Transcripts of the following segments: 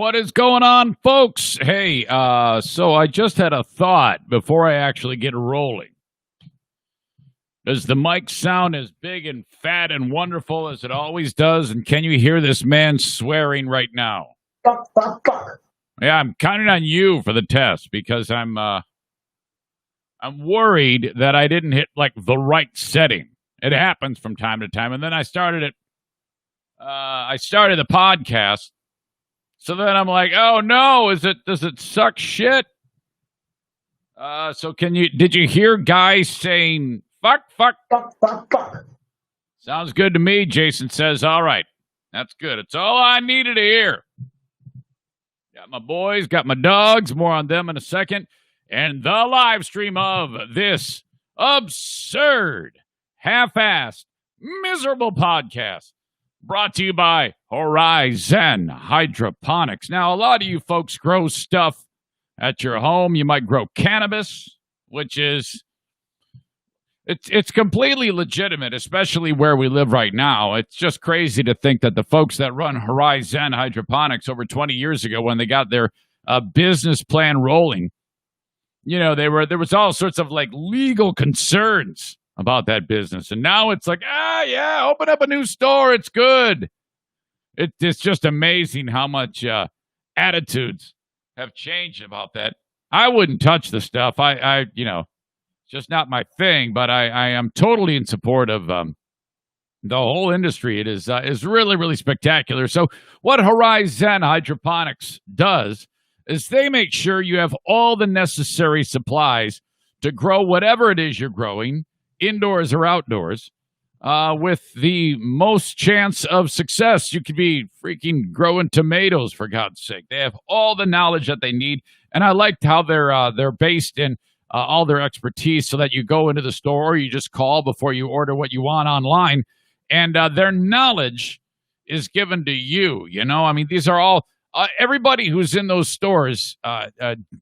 What is going on, folks? Hey, so I just had a thought before I actually get rolling. Does the mic sound as big and fat and wonderful as it always does? And can you hear this man swearing right now? Fuck, fuck, fuck. Yeah, I'm counting on you for the test because I'm worried that I didn't hit like the right setting. It happens from time to time, and then I started it. I started the podcast. So then I'm like, oh no, does it suck shit? So did you hear guys saying, fuck? Fuck, fuck, fuck. Sounds good to me, Jason says. All right, that's good. It's all I needed to hear. Got my boys, got my dogs, more on them in a second. And the live stream of this absurd, half-assed, miserable podcast. Brought to you by Horizon Hydroponics. Now, a lot of you folks grow stuff at your home. You might grow cannabis, which is, it's completely legitimate, especially where we live right now. It's just crazy to think that the folks that run Horizon Hydroponics over 20 years ago, when they got their business plan rolling, you know, there was all sorts of like legal concerns about that business. And now it's like, yeah, open up a new store. It's good. It's just amazing how much attitudes have changed about that. I wouldn't touch the stuff. I it's just not my thing, but I am totally in support of the whole industry. It is really, really spectacular. So what Horizon Hydroponics does is they make sure you have all the necessary supplies to grow whatever it is you're growing, indoors or outdoors, with the most chance of success. You could be freaking growing tomatoes, for God's sake. They have all the knowledge that they need, and I liked how they're based in all their expertise, so that you go into the store or you just call before you order what you want online, and their knowledge is given to you. You know, I mean, these are all everybody who's in those stores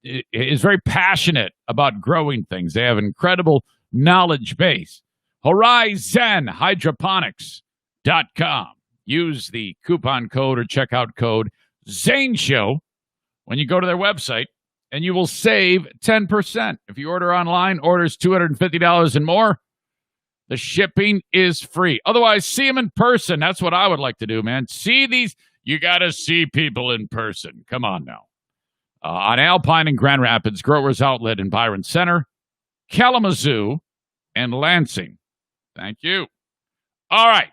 is very passionate about growing things. They have an incredible knowledge base. HorizonHydroponics.com. Use the coupon code or checkout code ZaneShow when you go to their website, and you will save 10%. If you order online, orders $250 and more, the shipping is free. Otherwise, see them in person. That's what I would like to do, man. See these. You got to see people in person. Come on now. On Alpine and Grand Rapids, Growers Outlet in Byron Center, Kalamazoo, and Lansing. Thank you. All right.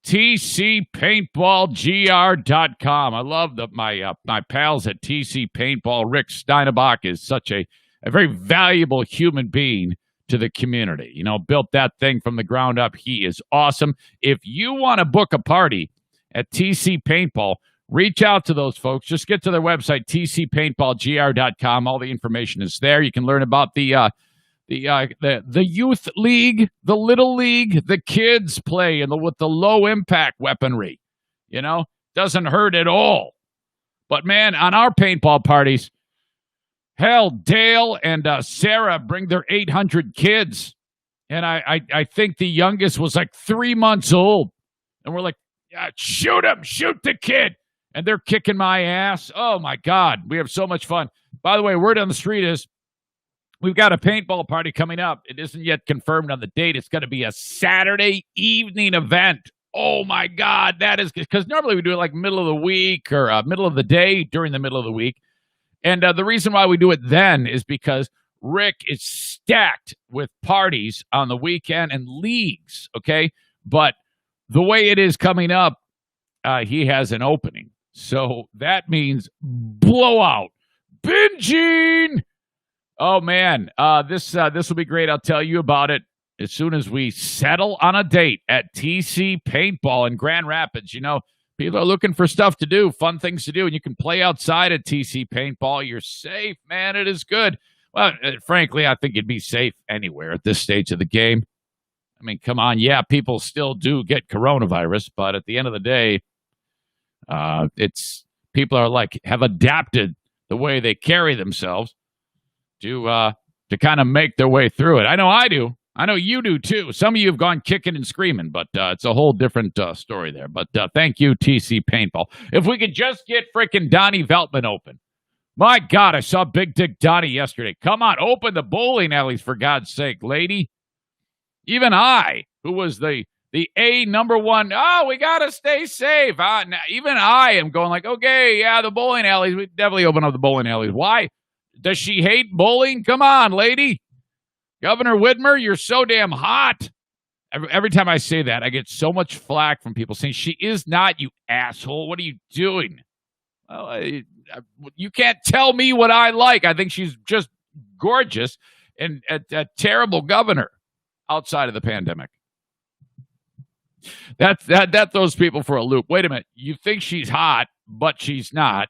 TCPaintballGR.com. I love my pals at TC Paintball. Rick Steinebach is such a very valuable human being to the community. You know, built that thing from the ground up. He is awesome. If you want to book a party at TC Paintball, reach out to those folks. Just get to their website, TCPaintballGR.com. All the information is there. You can learn about the youth league, the little league, the kids play, and with the low impact weaponry. You know, doesn't hurt at all. But man, on our paintball parties, hell, Dale and Sarah bring their 800 kids, and I think the youngest was like 3 months old, and we're like, yeah, shoot him, shoot the kid, and they're kicking my ass. Oh my God, we have so much fun. By the way, word on the street is, we've got a paintball party coming up. It isn't yet confirmed on the date. It's going to be a Saturday evening event. Oh, my God. That is because normally we do it like middle of the week or middle of the day during the middle of the week. And the reason why we do it then is because Rick is stacked with parties on the weekend and leagues, okay? But the way it is coming up, he has an opening. So that means blowout, binging. Oh, man, this will be great. I'll tell you about it as soon as we settle on a date at TC Paintball in Grand Rapids. You know, people are looking for stuff to do, fun things to do, and you can play outside at TC Paintball. You're safe, man. It is good. Well, frankly, I think you'd be safe anywhere at this stage of the game. I mean, come on. Yeah, people still do get coronavirus, but at the end of the day, people are like have adapted the way they carry themselves to kind of make their way through it. I know I do. I know you do too. Some of you have gone kicking and screaming, but it's a whole different story there. But thank you, TC Paintball. If we could just get frickin' Donnie Veltman open. My God, I saw Big Dick Donnie yesterday. Come on, open the bowling alleys for God's sake, lady. Even I, who was the A number one, we got to stay safe. Even I am going like, okay, yeah, the bowling alleys, we definitely open up the bowling alleys. Why? Does she hate bowling? Come on, lady. Governor Whitmer, you're so damn hot. Every time I say that, I get so much flack from people saying, she is not, you asshole. What are you doing? Well, you can't tell me what I like. I think she's just gorgeous and a terrible governor outside of the pandemic. That throws people for a loop. Wait a minute. You think she's hot, but she's not.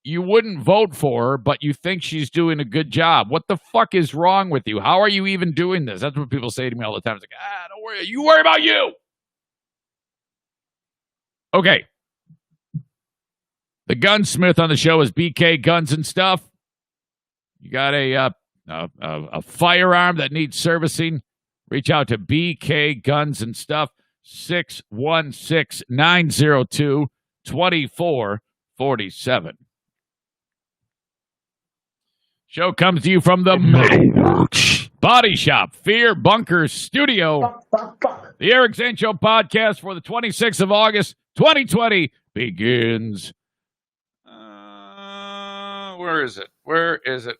You wouldn't vote for her, but you think she's doing a good job. What the fuck is wrong with you? How are you even doing this? That's what people say to me all the time. It's like, don't worry. You worry about you. Okay. The gunsmith on the show is BK Guns and Stuff. You got a firearm that needs servicing. Reach out to BK Guns and Stuff, 616-902-2447. Show comes to you from the Metalworks Body Shop, Fear Bunkers Studio. The Eric Zane Show podcast for the 26th of August, 2020 begins. Where is it? Where is it?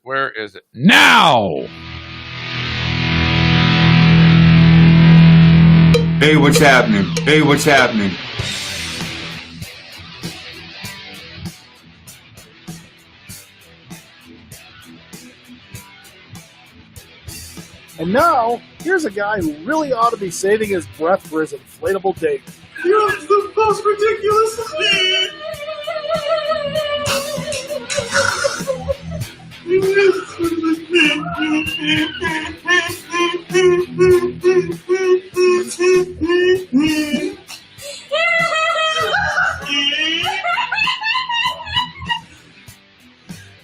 Now! Hey, what's happening? And now, here's a guy who really ought to be saving his breath for his inflatable date. You're the most ridiculous.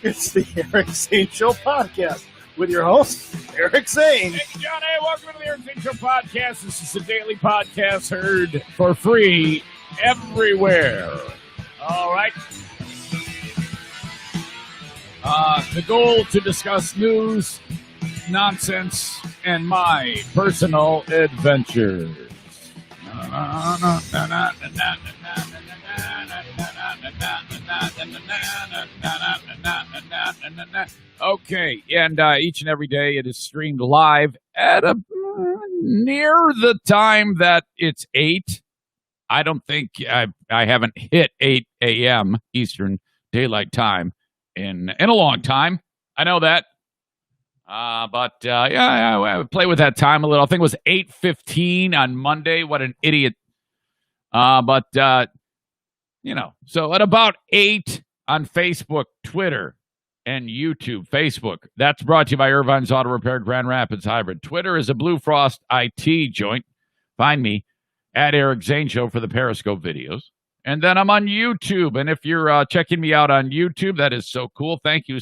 It's the Eric Zane Show podcast with your host, Eric Zane. Thank you, John. Hey, welcome to the Eric Zane Show podcast. This is a daily podcast heard for free everywhere. All right. The goal to discuss news, nonsense, and my personal adventures. Okay, and each and every day it is streamed live at near the time that it's 8. I don't think I haven't hit 8 a.m. Eastern Daylight Time in a long time. I know that. But I play with that time a little. I think it was 8:15 on Monday. What an idiot. So at about 8 on Facebook, Twitter, and YouTube. Facebook, that's brought to you by Irvine's Auto Repair Grand Rapids Hybrid. Twitter is a Blue Frost IT joint. Find me at Eric Zane Show for the Periscope videos. And then I'm on YouTube. And if you're checking me out on YouTube, that is so cool. Thank you.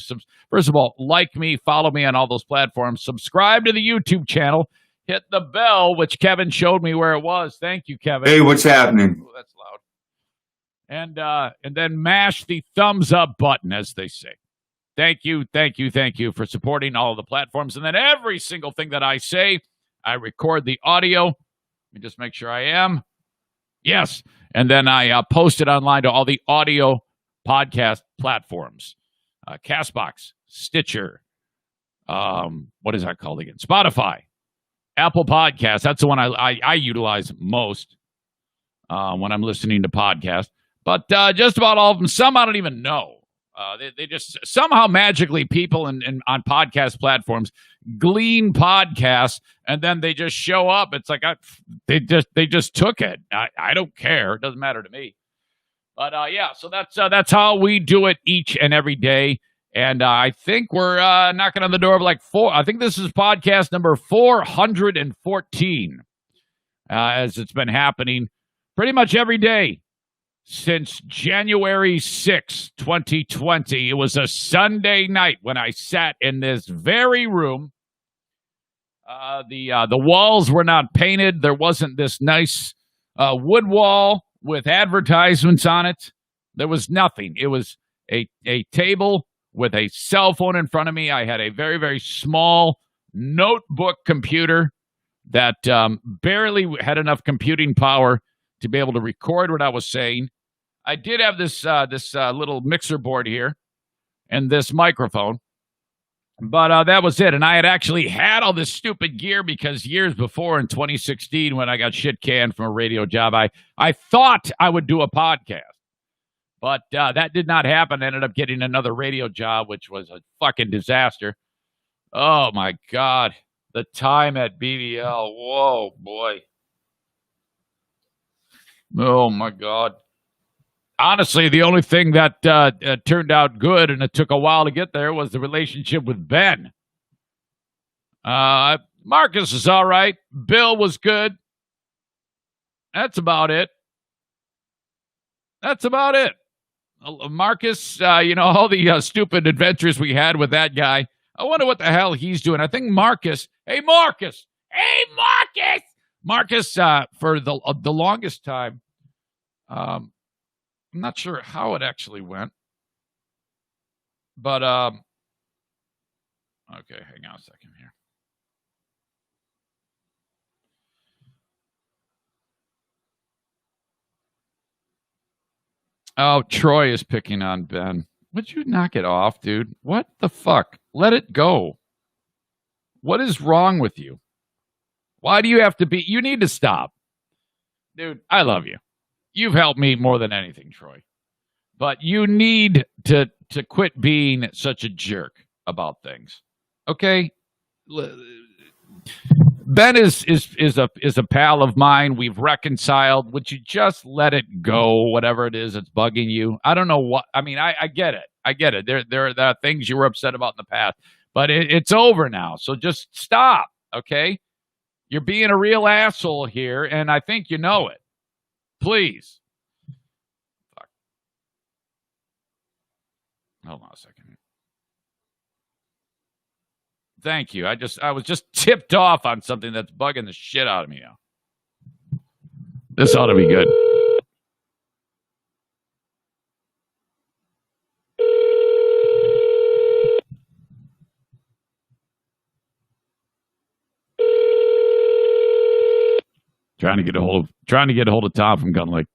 First of all, like me, follow me on all those platforms. Subscribe to the YouTube channel. Hit the bell, which Kevin showed me where it was. Thank you, Kevin. Hey, what's happening? Ooh, that's loud. And then mash the thumbs up button, as they say. Thank you for supporting all of the platforms. And then every single thing that I say, I record the audio. Let me just make sure I am. Yes. And then I post it online to all the audio podcast platforms. CastBox, Stitcher, what is that called again? Spotify, Apple Podcasts. That's the one I utilize most when I'm listening to podcasts. But just about all of them, some I don't even know. They just somehow magically people on podcast platforms glean podcasts and then they just show up. It's like they just took it. I don't care. It doesn't matter to me. But so that's how we do it each and every day. And I think we're knocking on the door of like 4. I think this is podcast number 414 as it's been happening pretty much every day since January 6, 2020. It was a Sunday night when I sat in this very room The walls were not painted. There wasn't this nice wood wall with advertisements on it. There was nothing. It was a table with a cell phone in front of me. I had a very, very small notebook computer that barely had enough computing power to be able to record what I was saying. I did have this little mixer board here and this microphone, but that was it. And I had actually had all this stupid gear because years before, in 2016, when I got shit canned from a radio job, I thought I would do a podcast. But that did not happen. I ended up getting another radio job, which was a fucking disaster. Oh, my God. The time at BBL. Whoa, boy. Oh, my God. Honestly, the only thing that turned out good, and it took a while to get there, was the relationship with Ben. Marcus is all right. Bill was good. That's about it. Marcus, all the stupid adventures we had with that guy. I wonder what the hell he's doing. I think Marcus. Hey, Marcus. Marcus, for the longest time, I'm not sure how it actually went, but okay, hang on a second here. Oh, Troy is picking on Ben. Would you knock it off, dude? What the fuck? Let it go. What is wrong with you? Why do you have to be? You need to stop. Dude, I love you. You've helped me more than anything, Troy. But you need to quit being such a jerk about things. Okay? Ben is a pal of mine. We've reconciled. Would you just let it go, whatever it is that's bugging you? I don't know what. I mean, I get it. I get it. There are things you were upset about in the past. But it's over now. So just stop, okay? You're being a real asshole here, and I think you know it. Please. Fuck. Hold on a second. Thank you. I was just tipped off on something that's bugging the shit out of me now. This ought to be good. Trying to get a hold of Tom from Gun Lake.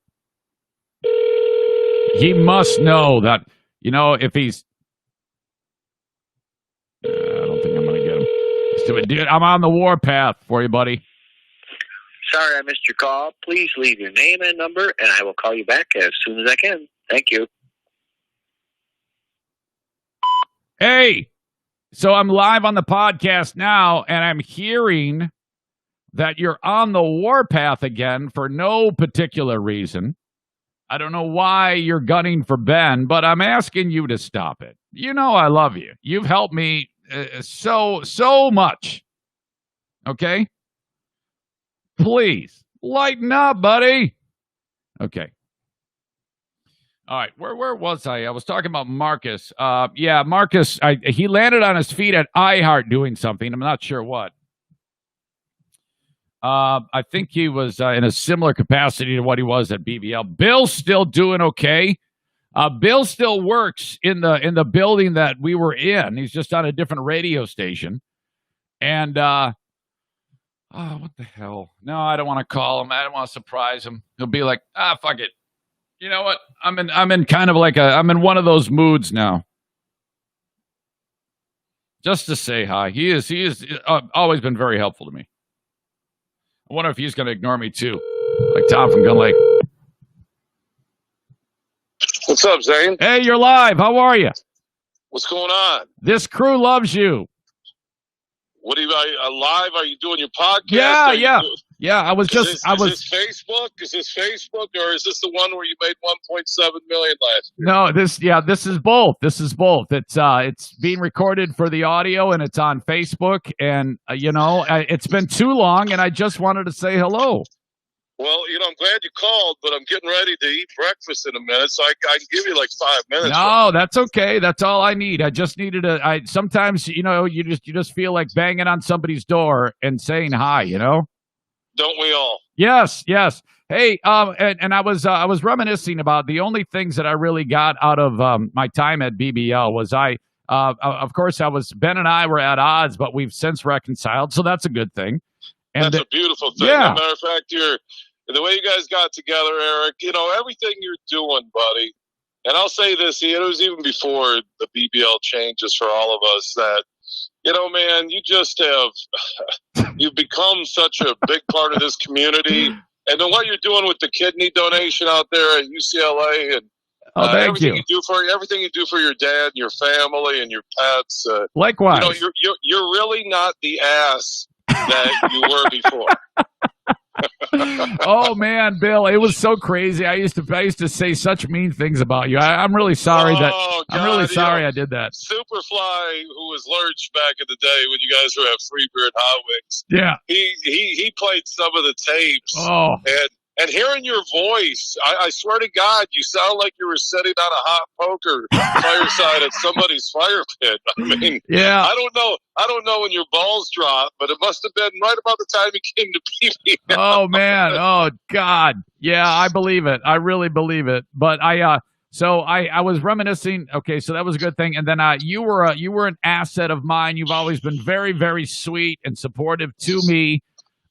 He must know that, if he's I don't think I'm going to get him. Dude, I'm on the warpath for you, buddy. Sorry I missed your call. Please leave your name and number, and I will call you back as soon as I can. Thank you. Hey, so I'm live on the podcast now, and I'm hearing that you're on the warpath again for no particular reason. I don't know why you're gunning for Ben, but I'm asking you to stop it. You know I love you. You've helped me so much. Okay? Please, lighten up, buddy. Okay. All right, where was I? I was talking about Marcus. Marcus, he landed on his feet at iHeart doing something. I'm not sure what. I think he was in a similar capacity to what he was at BBL. Bill's still doing okay. Bill still works in the building that we were in. He's just on a different radio station. And what the hell? No, I don't want to call him. I don't want to surprise him. He'll be like, fuck it. You know what? I'm in kind of like I'm in one of those moods now. Just to say hi. He is always been very helpful to me. I wonder if he's going to ignore me, too. Like Tom from Gun Lake. What's up, Zane? Hey, you're live. How are you? What's going on? This crew loves you. What are you live? Are you doing your podcast? Yeah. I was Is this Facebook? Is this Facebook, or is this the one where you made $1.7 million last year? No, this is both. It's being recorded for the audio, and it's on Facebook. And it's been too long, and I just wanted to say hello. Well, I'm glad you called, but I'm getting ready to eat breakfast in a minute, so I can give you like 5 minutes. No, that's okay. That's all I need. I just needed sometimes, you just feel like banging on somebody's door and saying hi, Don't we all? Yes. Hey, and I was reminiscing about the only things that I really got out of my time at BBL was of course Ben and I were at odds, but we've since reconciled, so that's a good thing. And that's a beautiful thing. Yeah. As a matter of fact, the way you guys got together, Eric, everything you're doing, buddy. And I'll say this, it was even before the BBL changes for all of us that, man, you just you've become such a big part of this community. And then what you're doing with the kidney donation out there at UCLA and thank everything you. everything you do for your dad and your family and your pets. Likewise. You're really not the ass that you were before. Oh man, Bill, it was so crazy. I used to say such mean things about you. I'm really sorry I did that. Superfly, who was Lurch back in the day when you guys were at Free Beer and Hot Wings. Yeah. He played some of the tapes. Oh. And hearing your voice, I swear to God, you sound like you were sitting on a hot poker fireside at somebody's fire pit. I mean, yeah. I don't know when your balls dropped, but it must have been right about the time you came to PBL. Oh man, oh God, yeah, I believe it. I really believe it. But I was reminiscing. Okay, so that was a good thing. And then you were an asset of mine. You've always been very, very sweet and supportive to me.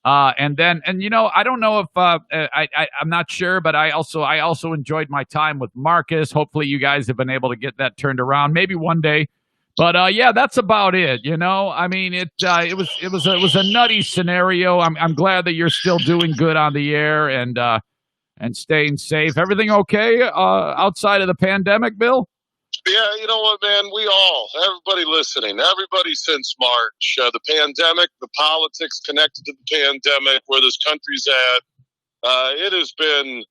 I don't know if I'm not sure, but I also enjoyed my time with Marcus. Hopefully, you guys have been able to get that turned around, maybe one day. But yeah, that's about it. I mean, it was a nutty scenario. I'm glad that you're still doing good on the air and staying safe. Everything okay outside of the pandemic, Bill? Yeah, you know what, man? Everybody listening, everybody since March, the pandemic, the politics connected to the pandemic, where this country's at, it has been,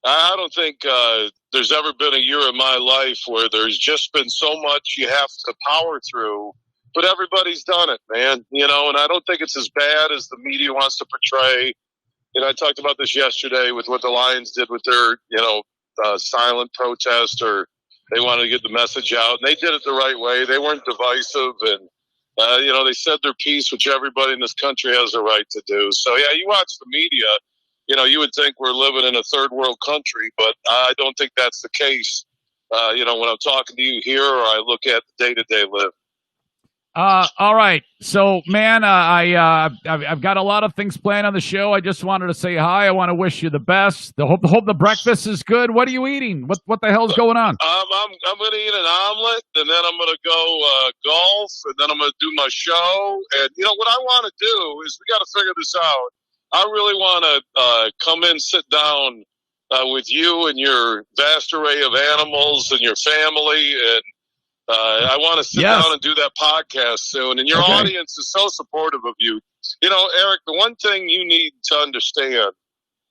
I don't think there's ever been a year in my life where there's just been so much you have to power through, but everybody's done it, man, and I don't think it's as bad as the media wants to portray. I talked about this yesterday with what the Lions did with their, silent protest, or they wanted to get the message out, and they did it the right way. They weren't divisive, and, they said their piece, which everybody in this country has a right to do. So, yeah, you watch the media, you would think we're living in a third world country, but I don't think that's the case, when I'm talking to you here or I look at the day-to-day live. All right. So, man, I've got a lot of things planned on the show. I just wanted to say hi. I want to wish you the best. Hope the breakfast is good. What are you eating? What the hell's going on? I'm going to eat an omelet, and then I'm going to go golf, and then I'm going to do my show. And what I want to do is we got to figure this out. I really want to come in, sit down with you and your vast array of animals and your family, and I want to sit down and do that podcast soon. And your audience is so supportive of you. Eric, the one thing you need to understand,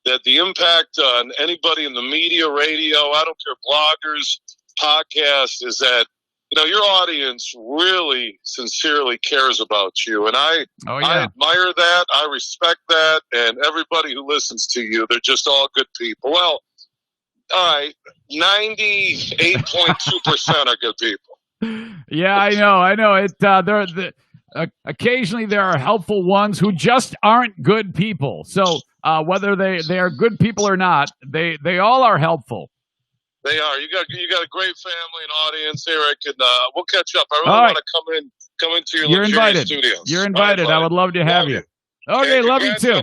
that the impact on anybody in the media, radio, I don't care, bloggers, podcasts, is that, your audience really sincerely cares about you. And I admire that. I respect that. And everybody who listens to you, they're just all good people. Well, all right, 98.2% are good people. Yeah, I know. Occasionally there are helpful ones who just aren't good people. So whether they are good people or not, they all are helpful. They are. You got a great family and audience, Eric, and we'll catch up. I really want to come into your luxurious studios. You're invited. I would love to have you. Okay, love you too.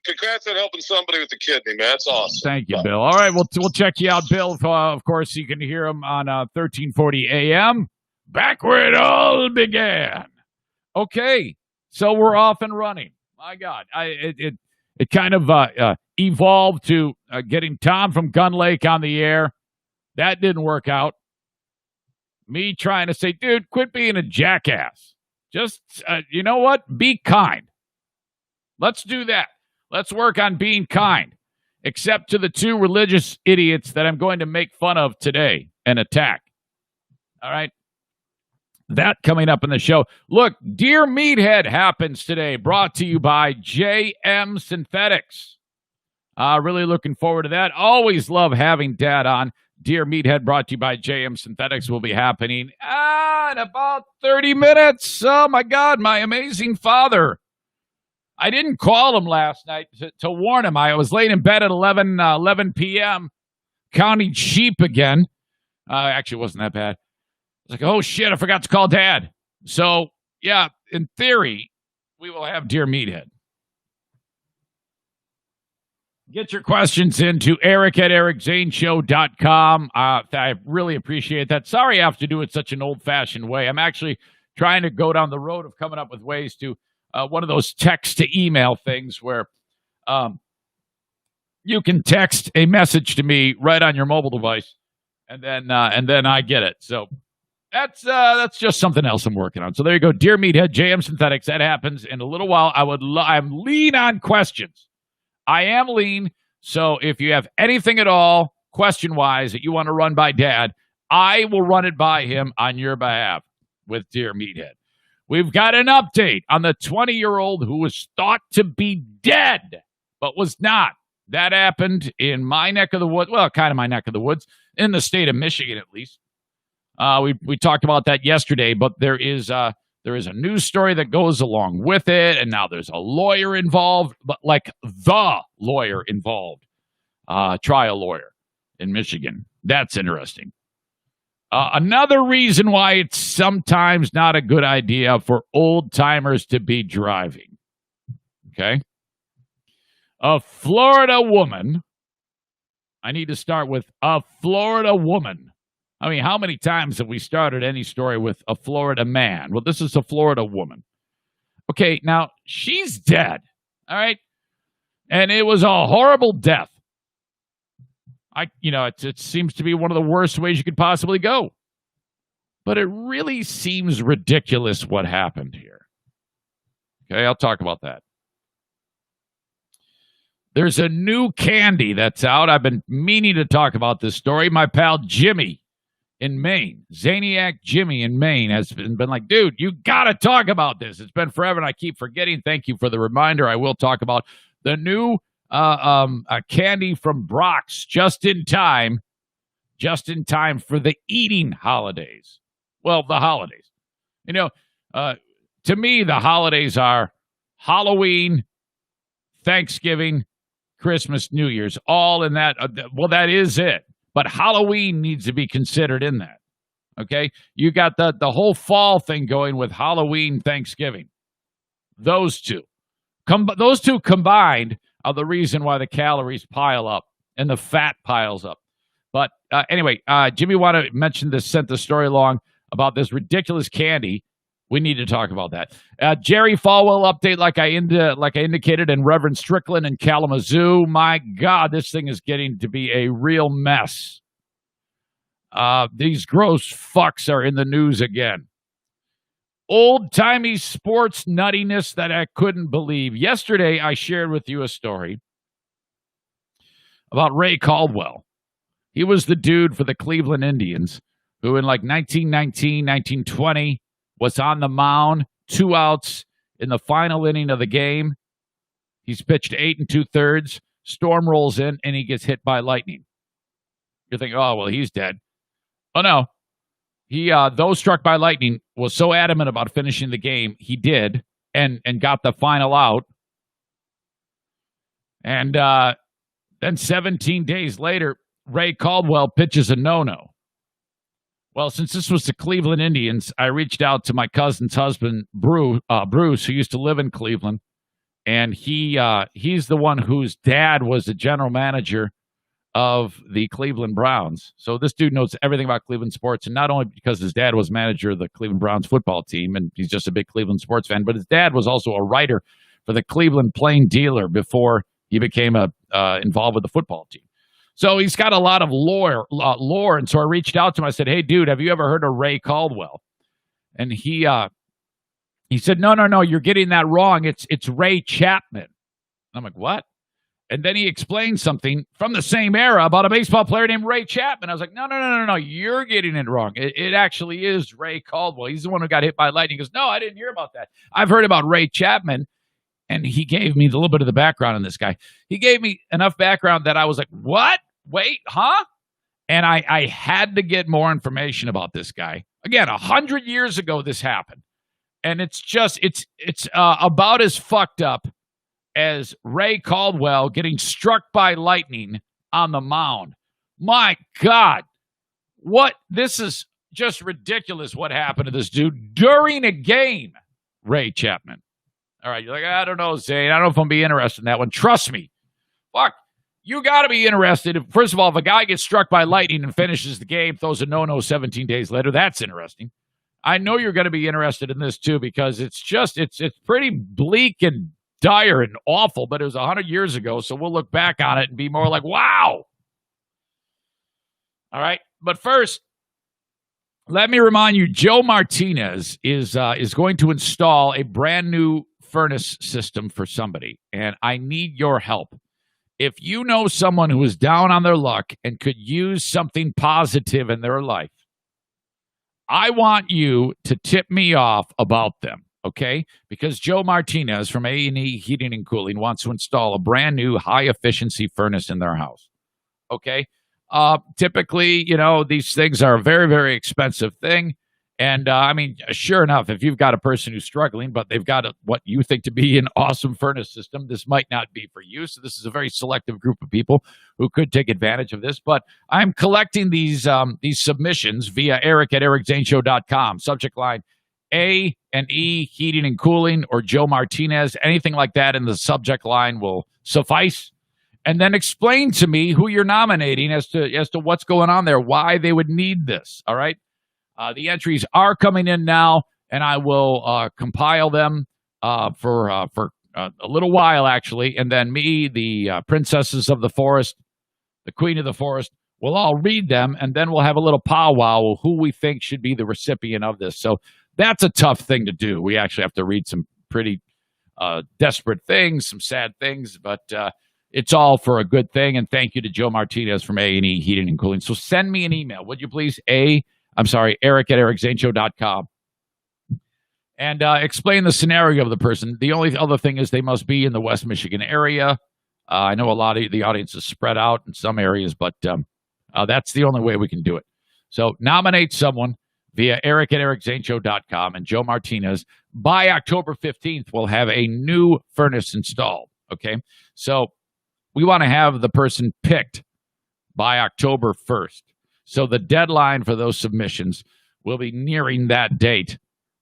Congrats on helping somebody with the kidney, man. That's awesome. Thank you, Bill. All right, we'll check you out, Bill. Of course, you can hear him on 1340 AM, back where it all began. Okay, so we're off and running. My God, it kind of evolved to getting Tom from Gun Lake on the air. That didn't work out. Me trying to say, dude, quit being a jackass. Just, you know what? Be kind. Let's do that. Let's work on being kind, except to the two religious idiots that I'm going to make fun of today and attack. All right? That coming up in the show. Look, Dear Meathead happens today, brought to you by JM Synthetics. Really looking forward to that. Always love having Dad on. Dear Meathead, brought to you by JM Synthetics, will be happening in about 30 minutes. Oh, my God, my amazing father. I didn't call him last night to warn him. I was laying in bed at 11 p.m., counting sheep again. Actually, it wasn't that bad. I was like, oh, shit, I forgot to call Dad. So, yeah, in theory, we will have Dear Meathead. Get your questions into Eric at ericzaneshow.com. I really appreciate that. Sorry I have to do it such an old-fashioned way. I'm actually trying to go down the road of coming up with ways to one of those text-to-email things where you can text a message to me right on your mobile device, and then I get it. So that's just something else I'm working on. So there you go. Dear Meathead, JM Synthetics. That happens in a little while. I'm lean on questions. I am lean, so if you have anything at all, question-wise, that you want to run by Dad, I will run it by him on your behalf with Dear Meathead. We've got an update on the 20-year-old who was thought to be dead, but was not. That happened in my neck of the woods, well, kind of my neck of the woods, in the state of Michigan at least. We talked about that yesterday, but there is a news story that goes along with it, and now there's a lawyer involved, but like the lawyer involved, trial lawyer in Michigan. That's interesting. Another reason why it's sometimes not a good idea for old-timers to be driving. Okay? A Florida woman. I need to start with a Florida woman. I mean, how many times have we started any story with a Florida man? Well, this is a Florida woman. Okay, now, she's dead, all right? And it was a horrible death. It seems to be one of the worst ways you could possibly go. But it really seems ridiculous what happened here. Okay, I'll talk about that. There's a new candy that's out. I've been meaning to talk about this story. My pal Jimmy in Maine, Zaniac Jimmy in Maine, has been like, dude, you got to talk about this. It's been forever, and I keep forgetting. Thank you for the reminder. I will talk about the new candy from Brock's just in time for the eating holidays. Well, the holidays. To me, the holidays are Halloween, Thanksgiving, Christmas, New Year's, all in that. Well, that is it. But Halloween needs to be considered in that, okay? You got the whole fall thing going with Halloween, Thanksgiving. Those two. Those two combined are the reason why the calories pile up and the fat piles up. But anyway, Jimmy wanted to mention this, sent the story along about this ridiculous candy. We need to talk about that. Jerry Falwell update, like I indicated, and Reverend Strickland in Kalamazoo. My God, this thing is getting to be a real mess. These gross fucks are in the news again. Old-timey sports nuttiness that I couldn't believe. Yesterday, I shared with you a story about Ray Caldwell. He was the dude for the Cleveland Indians who in like 1919, 1920, was on the mound, 2 outs in the final inning of the game. He's pitched 8 2/3. Storm rolls in, and he gets hit by lightning. You're thinking, oh, well, he's dead. Oh, no. He, though struck by lightning, was so adamant about finishing the game, he did, and got the final out. And then 17 days later, Ray Caldwell pitches a no-no. Well, since this was the Cleveland Indians, I reached out to my cousin's husband, Bruce, who used to live in Cleveland, and he's the one whose dad was the general manager of the Cleveland Browns. So this dude knows everything about Cleveland sports, and not only because his dad was manager of the Cleveland Browns football team, and he's just a big Cleveland sports fan, but his dad was also a writer for the Cleveland Plain Dealer before he became involved with the football team. So he's got a lot of lore, and so I reached out to him. I said, hey, dude, have you ever heard of Ray Caldwell? And he said, no, you're getting that wrong. It's Ray Chapman. I'm like, what? And then he explained something from the same era about a baseball player named Ray Chapman. I was like, no, you're getting it wrong. It actually is Ray Caldwell. He's the one who got hit by lightning. He goes, no, I didn't hear about that. I've heard about Ray Chapman. And he gave me a little bit of the background on this guy. He gave me enough background that I was like, what? Wait, huh? And I had to get more information about this guy. Again, 100 years ago, this happened. And it's about as fucked up as Ray Caldwell getting struck by lightning on the mound. My God. This is just ridiculous what happened to this dude during a game, Ray Chapman. All right, you're like, I don't know, Zane. I don't know if I'm be interested in that one. Trust me. Fuck. You got to be interested. First of all, if a guy gets struck by lightning and finishes the game, throws a no-no 17 days later, that's interesting. I know you're going to be interested in this, too, because it's pretty bleak and dire and awful, but it was 100 years ago, so we'll look back on it and be more like, wow. All right, but first, let me remind you, Joe Martinez is going to install a brand new furnace system for somebody, and I need your help. If you know someone who is down on their luck and could use something positive in their life, I want you to tip me off about them, okay? Because Joe Martinez from A&E Heating and Cooling wants to install a brand new high-efficiency furnace in their house, okay? Typically, these things are a very, very expensive thing. And, sure enough, if you've got a person who's struggling, but they've got what you think to be an awesome furnace system, this might not be for you. So this is a very selective group of people who could take advantage of this. But I'm collecting these submissions via Eric at ericzaneshow.com. Subject line, A&E Heating and Cooling, or Joe Martinez. Anything like that in the subject line will suffice. And then explain to me who you're nominating as to what's going on there, why they would need this, all right? The entries are coming in now, and I will compile them for a little while, actually. And then me, the princesses of the forest, the queen of the forest, we'll all read them, and then we'll have a little powwow of who we think should be the recipient of this. So that's a tough thing to do. We actually have to read some pretty desperate things, some sad things, but it's all for a good thing. And thank you to Joe Martinez from A&E Heating and Cooling. So send me an email, would you please? Eric at ericzaneshow.com. And explain the scenario of the person. The only other thing is they must be in the West Michigan area. I know a lot of the audience is spread out in some areas, but that's the only way we can do it. So nominate someone via Eric at ericzaneshow.com, and Joe Martinez. By October 15th, we'll have a new furnace installed, okay? So we want to have the person picked by October 1st. So the deadline for those submissions will be nearing that date,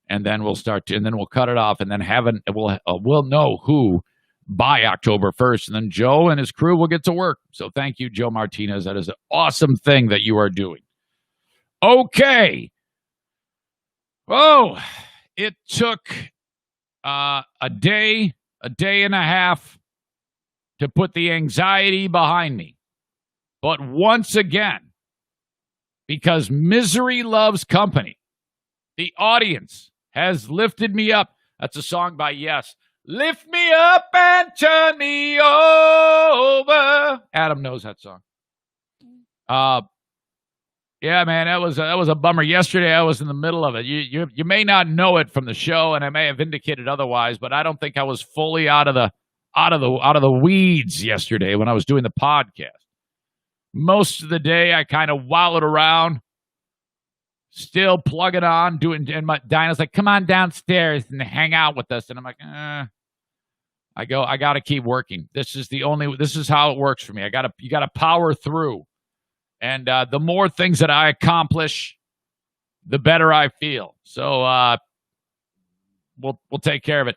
and then we'll we'll cut it off, and then we'll know who by October 1st, and then Joe and his crew will get to work. So thank you, Joe Martinez. That is an awesome thing that you are doing. Okay. Oh, it took a day and a half to put the anxiety behind me. But once again, because misery loves company, the audience has lifted me up. That's a song by Yes. Lift me up and turn me over. Adam knows that song. Yeah, man, that was a bummer. Yesterday, I was in the middle of it. You may not know it from the show, and I may have indicated otherwise, but I don't think I was fully out of the weeds yesterday when I was doing the podcast. Most of the day, I kind of wallowed around, still plugging on, and Dinah's like, "Come on downstairs and hang out with us." And I'm like, I got to keep working. This is how it works for me. You got to power through. And the more things that I accomplish, the better I feel. So we'll take care of it.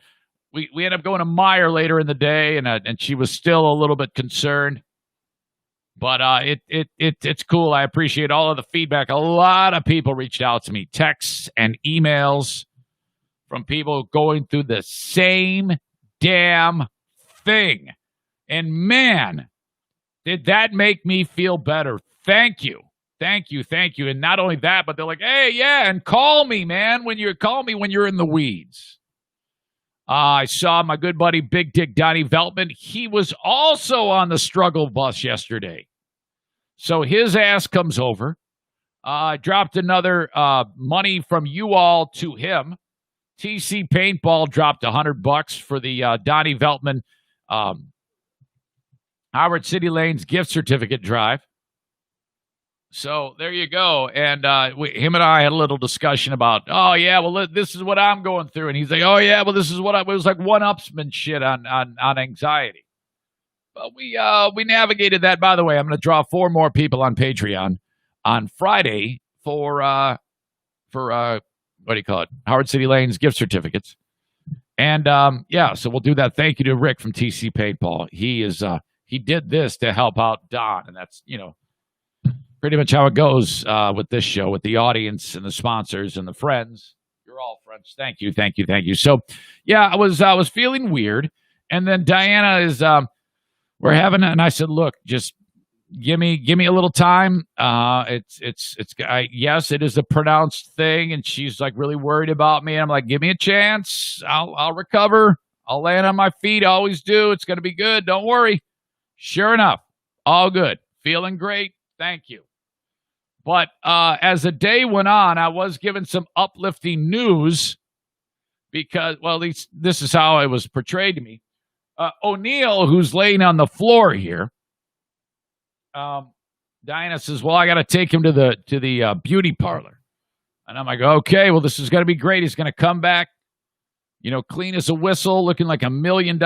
We end up going to Meyer later in the day, and she was still a little bit concerned. But it's cool. I appreciate all of the feedback. A lot of people reached out to me, texts and emails from people going through the same damn thing. And man, did that make me feel better. Thank you. And not only that, but they're like, hey, yeah, and call me, man, when you're in the weeds. I saw my good buddy, Big Dick Donnie Veltman. He was also on the struggle bus yesterday. So his ass comes over. I dropped another money from you all to him TC Paintball dropped $100 for the Donnie Veltman Howard City Lanes gift certificate drive. So there you go. And him and I had a little discussion about, oh, yeah, well, this is what I'm going through. And he's like, oh, yeah, well, this is what it was like one-upsman shit on anxiety. But we navigated that. By the way, I'm going to draw 4 more people on Patreon on Friday for what do you call it? Howard City Lanes gift certificates. And so we'll do that. Thank you to Rick from TC Paintball. He did this to help out Don, and that's, pretty much how it goes with this show, with the audience and the sponsors and the friends. You're all friends. Thank you. So, yeah, I was feeling weird, and then Diana is we're having, and I said, look, just give me a little time. Yes, it is a pronounced thing, and she's like really worried about me. And I'm like, give me a chance. I'll recover. I'll land on my feet. I always do. It's going to be good. Don't worry. Sure enough, all good. Feeling great. Thank you. But as the day went on, I was given some uplifting news because, well, at least this is how it was portrayed to me. O'Neill, who's laying on the floor here, Diana says, well, I got to take him to the beauty parlor. And I'm like, okay, well, this is going to be great. He's going to come back, clean as a whistle, looking like $1 million.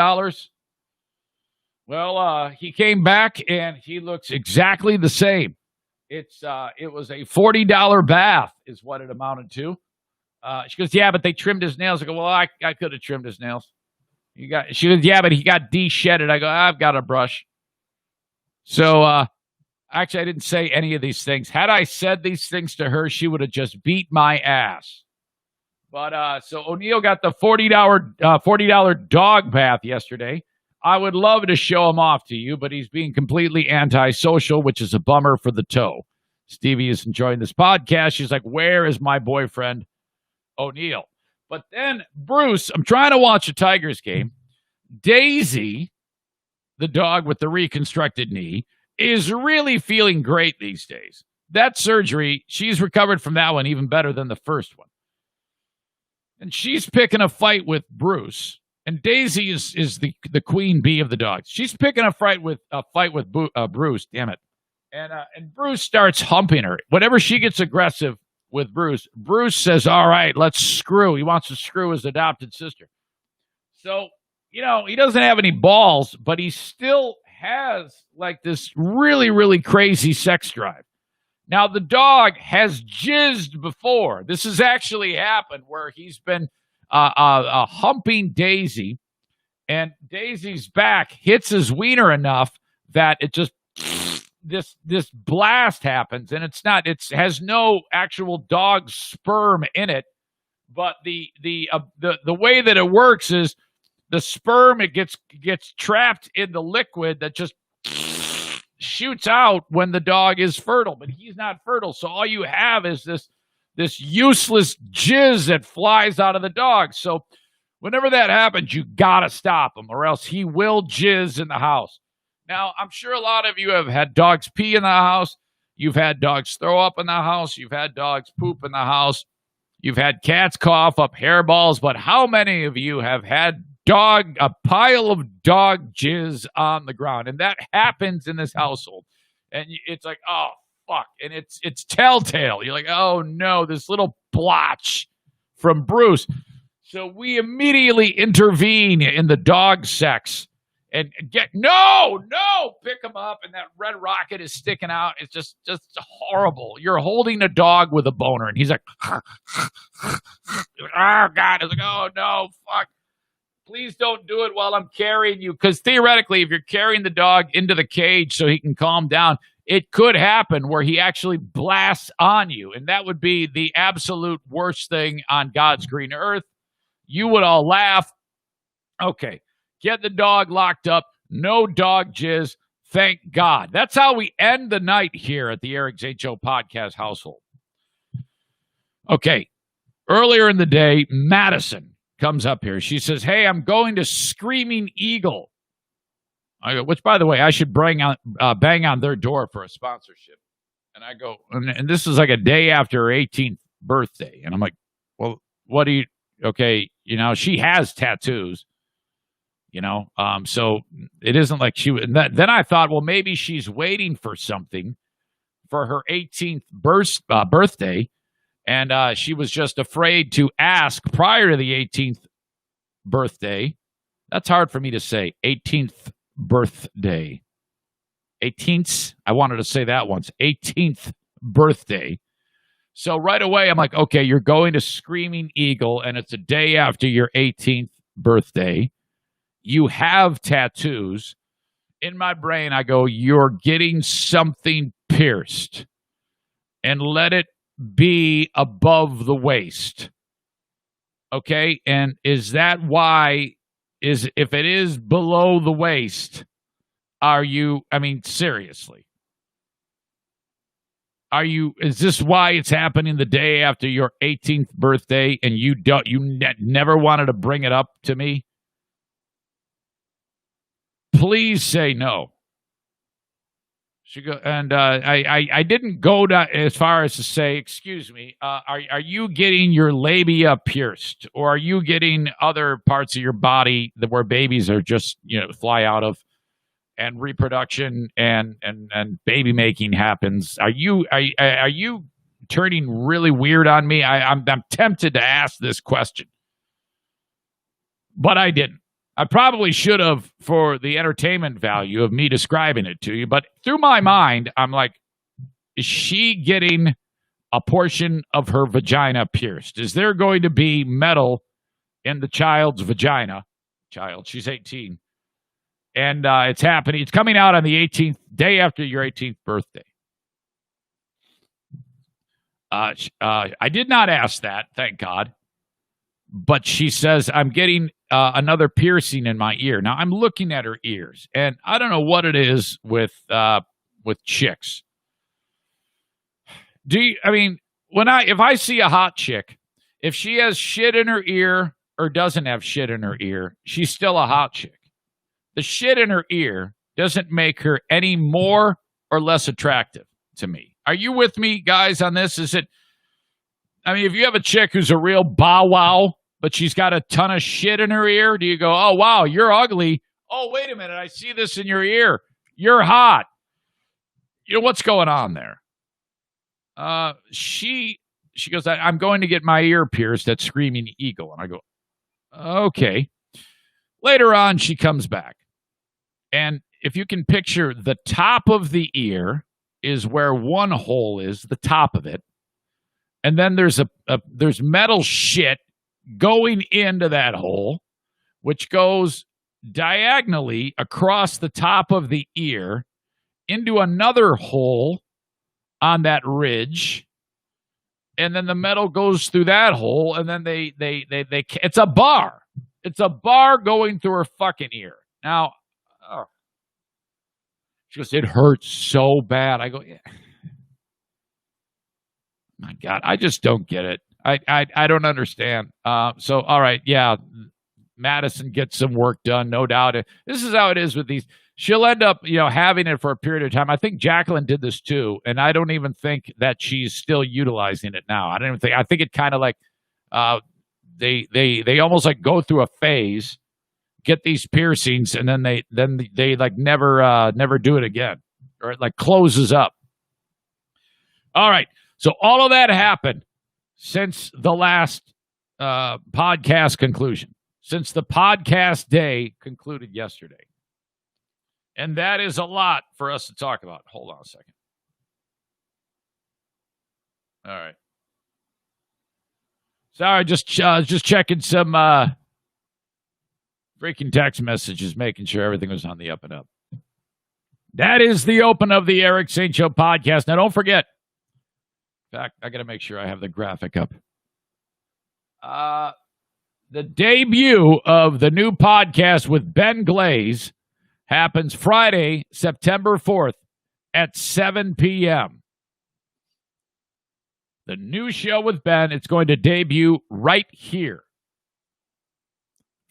Well, he came back, and he looks exactly the same. It was a $40 bath is what it amounted to. She goes, yeah, but they trimmed his nails. I go, well, I could have trimmed his nails. She goes, yeah, but he got de-shedded. I go, I've got a brush. So, actually, I didn't say any of these things. Had I said these things to her, she would have just beat my ass. But, so O'Neill got the $40 dog bath yesterday. I would love to show him off to you, but he's being completely antisocial, which is a bummer for the toe. Stevie is enjoying this podcast. She's like, where is my boyfriend, O'Neill? But then Bruce, I'm trying to watch a Tigers game. Daisy, the dog with the reconstructed knee, is really feeling great these days. That surgery, she's recovered from that one even better than the first one. And she's picking a fight with Bruce. And Daisy is the queen bee of the dogs. She's picking a fight with Bruce. Damn it! And Bruce starts humping her. Whenever she gets aggressive with Bruce says, "All right, let's screw." He wants to screw his adopted sister. So he doesn't have any balls, but he still has like this really, really crazy sex drive. Now the dog has jizzed before. This has actually happened where he's been humping Daisy, and Daisy's back hits his wiener enough that it just this blast happens, and it has no actual dog sperm in it, but the way that it works is the sperm, it gets trapped in the liquid that just shoots out when the dog is fertile, but he's not fertile, so all you have is this useless jizz that flies out of the dog. So whenever that happens, you gotta stop him, or else he will jizz in the house. Now, I'm sure a lot of you have had dogs pee in the house. You've had dogs throw up in the house. You've had dogs poop in the house. You've had cats cough up hairballs. But how many of you have had a pile of dog jizz on the ground? And that happens in this household. And it's like, oh, fuck. And it's telltale. You're like, oh no, this little blotch from Bruce. So we immediately intervene in the dog sex and pick him up, and that red rocket is sticking out. It's just horrible. You're holding a dog with a boner, and he's like, oh God. It's like, oh no, fuck. Please don't do it while I'm carrying you, because theoretically, if you're carrying the dog into the cage so he can calm down, it could happen where he actually blasts on you, and that would be the absolute worst thing on God's green earth. You would all laugh. Okay, get the dog locked up. No dog jizz. Thank God. That's how we end the night here at the Eric Zane Show podcast household. Okay, earlier in the day, Madison comes up here. She says, hey, I'm going to Screaming Eagle. I go, which, by the way, I should bang on their door for a sponsorship. And I go, and this is like a day after her 18th birthday. And I'm like, well, what do you, Okay, she has tattoos. So it isn't like she. Then I thought, well, maybe she's waiting for something for her 18th birthday, and she was just afraid to ask prior to the 18th birthday. That's hard for me to say. 18th birthday. 18th. I wanted to say that once. 18th birthday. So right away, I'm like, okay, you're going to Screaming Eagle, and it's a day after your 18th birthday. You have tattoos. In my brain, I go, you're getting something pierced, and let it be above the waist. Okay? And is that why, if it is below the waist, seriously? Is this why it's happening the day after your 18th birthday, and you never wanted to bring it up to me? Please say no. I didn't go as far as to say, excuse me, are you getting your labia pierced, or are you getting other parts of your body where babies are just fly out of, and reproduction and baby making happens? Are you turning really weird on me? I'm tempted to ask this question, but I didn't. I probably should have, for the entertainment value of me describing it to you. But through my mind, I'm like, is she getting a portion of her vagina pierced? Is there going to be metal in the child's vagina? She's 18. And it's happening. It's coming out on the 18th, day after your 18th birthday. I did not ask that, thank God. But she says, I'm getting another piercing in my ear. Now, I'm looking at her ears, and I don't know what it is with chicks. If I see a hot chick, if she has shit in her ear or doesn't have shit in her ear, she's still a hot chick. The shit in her ear doesn't make her any more or less attractive to me. Are you with me, guys, on this? If you have a chick who's a real bow wow, but she's got a ton of shit in her ear, do you go, oh, wow, you're ugly? Oh, wait a minute, I see this in your ear. You're hot. What's going on there? She goes, I'm going to get my ear pierced at Screaming Eagle. And I go, okay. Later on, she comes back. And if you can picture, the top of the ear is where one hole is, the top of it. And then there's metal shit going into that hole, which goes diagonally across the top of the ear into another hole on that ridge, and then the metal goes through that hole, and then they it's a bar. It's a bar going through her fucking ear. Now, she goes, it hurts so bad. I go, yeah. My God, I just don't get it. I don't understand. So, all right, yeah, Madison gets some work done, no doubt. This is how it is with these. She'll end up, having it for a period of time. I think Jacqueline did this too, and I don't even think that she's still utilizing it now. I think it kind of like they almost like go through a phase, get these piercings, and then they like never do it again, or it like closes up. All right, so all of that happened since the last podcast conclusion, since the podcast day concluded yesterday. And that is a lot for us to talk about. Hold on a second. All right. Sorry, just checking some freaking text messages, making sure everything was on the up and up. That is the open of the Eric Zane Show podcast. Now, don't forget. In fact, I got to make sure I have the graphic up. The debut of the new podcast with Ben Glaze happens Friday, September 4th at 7 p.m. The new show with Ben, it's going to debut right here.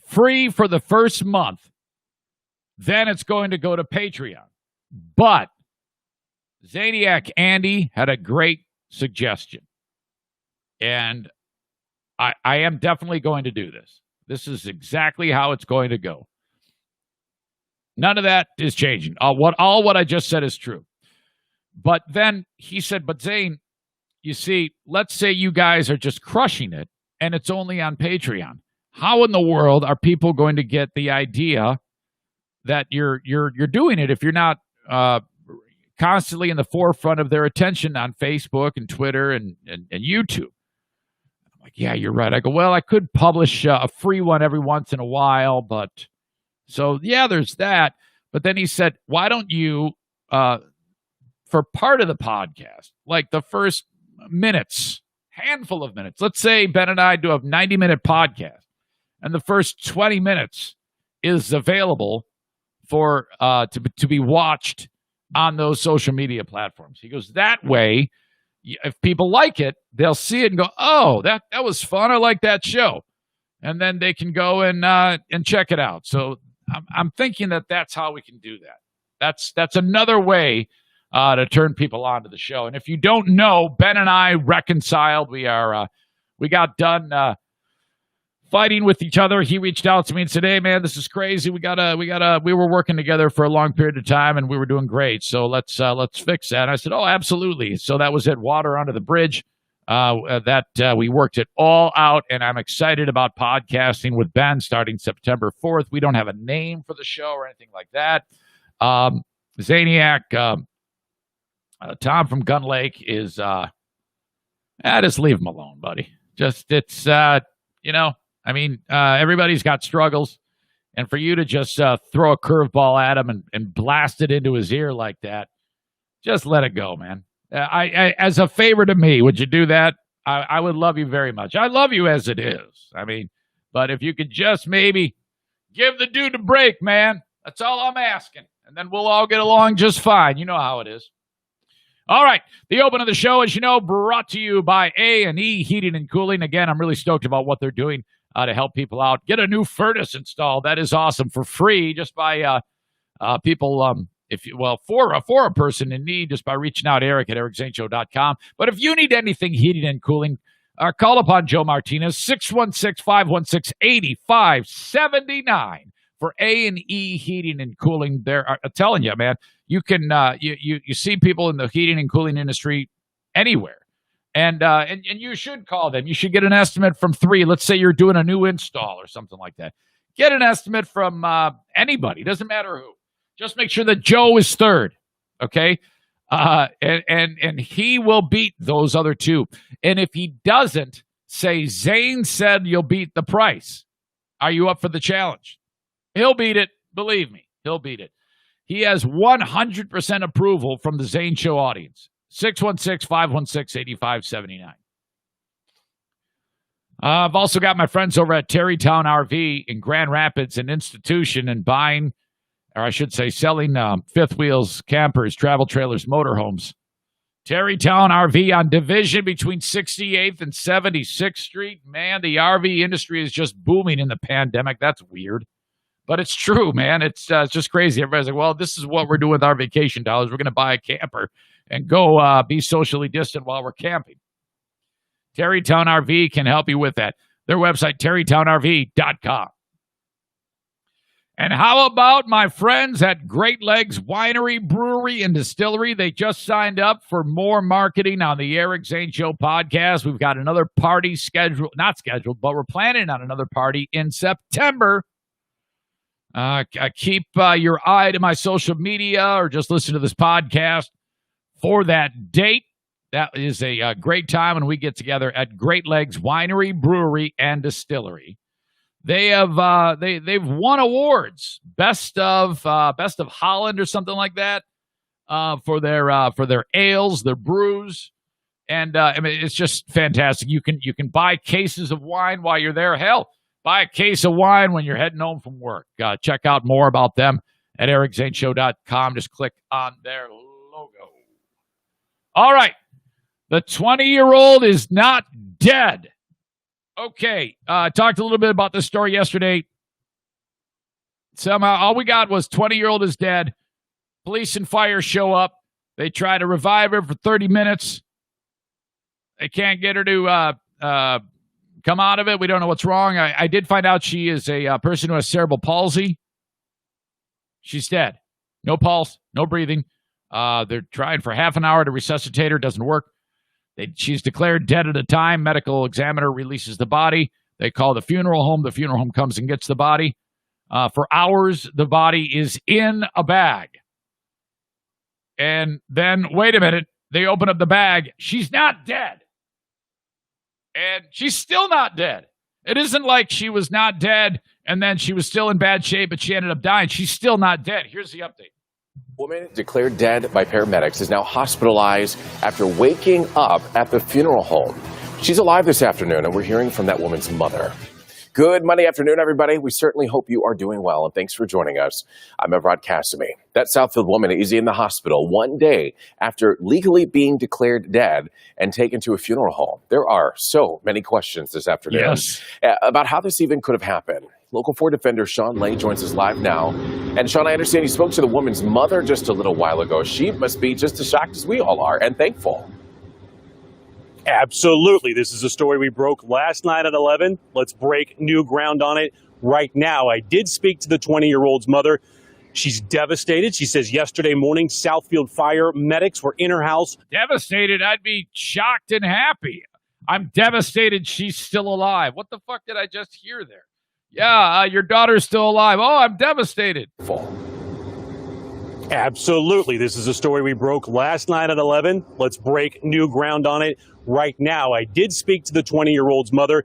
Free for the first month. Then it's going to go to Patreon. But Zaniac Andy had a great suggestion. And I am definitely going to do this. This is exactly how it's going to go. None of that is changing. All what I just said is true. But then he said, but Zane, you see, let's say you guys are just crushing it and it's only on Patreon. How in the world are people going to get the idea that you're doing it if you're not constantly in the forefront of their attention on Facebook and Twitter and YouTube? I'm like, yeah, you're right. I go, well, I could publish a free one every once in a while, but so yeah, there's that. But then he said, why don't you, for part of the podcast, like the first minutes, handful of minutes, let's say Ben and I do a 90-minute podcast, and the first 20 minutes is available for to be watched on those social media platforms. He goes, that way, if people like it, they'll see it and go, oh, that was fun. I like that show. And then they can go and check it out. So I'm thinking that that's how we can do that. That's another way to turn people onto the show. And if you don't know, Ben and I reconciled. We got done fighting with each other. He reached out to me and said, hey man, this is crazy. We were working together for a long period of time and we were doing great. So let's fix that. And I said, oh, absolutely. So that was it. Water under the bridge. We worked it all out, and I'm excited about podcasting with Ben starting September 4th. We don't have a name for the show or anything like that. Zaniac, Tom from Gun Lake is, just leave him alone, buddy. Everybody's got struggles, and for you to just throw a curveball at him and blast it into his ear like that, just let it go, man. I as a favor to me, would you do that? I would love you very much. I love you as it is. But if you could just maybe give the dude a break, man. That's all I'm asking. And then we'll all get along just fine. You know how it is. All right. The open of the show, as you know, brought to you by A&E Heating and Cooling. Again, I'm really stoked about what they're doing to help people out. Get a new furnace installed. That is awesome for free just by people for a person in need, just by reaching out Eric at ericzaneshow.com. But if you need anything heating and cooling, call upon Joe Martinez, 616-516-8579 for A&E Heating and Cooling. I'm telling you, man, you can you see people in the heating and cooling industry anywhere. And you should call them. You should get an estimate from 3. Let's say you're doing a new install or something like that. Get an estimate from anybody. Doesn't matter who. Just make sure that Joe is third, okay? And he will beat those other 2. And if he doesn't, say Zane said you'll beat the price. Are you up for the challenge? He'll beat it. Believe me, he'll beat it. He has 100% approval from the Zane Show audience. 616-516-8579. I've also got my friends over at Terrytown RV in Grand Rapids, an institution in buying, or I should say selling fifth wheels, campers, travel trailers, motorhomes. Terrytown RV on Division between 68th and 76th Street. Man, the RV industry is just booming in the pandemic. That's weird. But it's true, man. It's just crazy. Everybody's like, well, this is what we're doing with our vacation dollars. We're going to buy a camper and go be socially distant while we're camping. Terrytown RV can help you with that. Their website, terrytownrv.com. And how about my friends at Great Legs Winery, Brewery, and Distillery? They just signed up for more marketing on the Eric Zane Show podcast. We've got another party not scheduled, but we're planning on another party in September. Keep your eye to my social media or just listen to this podcast for that date. That is a great time when we get together at Great Legs Winery, Brewery, and Distillery. They have they've won awards, best of Holland or something like that, for their ales, their brews, and it's just fantastic. You can buy cases of wine while you're there. Hell, buy a case of wine when you're heading home from work. Check out more about them at ericzaneshow.com. Just click on their logo. All right, the 20-year-old is not dead. Okay, talked a little bit about this story yesterday. Somehow, all we got was 20-year-old is dead. Police and fire show up. They try to revive her for 30 minutes. They can't get her to come out of it. We don't know what's wrong. I did find out she is a person who has cerebral palsy. She's dead. No pulse, no breathing. They're trying for half an hour to resuscitate her. Doesn't work. She's declared dead at a time. Medical examiner releases the body. They call the funeral home. The funeral home comes and gets the body. For hours, the body is in a bag. And then, wait a minute, they open up the bag. She's not dead. And she's still not dead. It isn't like she was not dead and then she was still in bad shape, but she ended up dying. She's still not dead. Here's the update. Woman declared dead by paramedics is now hospitalized after waking up at the funeral home. She's alive this afternoon, and we're hearing from that woman's mother. Good Monday afternoon, everybody. We certainly hope you are doing well, and thanks for joining us. I'm Evrod Cassimy. That Southfield woman is in the hospital one day after legally being declared dead and taken to a funeral home. There are so many questions this afternoon about how this even could have happened. Local 4 defender Sean Lay joins us live now. And Sean, I understand you spoke to the woman's mother just a little while ago. She must be just as shocked as we all are and thankful. Absolutely. This is a story we broke last night at 11. Let's break new ground on it right now. I did speak to the 20-year-old's mother. She's devastated. She says yesterday morning, Southfield fire medics were in her house. Devastated? I'd be shocked and happy. I'm devastated she's still alive. What the fuck did I just hear there? Yeah, your daughter's still alive. Oh, I'm devastated. Absolutely. This is a story we broke last night at 11. Let's break new ground on it right now. I did speak to the 20-year-old's mother.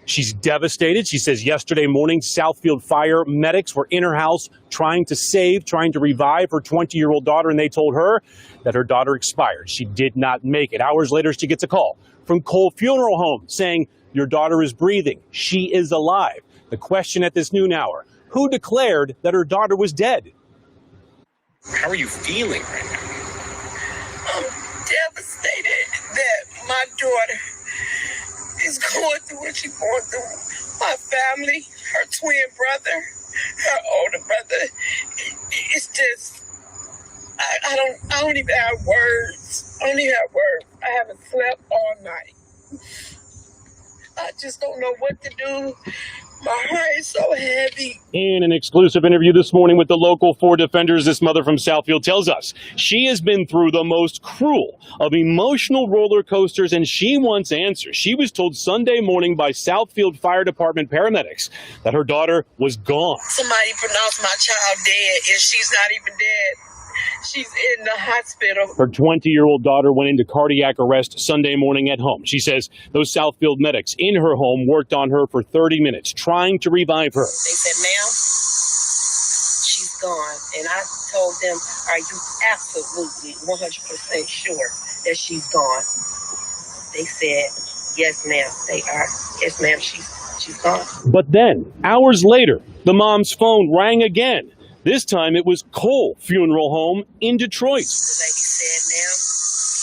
She's devastated. She says yesterday morning, Southfield fire medics were in her house trying to revive her 20-year-old daughter, and they told her that her daughter expired. She did not make it. Hours later, she gets a call from Cole Funeral Home saying, your daughter is breathing. She is alive. The question at this noon hour, who declared that her daughter was dead? How are you feeling right now? I'm devastated that my daughter is going through what she's going through. My family, her twin brother, her older brother. It's just, I don't even have words. I don't even have words. I haven't slept all night. I just don't know what to do. My heart is so heavy. In an exclusive interview this morning with the local 4 defenders, this mother from Southfield tells us she has been through the most cruel of emotional roller coasters, and she wants answers. She was told Sunday morning by Southfield Fire Department paramedics that her daughter was gone. Somebody pronounced my child dead, and she's not even dead. She's in the hospital. Her 20-year-old daughter went into cardiac arrest Sunday morning at home. She says those Southfield medics in her home worked on her for 30 minutes, trying to revive her. They said, ma'am, she's gone. And I told them, are you absolutely 100% sure that she's gone? They said, yes, ma'am, they are. Yes, ma'am, she's gone. But then, hours later, the mom's phone rang again. This time it was Cole Funeral Home in Detroit. The lady said, ma'am,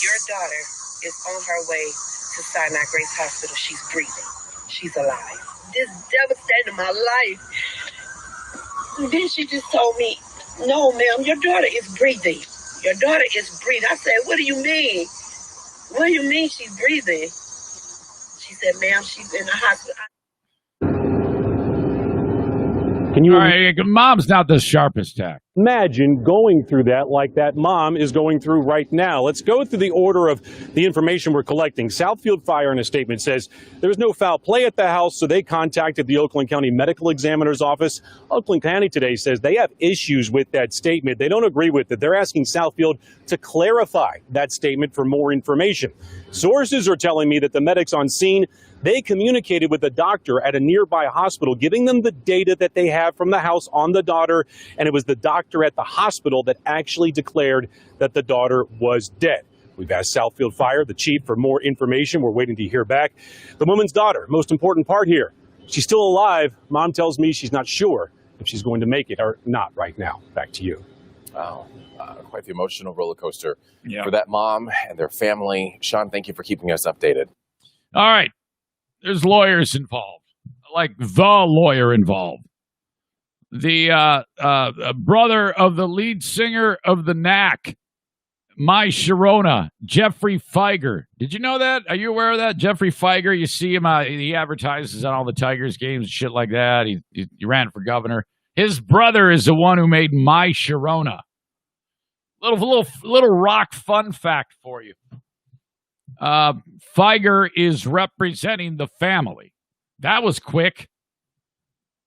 your daughter is on her way to Sinai Grace Hospital. She's breathing. She's alive. This devastated my life. And then she just told me, no, ma'am, your daughter is breathing. Your daughter is breathing. I said, what do you mean? What do you mean she's breathing? She said, ma'am, she's in the hospital. Can you All right, mom's not the sharpest tack. imagine going through that like that mom is going through right now? Let's go through the order of the information we're collecting. Southfield Fire in a statement says there was no foul play at the house, so they contacted the Oakland County Medical Examiner's Office. Oakland County today says they have issues with that statement. They don't agree with it. They're asking Southfield to clarify that statement for more information. Sources are telling me that the medics on scene, they communicated with a doctor at a nearby hospital, giving them the data that they have from the house on the daughter, and it was the doctor at the hospital that actually declared that the daughter was dead. We've asked Southfield Fire, the chief, for more information. We're waiting to hear back. The woman's daughter, most important part here, she's still alive. Mom tells me she's not sure if she's going to make it or not right now. Back to you. Wow. Quite the emotional roller coaster for that mom and their family. Sean, thank you for keeping us updated. All right. There's lawyers involved, like the lawyer involved. The brother of the lead singer of the Knack, My Sharona, Jeffrey Feiger. Did you know that? Are you aware of that? Jeffrey Feiger, you see him, he advertises on all the Tigers games and shit like that. He ran for governor. His brother is the one who made My Sharona. Little rock fun fact for you. Feiger is representing the family. That was quick.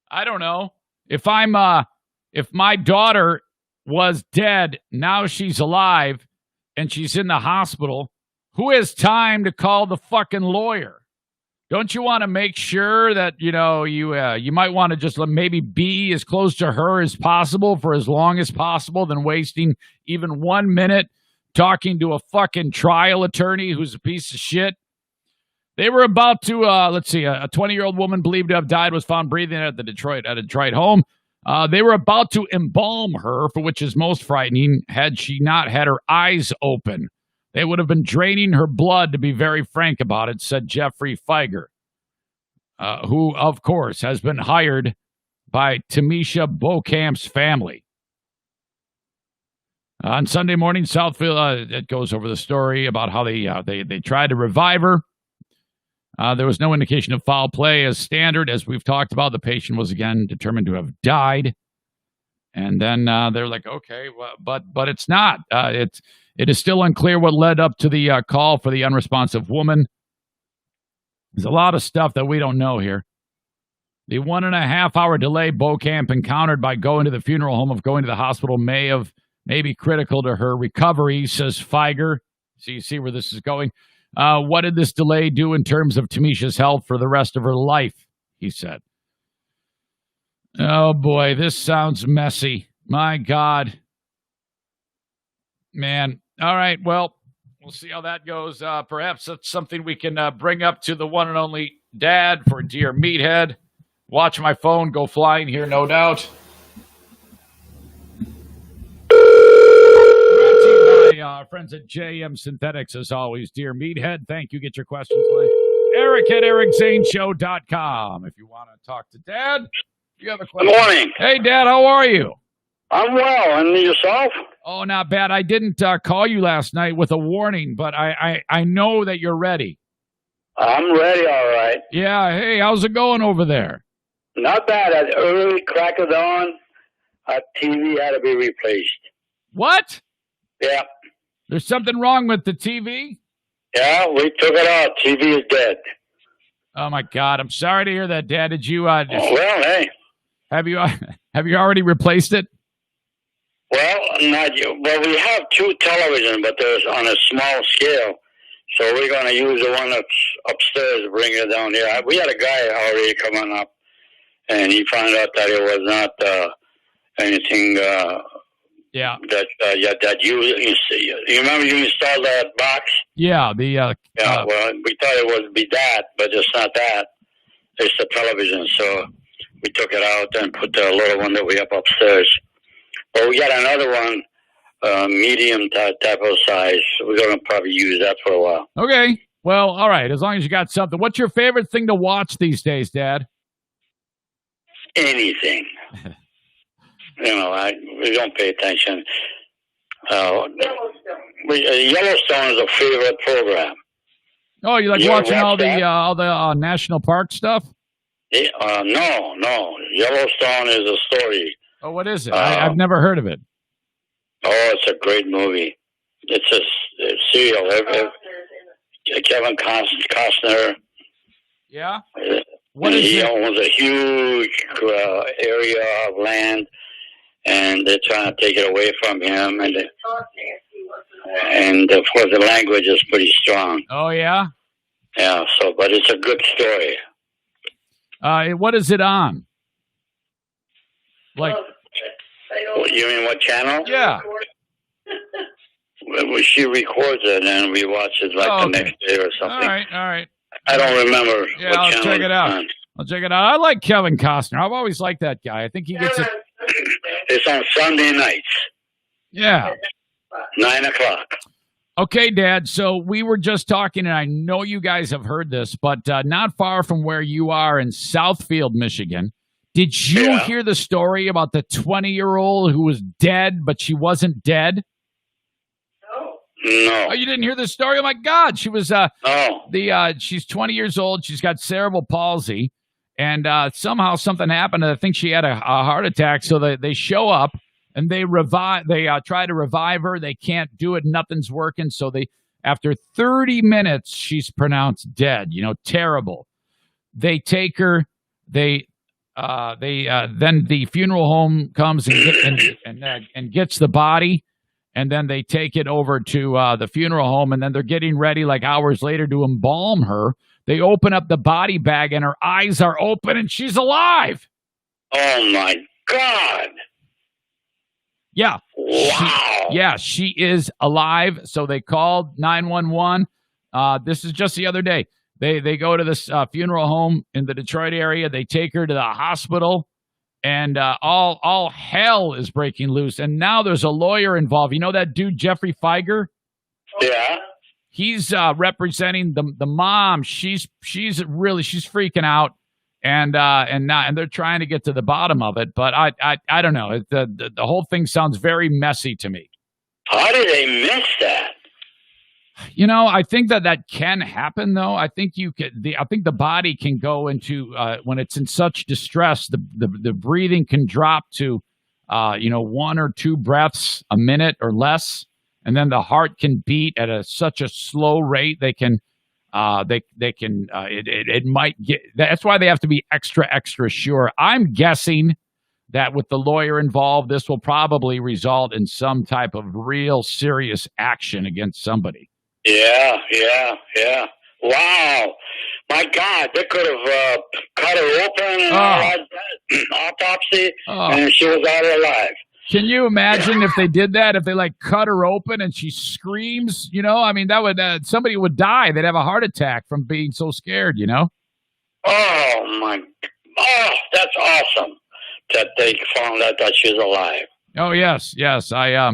I don't know. If my daughter was dead, now she's alive, and she's in the hospital, who has time to call the fucking lawyer? Don't you want to make sure that, you might want to just maybe be as close to her as possible for as long as possible than wasting even 1 minute talking to a fucking trial attorney who's a piece of shit? They were about to, a 20-year-old woman believed to have died was found breathing at a Detroit home. They were about to embalm her, for which is most frightening, had she not had her eyes open. They would have been draining her blood, to be very frank about it, said Jeffrey Feiger, who, of course, has been hired by Tamisha Beaucamp's family. On Sunday morning, Southfield, it goes over the story about how they tried to revive her. There was no indication of foul play as standard. As we've talked about, the patient was again determined to have died. And then they're like, okay, well, but it's not. It is still unclear what led up to the call for the unresponsive woman. There's a lot of stuff that we don't know here. The 1.5 hour delay Beaucamp encountered by going to the funeral home of going to the hospital may be critical to her recovery, says Feiger. So you see where this is going. What did this delay do in terms of Tamisha's health for the rest of her life? He said. Oh, boy, this sounds messy. My God. Man. All right, well, we'll see how that goes. Perhaps that's something we can bring up to the one and only dad for Dear Meathead. Watch my phone go flying here, no doubt. Our friends at JM Synthetics, as always. Dear Meathead, thank you. Get your questions late. Eric at ericzaneshow.com. If you want to talk to Dad, you have a question. Good morning. Hey, Dad, how are you? I'm well. And yourself? Oh, not bad. I didn't call you last night with a warning, but I know that you're ready. I'm ready, all right. Yeah, hey, how's it going over there? Not bad. At early crack of dawn, our TV had to be replaced. What? Yeah. There's something wrong with the TV? Yeah, we took it out. TV is dead. Oh, my God. I'm sorry to hear that, Dad. Did you... well, hey. Have you already replaced it? Well, not you. Well, we have 2 televisions, but they're on a small scale. So we're going to use the one that's upstairs to bring it down here. We had a guy already coming up, and he found out that it was not anything... Yeah. That you remember you installed that box? Yeah, well, we thought it would be that, but it's not that. It's the television. So we took it out and put the little one that we have upstairs. But we got another one, medium type of size. We're going to probably use that for a while. Okay. Well, all right. As long as you got something. What's your favorite thing to watch these days, Dad? Anything. We don't pay attention. Yellowstone is a favorite program. Oh, you like watching all the national park stuff? Yeah, no. Yellowstone is a story. Oh, what is it? I've never heard of it. Oh, it's a great movie. It's a serial. Kevin Costner. Yeah? He owns a huge area of land, and they're trying to take it away from him. And of course, the language is pretty strong. Oh, yeah? Yeah, but it's a good story. What is it on? Like, you mean what channel? Yeah. She records it, and we watch it the next day or something. All right. I don't remember. Yeah, I'll check it out. I'll check it out. I like Kevin Costner. I've always liked that guy. I think he gets it. It's on Sunday nights. Yeah. 9:00. Okay, Dad. So we were just talking, and I know you guys have heard this, but not far from where you are in Southfield, Michigan. Did you hear the story about the 20-year-old who was dead, but she wasn't dead? No. Oh, you didn't hear this story? Oh my God, she was No. she's 20 years old. She's got cerebral palsy, and somehow something happened. I think she had a heart attack. So they show up and they try to revive her. They can't do it. Nothing's working. So after 30 minutes, she's pronounced dead. Terrible. They take her. Then the funeral home comes and gets the body. And then they take it over to the funeral home, and then they're getting ready like hours later to embalm her. They open up the body bag, and her eyes are open, and she's alive. Oh, my God. Yeah. Wow. She is alive. So they called 911. This is just the other day. They go to this funeral home in the Detroit area. They take her to the hospital. And all hell is breaking loose. And now there's a lawyer involved. You know that dude, Jeffrey Feiger? Yeah. He's representing the mom. She's freaking out. And they're trying to get to the bottom of it. But I don't know. The whole thing sounds very messy to me. How did they miss that? I think that can happen, though. I think I think the body can go into when it's in such distress, the breathing can drop to 1 or 2 breaths a minute or less, and then the heart can beat at such a slow rate. They can it might get. That's why they have to be extra sure. I'm guessing that with the lawyer involved, this will probably result in some type of real serious action against somebody. Yeah. Wow. My God, they could have cut her open and autopsy, and she was out alive. Can you imagine if they did that? If they cut her open and she screams, that would somebody would die. They'd have a heart attack from being so scared, Oh, that's awesome that they found out that she's alive. Oh, yes. I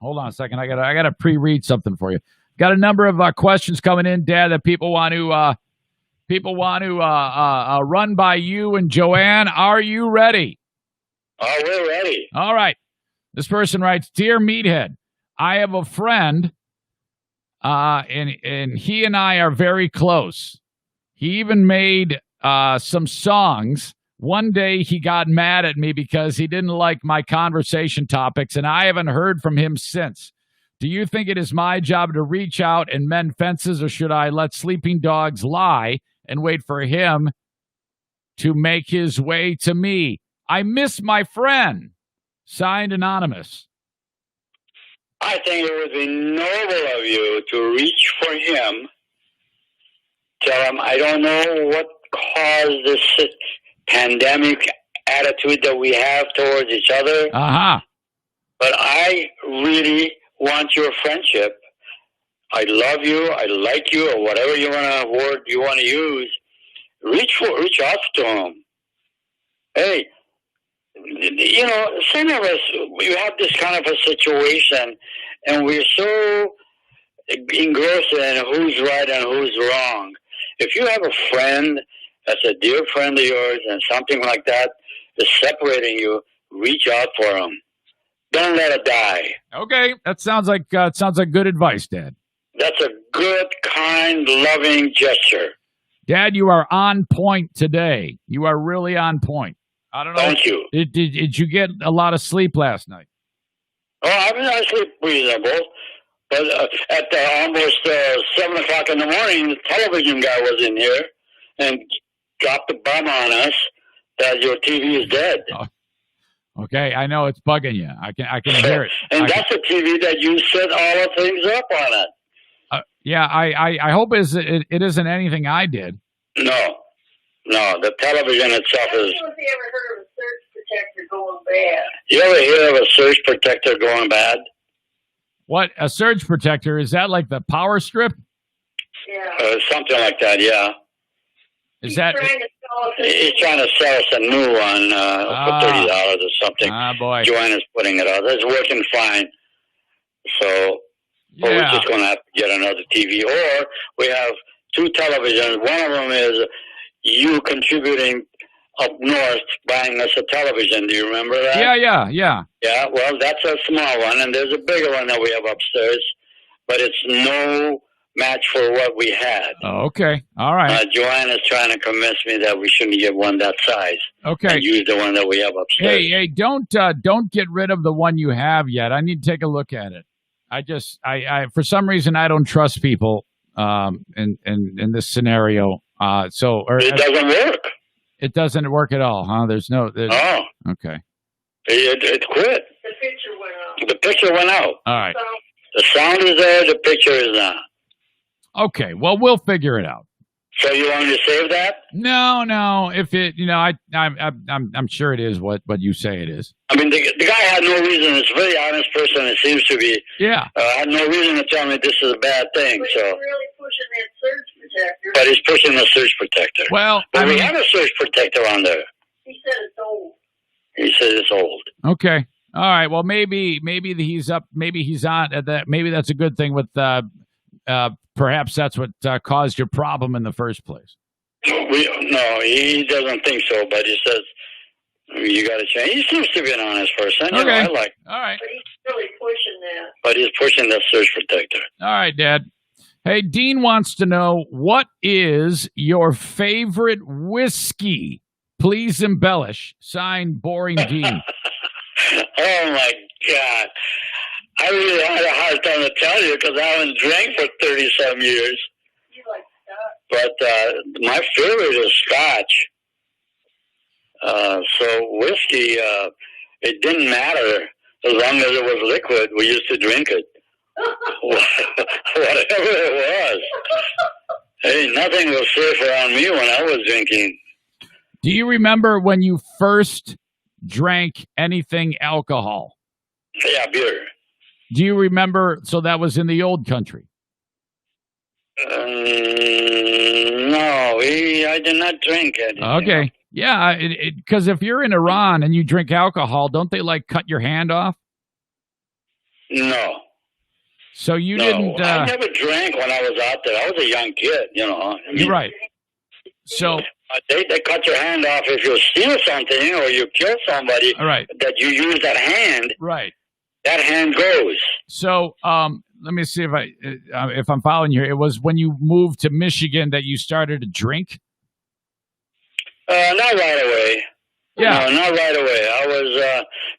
hold on a second. I gotta pre-read something for you. Got a number of questions coming in, Dad, that people want to run by you and Joanne. Are you ready? Oh, we're ready. All right. This person writes, "Dear Meathead, I have a friend, and he and I are very close. He even made some songs. One day he got mad at me because he didn't like my conversation topics, and I haven't heard from him since. Do you think it is my job to reach out and mend fences, or should I let sleeping dogs lie and wait for him to make his way to me? I miss my friend." Signed, Anonymous. I think it would be noble of you to reach for him. Tell him, I don't know what caused this pandemic attitude that we have towards each other. But I really want your friendship. I love you. I like you, or whatever word you want to use. Reach out to him. Hey, some of us, we have this kind of a situation, and we're so engrossed in who's right and who's wrong. If you have a friend that's a dear friend of yours and something like that is separating you, reach out for him. Don't let it die. Okay, that sounds like good advice, Dad. That's a good, kind, loving gesture. Dad, you are on point today. You are really on point. I don't know. Thank you. Did you get a lot of sleep last night? Oh, I sleep reasonable. But at almost 7 o'clock in the morning, the television guy was in here and dropped the bomb on us that your TV is dead. Oh. Okay, I know it's bugging you. I can hear it. And that's a TV that you set all the things up on it. Yeah, I hope it isn't anything I did. No, the television itself is. Have you ever heard of a surge protector going bad? You ever hear of a surge protector going bad? What, a surge protector? Is that like the power strip? Yeah. Something like that, yeah. Is that? He's trying to sell us a new one for $30 or something. Boy. Joanna's putting it out. It's working fine. So we're just going to have to get another TV. Or we have 2 televisions. One of them is you contributing up north, buying us a television. Do you remember that? Yeah. Yeah, well, that's a small one. And there's a bigger one that we have upstairs. but it's no match for what we had. Oh, okay. All right. Joanne is trying to convince me that we shouldn't get one that size. Okay. And use the one that we have upstairs. Hey, don't get rid of the one you have yet. I need to take a look at it. I for some reason I don't trust people in this scenario. It doesn't work. It doesn't work at all, huh? Oh. Okay. It quit. The picture went out. All right. The sound is there. The picture is not. Okay. Well, we'll figure it out. So you want me to save that? No. If it, I'm sure it is what you say it is. I mean, the guy had no reason. It's a very honest person. It seems to be. Yeah. Had no reason to tell me this is a bad thing. But so. he's really pushing that surge protector. But he's pushing the surge protector. Well, but we have a surge protector on there. He said it's old. He said it's old. Okay. All right. Well, maybe he's up. Maybe he's on at that. Maybe that's a good thing with. Perhaps that's what caused your problem in the first place. No, he doesn't think so. But he says you got to change. He seems to be an honest person. Okay. You know, I like. All right. But he's really pushing that. But he's pushing the surge protector. All right, Dad. Hey, Dean wants to know, what is your favorite whiskey? Please embellish. Signed, Boring Dean. Oh, my God. I really had a hard time to tell you because I haven't drank for 30-some years. You like Scotch? But my favorite is Scotch. So whiskey, it didn't matter as long as it was liquid. We used to drink it. Whatever it was. Hey, nothing was safe around me when I was drinking. Do you remember when you first drank anything alcohol? Yeah, beer. Do you remember? So that was in the old country. No, I did not drink anything. Okay. Yeah, because if you're in Iran and you drink alcohol, don't they cut your hand off? No. So you no, didn't. I never drank when I was out there. I was a young kid, I mean, you're right. So they cut your hand off if you steal something or you kill somebody. Right. That you use that hand. Right. That hand goes. So let me see if I'm following you. It was when you moved to Michigan that you started to drink. Not right away. Yeah. No, not right away. I was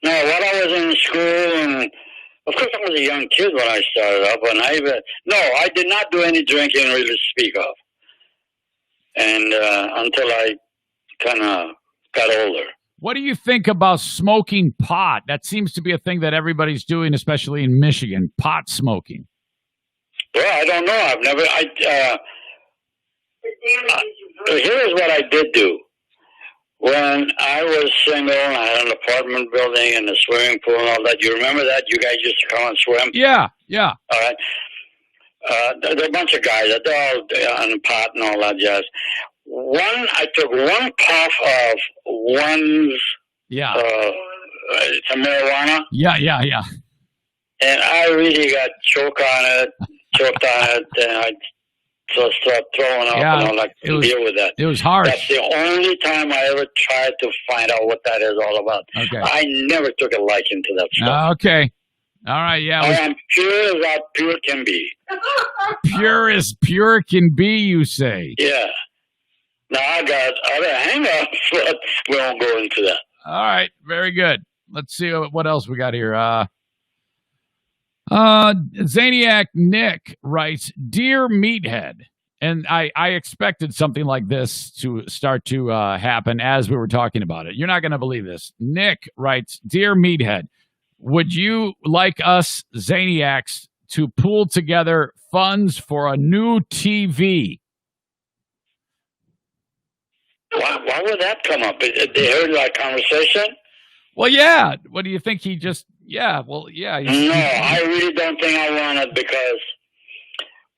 while I was in school, and of course I was a young kid when I started up, and I did not do any drinking really to speak of, and until I kind of got older. What do you think about smoking pot? That seems to be a thing that everybody's doing, especially in Michigan. Pot smoking. Well, I don't know. Here's what I did do. When I was single and I had an apartment building and a swimming pool and all that, you remember that? You guys used to come and swim? Yeah. All right. There are a bunch of guys that they're all on pot and all that jazz. I took one puff of one's some marijuana. Yeah. And I really got choked on it, and I just started throwing up, and I like to deal with that. It was hard. That's the only time I ever tried to find out what that is all about. Okay. I never took a liking to that stuff. Okay. All right, yeah. I am pure as how pure can be. Pure as pure can be, you say. Yeah. Now, I got other hang-ups, but we won't go into that. All right, very good. Let's see what else we got here. Zaniac Nick writes, Dear Meathead, and I expected something like this to start to happen as we were talking about it. You're not going to believe this. Nick writes, Dear Meathead, would you like us Zaniacs to pool together funds for a new TV? Why would that come up? They heard that conversation? Well, yeah. What do you think? He just, yeah. Well, yeah. No, I really don't think I want it because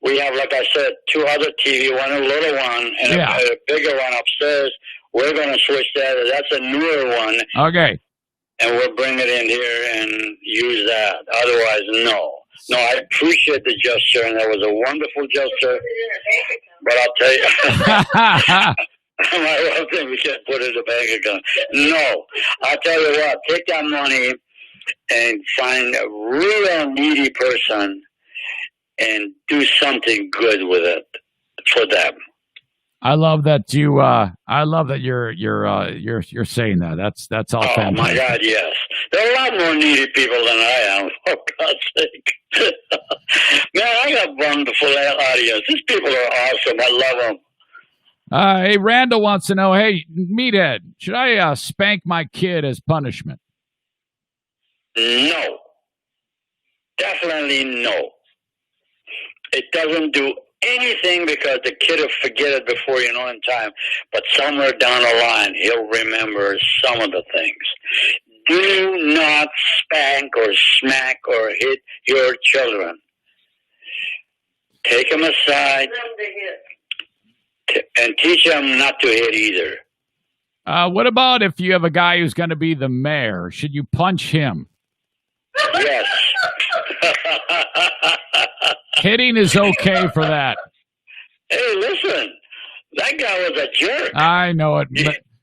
we have, like I said, two other TV, one a little one and a bigger one upstairs. We're going to switch that. That's a newer one. Okay. And we'll bring it in here and use that. Otherwise, no. No, I appreciate the gesture, and that was a wonderful gesture. But I'll tell you. My wife thinks we can't put it in the bank account. No. I'll tell you what. Take that money and find a real needy person and do something good with it for them. I love that you. I love that you're saying that. That's all. Oh fantastic. my God, yes. There are a lot more needy people than I am. For God's sake, man, I got wonderful audience. These people are awesome. I love them. Hey, Randall wants to know. Hey, Meathead, should I spank my kid as punishment? No, definitely no. It doesn't do anything because the kid will forget it before you know in time. But somewhere down the line, he'll remember some of the things. Do not spank or smack or hit your children. Take them aside and teach them not to hit either. What about if you have a guy who's going to be the mayor? Should you punch him? Yes. Hitting is okay for that. Hey, listen, that guy was a jerk. I know it.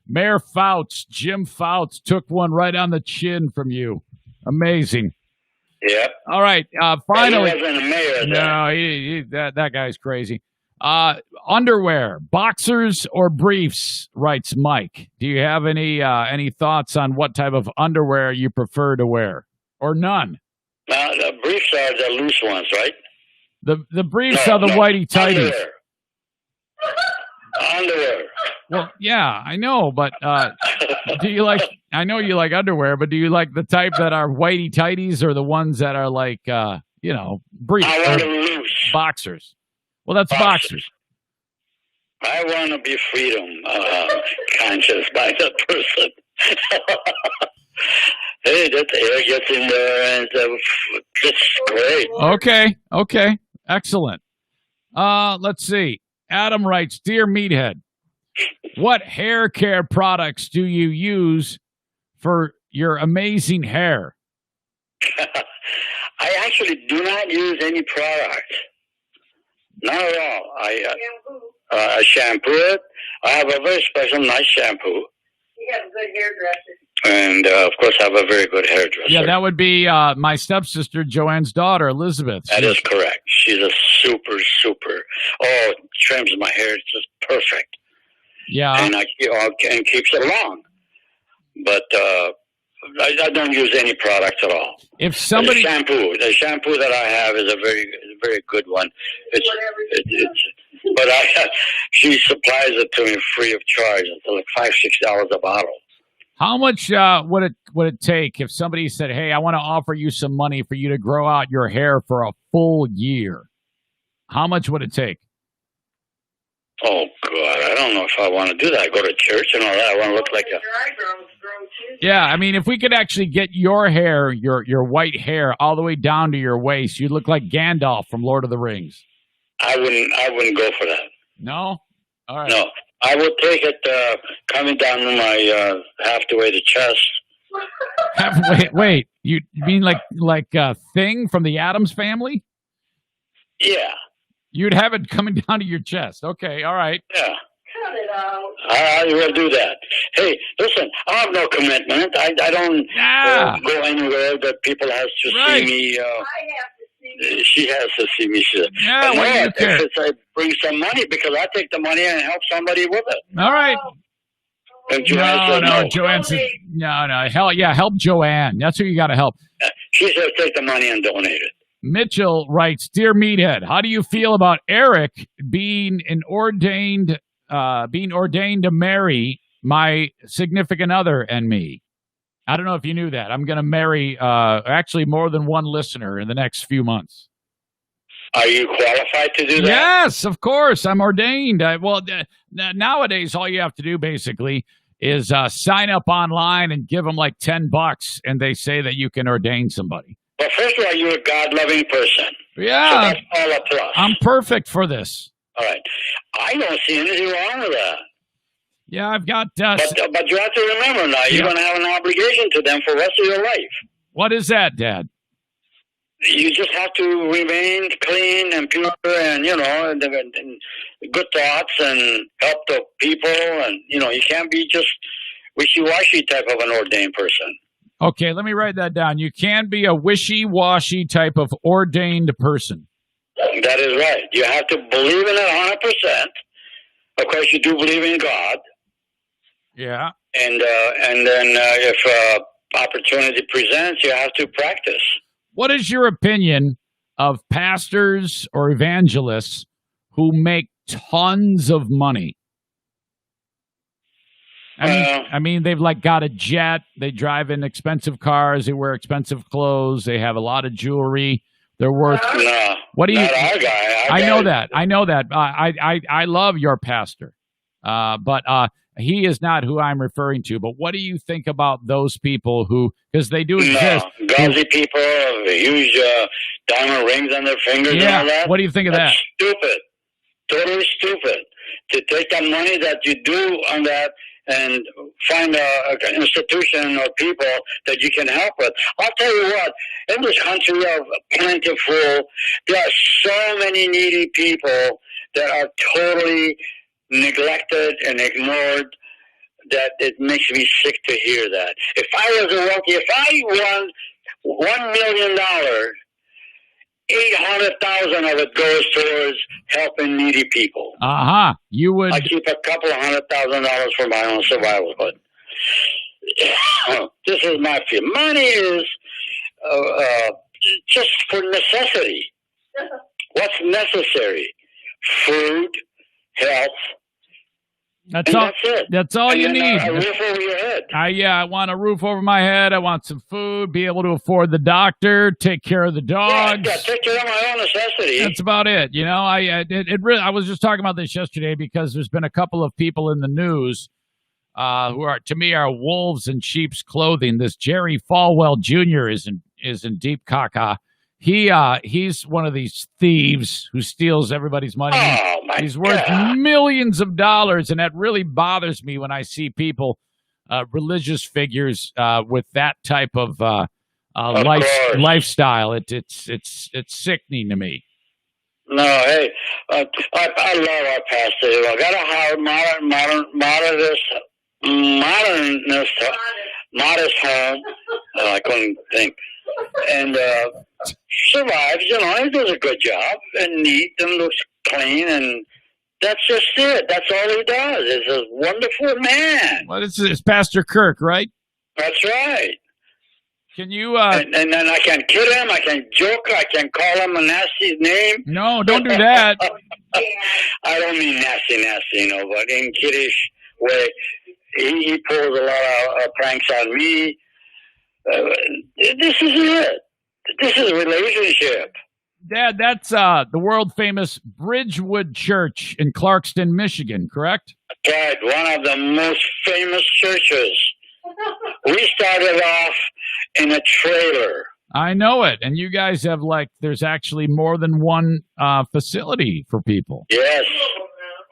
Mayor Fouts, Jim Fouts, took one right on the chin from you. Amazing. Yep. All right. Finally. He wasn't a mayor. No, that guy's crazy. Underwear, boxers or briefs, writes Mike. Do you have any thoughts on what type of underwear you prefer to wear? Or none? The briefs are the loose ones, right? The briefs are the whitey tighties. Underwear. Well, yeah, I know, but do you like? I know you like underwear, but do you like the type that are whitey tighties or the ones that are like briefs? I want to loose. Boxers. Well, that's boxers. I want to be freedom conscious by the person. Hey, that air gets in there, and it's great. Okay, excellent. Let's see. Adam writes, Dear Meathead, what hair care products do you use for your amazing hair? I actually do not use any product. Not at all. I shampoo it. I have a very special, nice shampoo. You have a good hairdresser. And, of course, I have a very good hairdresser. Yeah, that would be my stepsister, Joanne's daughter, Elizabeth. That is correct. She's a super, trims my hair just perfect. Yeah. And keeps it long. But I don't use any products at all. If somebody... The shampoo that I have is a very, very good one. She supplies it to me free of charge. It's like $5-6 a bottle. How much would it take if somebody said, hey, I want to offer you some money for you to grow out your hair for a full year? How much would it take? Oh, God, I don't know if I want to do that. I go to church and all that. I want to look like a... Yeah, I mean, if we could actually get your hair, your white hair, all the way down to your waist, you'd look like Gandalf from Lord of the Rings. I wouldn't go for that. No? All right. No. I would take it coming down to my half the way to chest. Wait. You mean like Thing from the Addams Family? Yeah. You'd have it coming down to your chest. Okay, all right. Yeah. Cut it out. I will do that. Hey, listen, I have no commitment. I don't go anywhere that people have to see me. I have to see you. She has to see me. Yeah, what do you care? If I bring some money, because I take the money and help somebody with it. All right. And Joanne said no. Joanne said no. Hell yeah, help Joanne. That's who you got to help. She said take the money and donate it. Mitchell writes, Dear Meathead, how do you feel about Eric being ordained to marry my significant other and me? I don't know if you knew that. I'm going to marry actually more than one listener in the next few months. Are you qualified to do that? Yes, of course. I'm ordained. Nowadays, all you have to do basically is sign up online and give them like $10, and they say that you can ordain somebody. Well, first of all, you're a God-loving person. Yeah. So that's all a plus. I'm perfect for this. All right. I don't see anything wrong with that. Yeah, I've got... But you have to remember now, you're going to have an obligation to them for the rest of your life. What is that, Dad? You just have to remain clean and pure and, and good thoughts and help the people. And, you can't be just wishy-washy type of an ordained person. Okay, let me write that down. You can be a wishy-washy type of ordained person. That is right. You have to believe in it 100%. Of course, you do believe in God. Yeah. And then if opportunity presents, you have to practice. What is your opinion of pastors or evangelists who make tons of money? I mean, they've like got a jet. They drive in expensive cars. They wear expensive clothes. They have a lot of jewelry. They're worth. No, what do you? Not our guy. I know that. I know that. I love your pastor, but he is not who I'm referring to. But what do you think about those people who, because they do exist? Gauzy people, huge diamond rings on their fingers and all that. What do you think of that? Stupid. Totally stupid. To take the money that you do on that and find an institution or people that you can help with. I'll tell you what, in this country of plentiful, there are so many needy people that are totally neglected and ignored that it makes me sick to hear that. If I was a wealthy, if I won $1 million, 800,000 of it goes towards helping needy people. You would. I keep a couple of $100,000 for my own survivalhood. This is my fear. Money is just for necessity. What's necessary? Food, health. That's all. That's it. That's all you need. A roof over your head. I want a roof over my head. I want some food. Be able to afford the doctor. Take care of the dogs. Yeah, take care of my own necessities. That's about it. You know, I was just talking about this yesterday because there's been a couple of people in the news who are, to me, are wolves in sheep's clothing. This Jerry Falwell Jr. is in deep caca. He's one of these thieves who steals everybody's money. Oh, my He's worth millions of dollars, and that really bothers me when I see people, religious figures, with that type of lifestyle. It's sickening to me. No, hey, I love our pastor. I got a hard modest home. I couldn't think. And survives, you know, he does a good job and neat and looks clean, and that's just it. That's all he does. He's a wonderful man. Well, it's Pastor Kirk, right? That's right. Can you? And then I can kid him. I can joke. I can call him a nasty name. No, don't do that. I don't mean nasty, you know, but in kiddish way. He pulls a lot of pranks on me. This is it. This is a relationship. Dad, that's the world-famous Bridgewood Church in Clarkston, Michigan, correct? Right, one of the most famous churches. We started off in a trailer. I know it. And you guys have, there's actually more than one facility for people. Yes.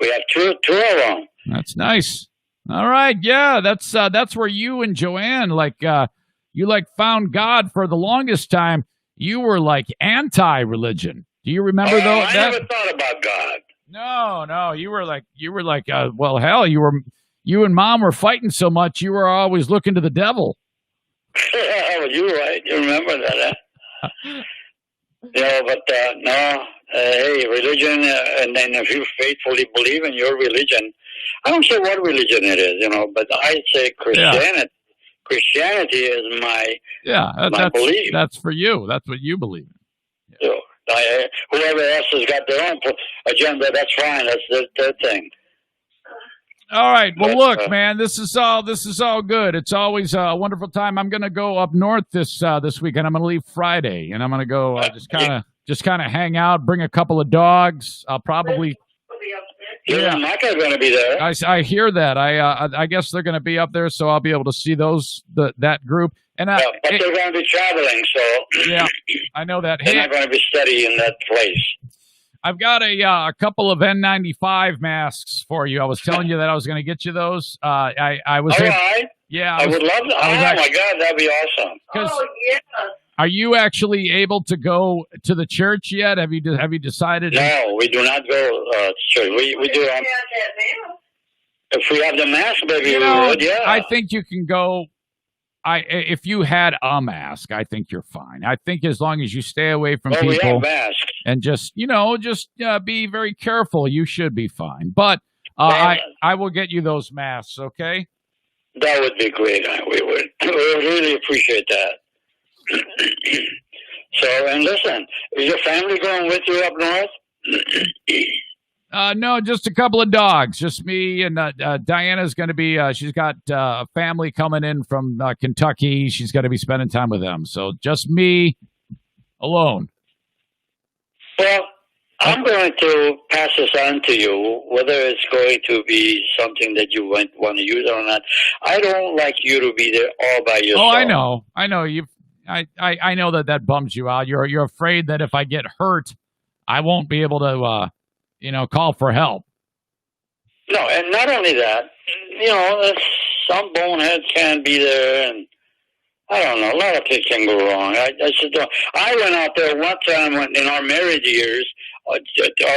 We have two of them. That's nice. All right. Yeah, that's where you and Joanne, you found God for the longest time. You were anti-religion. Do you remember though? I never thought about God. No. You were well, hell, you and Mom were fighting so much. You were always looking to the devil. You're right. You remember that, huh? No. Hey, religion, and then if you faithfully believe in your religion, I don't care what religion it is, but I say Christianity. Yeah. Christianity is my belief. That's for you. That's what you believe in. Yeah. So, whoever else has got their own agenda, that's fine. That's their thing. All right. Well, look, man, this is all good. It's always a wonderful time. I'm going to go up north this weekend. I'm going to leave Friday, and I'm going to go just kind of hang out, bring a couple of dogs. I'll probably. Yeah, Micah's going to be there. I hear that. I guess they're going to be up there, so I'll be able to see that group. And but they're going to be traveling, so yeah, I know that. They're not going to be steady in that place. I've got a couple of N95 masks for you. I was telling you that I was going to get you those. I was. All right. Yeah, I would love that. My God, that'd be awesome. Oh yeah. Are you actually able to go to the church yet? Have you decided? No, we do not go to church. We do. If we have the mask, maybe we would. Yeah. I think you can go. If you had a mask, I think you're fine. I think as long as you stay away from people. We have masks. and just be very careful. You should be fine. But I will get you those masks. Okay. That would be great. We would really appreciate that. So, and listen, is your family going with you up north? No, just a couple of dogs. Just me and Diana's going to be. She's got a family coming in from Kentucky. She's going to be spending time with them. So just me alone. Well, I'm going to pass this on to you, whether it's going to be something that you want to use or not. I don't like you to be there all by yourself. Oh, I know. I know that bums you out. You're afraid that if I get hurt, I won't be able to, call for help. No, and not only that, some boneheads can be there, and I don't know, a lot of things can go wrong. I just don't. I went out there one time in our marriage years. I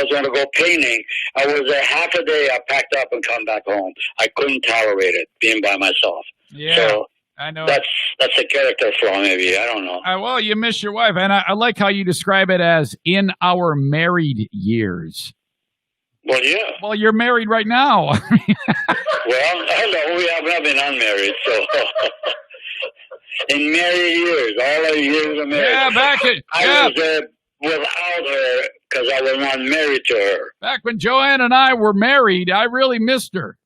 was going to go painting. I was there half a day. I packed up and come back home. I couldn't tolerate it being by myself. Yeah, so I know. That's a character flaw, maybe. I don't know. Well, you miss your wife, and I like how you describe it as in our married years. Well, yeah. Well, you're married right now. Well, hello. We have not been unmarried, so in married years, all our years of marriage. Yeah, I was there without her because I was not married to her. Back when Joanne and I were married, I really missed her.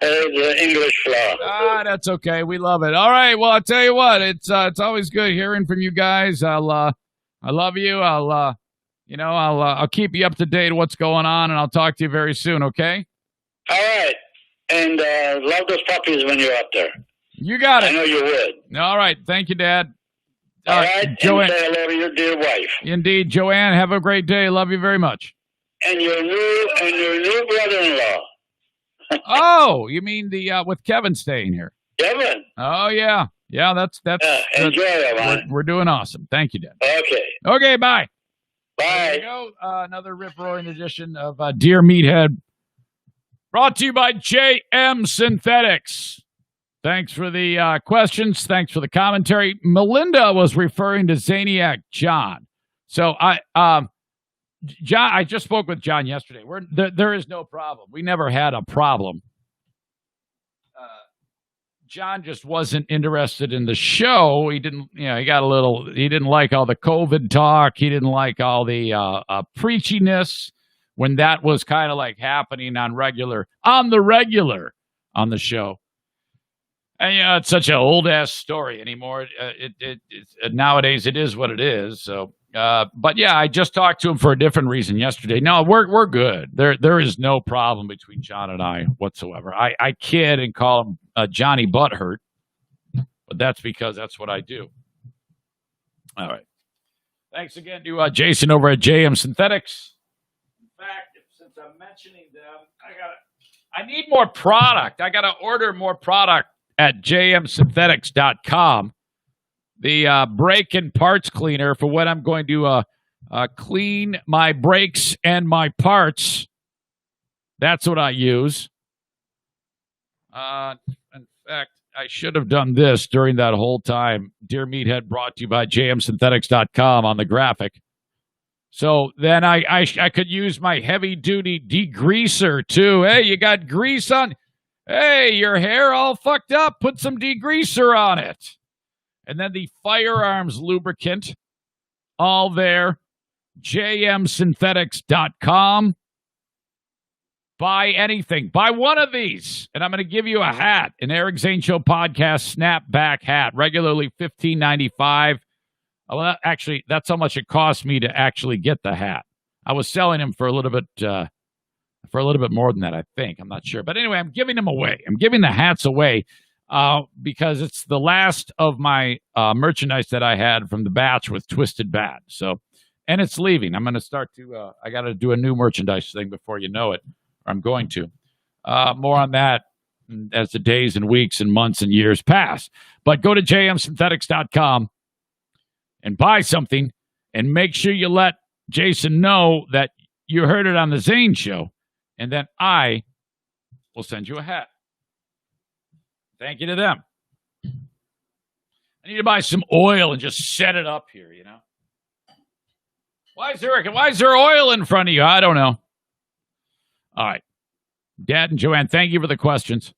The English flaw. That's okay. We love it. All right. Well, I'll tell you what. It's always good hearing from you guys. I love you. I'll keep you up to date what's going on, and I'll talk to you very soon. Okay. All right. And love those puppies when you're up there. You got it. I know you would. All right. Thank you, Dad. All right. Joanne. And say hello to your dear wife. Indeed, Joanne. Have a great day. Love you very much. And your new brother-in-law. Oh, you mean the with Kevin staying here? Kevin. Oh yeah. That's enjoy it, man. We're doing awesome. Thank you, Dad. Okay, bye. Bye. There you go. Another rip-roaring edition of Dear Meathead, brought to you by JM Synthetics. Thanks for the questions. Thanks for the commentary. Melinda was referring to Zaniac John. So John, I just spoke with John yesterday. There is no problem. We never had a problem. John just wasn't interested in the show. He didn't, he didn't like all the COVID talk. He didn't like all the preachiness when that was kind of like happening on the regular on the show. And, it's such an old ass story anymore. Nowadays it is what it is. So, but yeah, I just talked to him for a different reason yesterday. No, we're good. There is no problem between John and I whatsoever. I kid and call him Johnny Butthurt, but that's because that's what I do. All right. Thanks again to Jason over at JM Synthetics. In fact, since I'm mentioning them, I need more product. I got to order more product at jmsynthetics.com. The brake and parts cleaner for when I'm going to clean my brakes and my parts. That's what I use. In fact, I should have done this during that whole time. Dear Meathead, brought to you by jmsynthetics.com on the graphic. So then I could use my heavy-duty degreaser, too. Hey, you got grease on? Hey, your hair all fucked up. Put some degreaser on it. And then the firearms lubricant, all there. jmsynthetics.com. Buy anything. Buy one of these, and I'm going to give you a hat, an Eric Zane Show podcast snapback hat, regularly $15.95. Well, actually, that's how much it cost me to actually get the hat. I was selling them for a little bit more than that, I think. I'm not sure, but anyway, I'm giving them away. I'm giving the hats away because it's the last of my merchandise that I had from the batch with Twisted Bad. So, and it's leaving. I'm going to start to. I got to do a new merchandise thing before you know it. I'm going to. More on that as the days and weeks and months and years pass. But go to jmsynthetics.com and buy something and make sure you let Jason know that you heard it on the Zane Show, and then I will send you a hat. Thank you to them. I need to buy some oil and just set it up here, you know? Why is there oil in front of you? I don't know. All right. Dad and Joanne, thank you for the questions.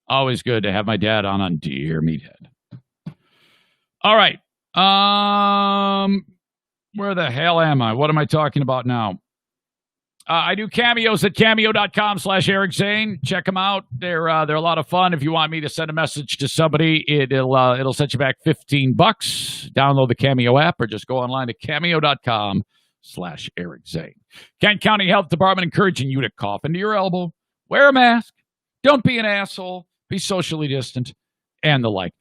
Always good to have my dad on Dear Meathead. All right. Where the hell am I? What am I talking about now? I do cameos at cameo.com/Eric Zane. Check them out. They're a lot of fun. If you want me to send a message to somebody, it'll set you back $15. Download the Cameo app or just go online to cameo.com/Eric Zane. Kent County Health Department encouraging you to cough into your elbow, wear a mask, don't be an asshole, be socially distant, and the like.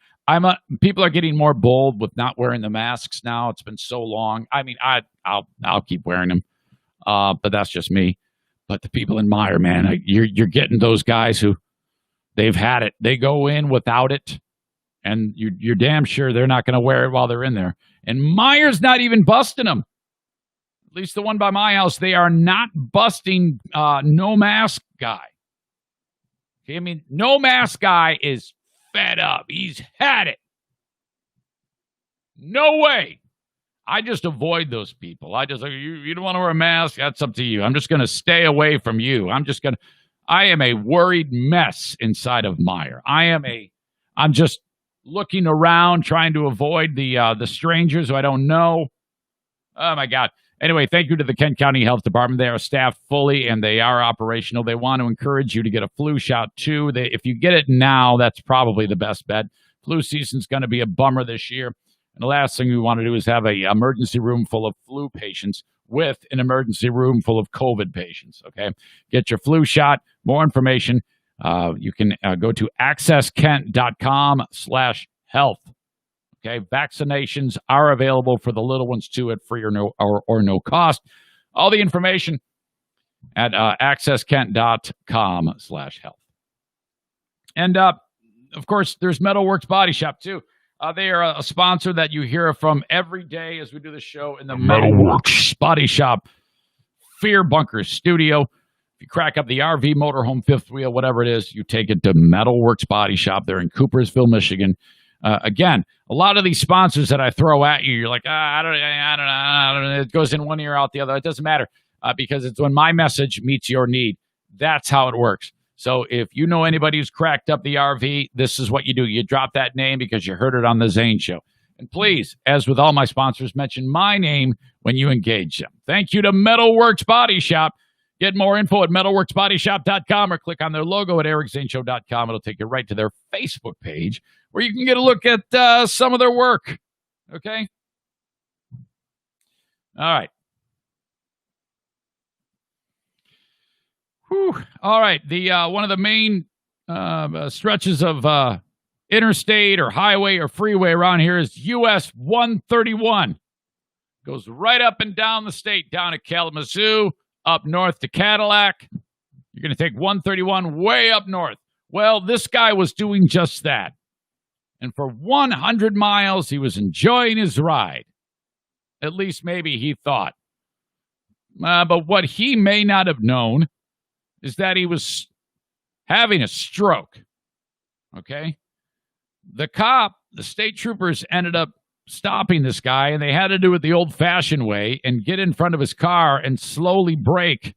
People are getting more bold with not wearing the masks now. It's been so long. I mean, I'll keep wearing them. But that's just me. But the people in Meyer, man, you're getting those guys who they've had it. They go in without it, and you're damn sure they're not going to wear it while they're in there. And Meyer's not even busting them. At least the one by my house, they are not busting no mask guy. Okay, I mean, no mask guy is fed up. He's had it. No way. I just avoid those people. I just like, you don't want to wear a mask? That's up to you. I'm just going to stay away from you. I am a worried mess inside of Meyer. I'm just looking around, trying to avoid the strangers who I don't know. Oh, my God. Anyway, thank you to the Kent County Health Department. They are staffed fully, and they are operational. They want to encourage you to get a flu shot, too. If you get it now, that's probably the best bet. Flu season's going to be a bummer this year. And the last thing we want to do is have an emergency room full of flu patients with an emergency room full of COVID patients, okay? Get your flu shot. More information, you can go to accesskent.com/health. Okay, vaccinations are available for the little ones, too, at free or no cost. All the information at accesskent.com/health. And, of course, there's Metalworks Body Shop, too. They are a sponsor that you hear from every day as we do the show in the Metalworks Body Shop Fear Bunker studio. If you crack up the RV, motorhome, fifth wheel, whatever it is, you take it to Metalworks Body Shop. They're in Coopersville, Michigan. Again, a lot of these sponsors that I throw at you, you're like, I don't know. It goes in one ear, out the other. It doesn't matter because it's when my message meets your need. That's how it works. So if you know anybody who's cracked up the RV, this is what you do. You drop that name because you heard it on the Zane Show. And please, as with all my sponsors, mention my name when you engage them. Thank you to Metalworks Body Shop. Get more info at metalworksbodyshop.com or click on their logo at ericzaneshow.com. It'll take you right to their Facebook page where you can get a look at some of their work. Okay? All right. Whew. All right. The one of the main stretches of interstate or highway or freeway around here is US 131. Goes right up and down the state, down to Kalamazoo, up north to Cadillac. You're going to take 131 way up north. Well, this guy was doing just that. And for 100 miles, he was enjoying his ride. At least maybe he thought. But what he may not have known is that he was having a stroke. Okay? The state troopers ended up stopping this guy, and they had to do it the old-fashioned way and get in front of his car and slowly brake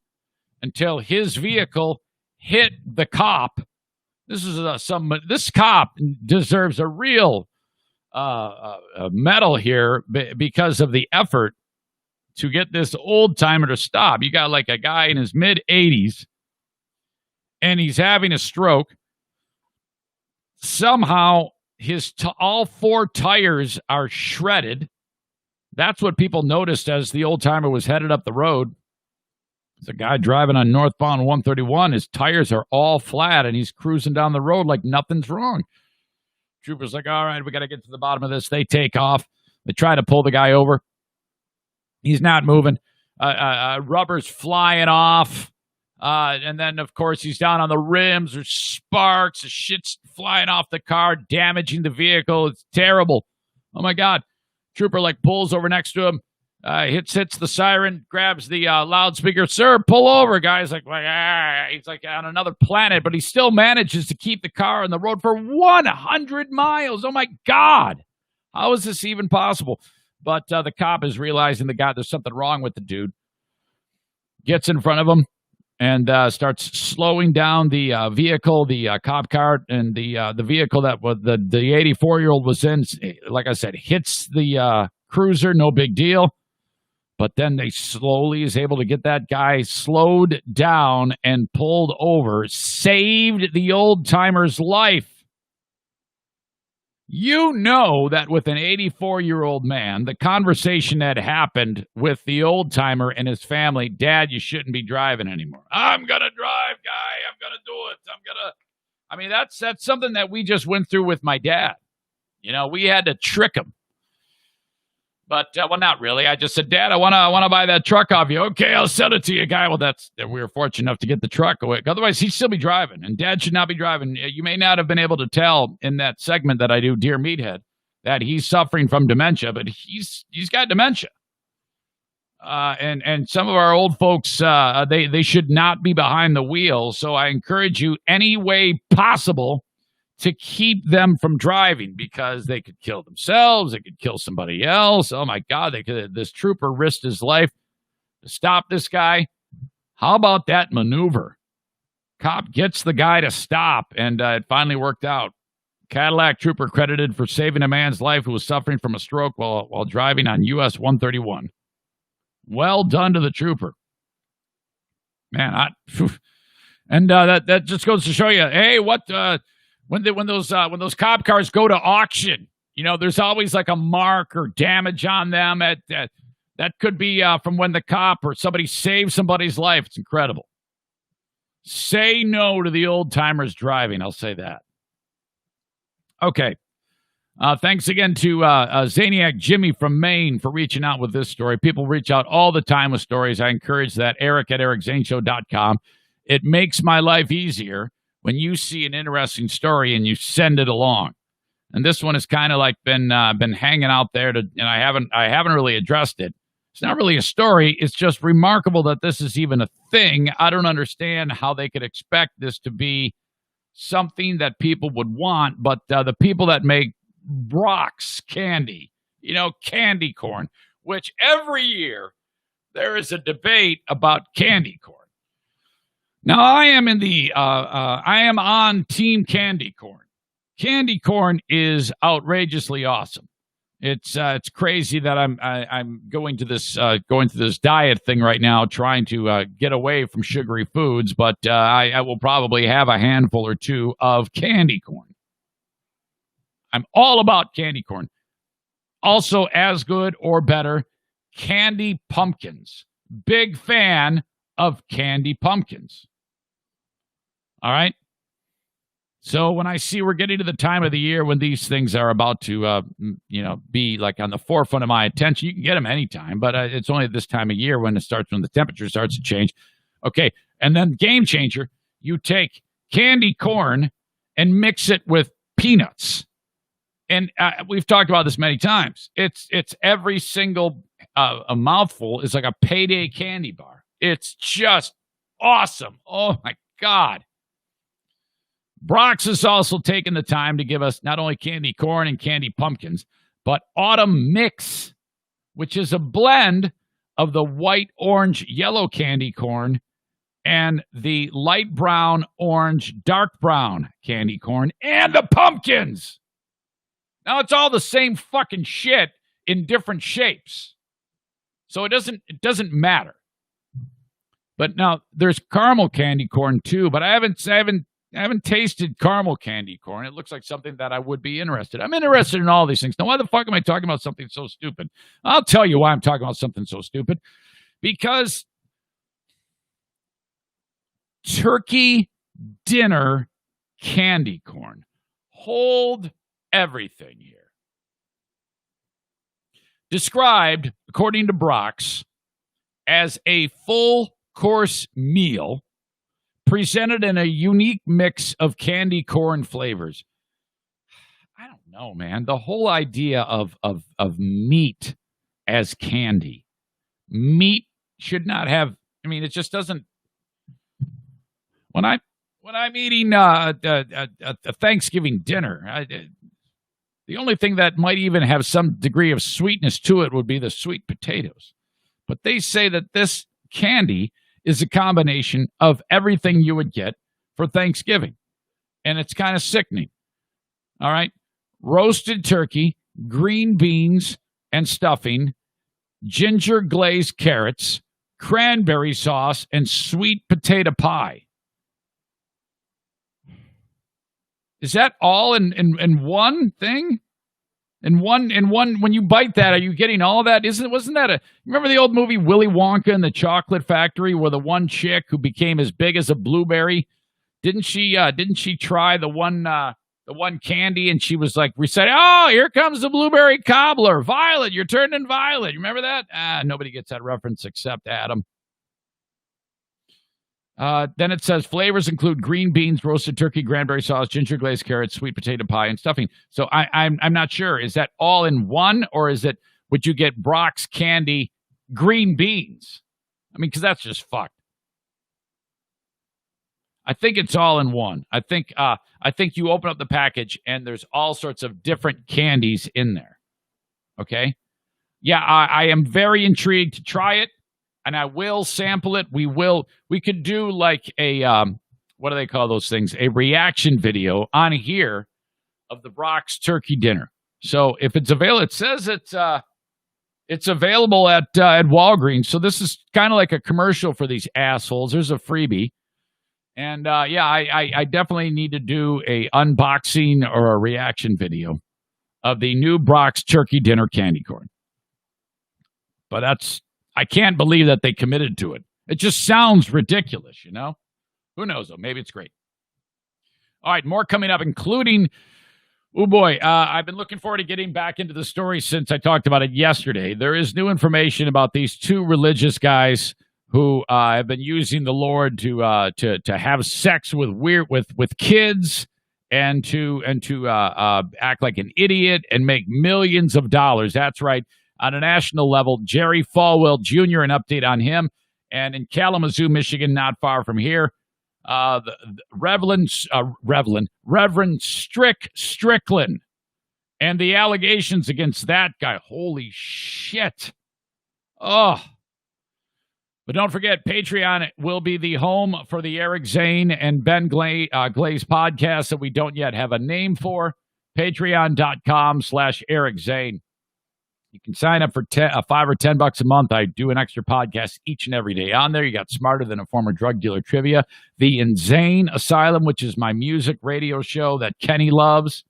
until his vehicle hit the cop. This cop deserves a real medal here because of the effort to get this old-timer to stop. You got like a guy in his mid-80s, and he's having a stroke. Somehow, all four tires are shredded. That's what people noticed as the old-timer was headed up the road. There's a guy driving on northbound 131. His tires are all flat, and he's cruising down the road like nothing's wrong. Trooper's like, all right, we got to get to the bottom of this. They take off. They try to pull the guy over. He's not moving. Rubber's flying off. And then, of course, he's down on the rims. There's sparks. The shit's flying off the car, damaging the vehicle. It's terrible. Oh, my God. Trooper, pulls over next to him, hits the siren, grabs the loudspeaker. Sir, pull over. Guy's like, he's like on another planet, but he still manages to keep the car on the road for 100 miles. Oh, my God. How is this even possible? But the cop is realizing there's something wrong with the dude. Gets in front of him and starts slowing down the vehicle, the cop car, and the vehicle that the 84-year-old was in. Like I said, hits the cruiser, no big deal. But then they slowly is able to get that guy slowed down and pulled over, saved the old-timer's life. You know that with an 84-year-old man, the conversation that happened with the old-timer and his family, Dad, you shouldn't be driving anymore. I'm going to drive, guy. I'm going to do it. I mean, that's something that we just went through with my dad. You know, we had to trick him. But, well, not really. I just said, Dad, I want to buy that truck off you. Okay, I'll sell it to you, guy. Well, we were fortunate enough to get the truck away. Otherwise, he'd still be driving, and Dad should not be driving. You may not have been able to tell in that segment that I do, Dear Meathead, that he's suffering from dementia, but he's got dementia. And some of our old folks, they should not be behind the wheel. So I encourage you any way possible to keep them from driving, because they could kill themselves. They could kill somebody else. Oh, my God. This trooper risked his life to stop this guy. How about that maneuver? Cop gets the guy to stop, and it finally worked out. Cadillac trooper credited for saving a man's life who was suffering from a stroke while driving on US 131. Well done to the trooper. Man, that just goes to show you, hey, when those cop cars go to auction, you know, there's always like a mark or damage on them. That could be from when the cop or somebody saved somebody's life. It's incredible. Say no to the old timers driving. I'll say that. Okay. Thanks again to Zaniac Jimmy from Maine for reaching out with this story. People reach out all the time with stories. I encourage that. Eric at ericzaneshow.com. It makes my life easier when you see an interesting story and you send it along. And this one has kind of like been hanging out there, and I haven't really addressed it. It's not really a story. It's just remarkable that this is even a thing. I don't understand how they could expect this to be something that people would want, but the people that make Brock's candy, you know, candy corn, which every year there is a debate about candy corn. Now, I am on Team Candy Corn. Candy corn is outrageously awesome. It's crazy that I'm going to this diet thing right now, trying to get away from sugary foods, but I will probably have a handful or two of candy corn. I'm all about candy corn. Also, as good or better, candy pumpkins. Big fan of candy pumpkins. All right. So when I see we're getting to the time of the year when these things are about to, be like on the forefront of my attention, you can get them anytime, but it's only this time of year when the temperature starts to change. Okay. And then game changer, you take candy corn and mix it with peanuts. And we've talked about this many times. It's every single a mouthful is like a payday candy bar. It's just awesome. Oh my God. Brock's has also taken the time to give us not only candy corn and candy pumpkins, but autumn mix, which is a blend of the white, orange, yellow candy corn and the light brown, orange, dark brown candy corn and the pumpkins. Now, it's all the same fucking shit in different shapes. So it doesn't matter. But now there's caramel candy corn too, but I haven't tasted caramel candy corn. It looks like something that I would be interested in. I'm interested in all these things. Now, why the fuck am I talking about something so stupid? I'll tell you why I'm talking about something so stupid. Because turkey dinner candy corn. Hold everything here. Described, according to Brock's, as a full course meal presented in a unique mix of candy corn flavors. I don't know, man. The whole idea of meat as candy. Meat should not have, it just doesn't. When I'm eating a Thanksgiving dinner, The only thing that might even have some degree of sweetness to it would be the sweet potatoes. But they say that this candy is a combination of everything you would get for Thanksgiving. And it's kind of sickening. All right? Roasted turkey, green beans and stuffing, ginger glazed carrots, cranberry sauce, and sweet potato pie. Is that all in one thing? In one, when you bite that, are you getting all of that? Wasn't that remember the old movie Willy Wonka and the Chocolate Factory, where the one chick who became as big as a blueberry, didn't she try the one candy, and she was like, we said, oh, here comes the blueberry cobbler. Violet, you're turning violet. You remember that? Nobody gets that reference except Adam. Then it says flavors include green beans, roasted turkey, cranberry sauce, ginger glazed carrots, sweet potato pie, and stuffing. So I'm not sure. Is that all in one, or would you get Brock's candy green beans? I mean, because that's just fucked. I think it's all in one. I think you open up the package and there's all sorts of different candies in there. Okay? Yeah, I am very intrigued to try it, and I will sample it. We could do like a what do they call those things? A reaction video on here of the Brock's turkey dinner. So if it's available, it says it's available at Walgreens. So this is kind of like a commercial for these assholes. There's a freebie. And, I definitely need to do a unboxing or a reaction video of the new Brock's turkey dinner candy corn. But I can't believe that they committed to it. It just sounds ridiculous, you know? Who knows, though? Maybe it's great. All right, more coming up, including, oh boy, I've been looking forward to getting back into the story since I talked about it yesterday. There is new information about these two religious guys who have been using the Lord to have sex with kids and to act like an idiot and make millions of dollars. That's right. On a national level, Jerry Falwell Jr., an update on him. And in Kalamazoo, Michigan, not far from here, the Reverend Strickland and the allegations against that guy. Holy shit. Oh. But don't forget, Patreon will be the home for the Eric Zane and Ben Glaze podcast that we don't yet have a name for. Patreon.com/Eric Zane. You can sign up for $5 or $10 a month. I do an extra podcast each and every day on there. You got Smarter Than a Former Drug Dealer Trivia. The Insane Asylum, which is my music radio show that Kenny loves.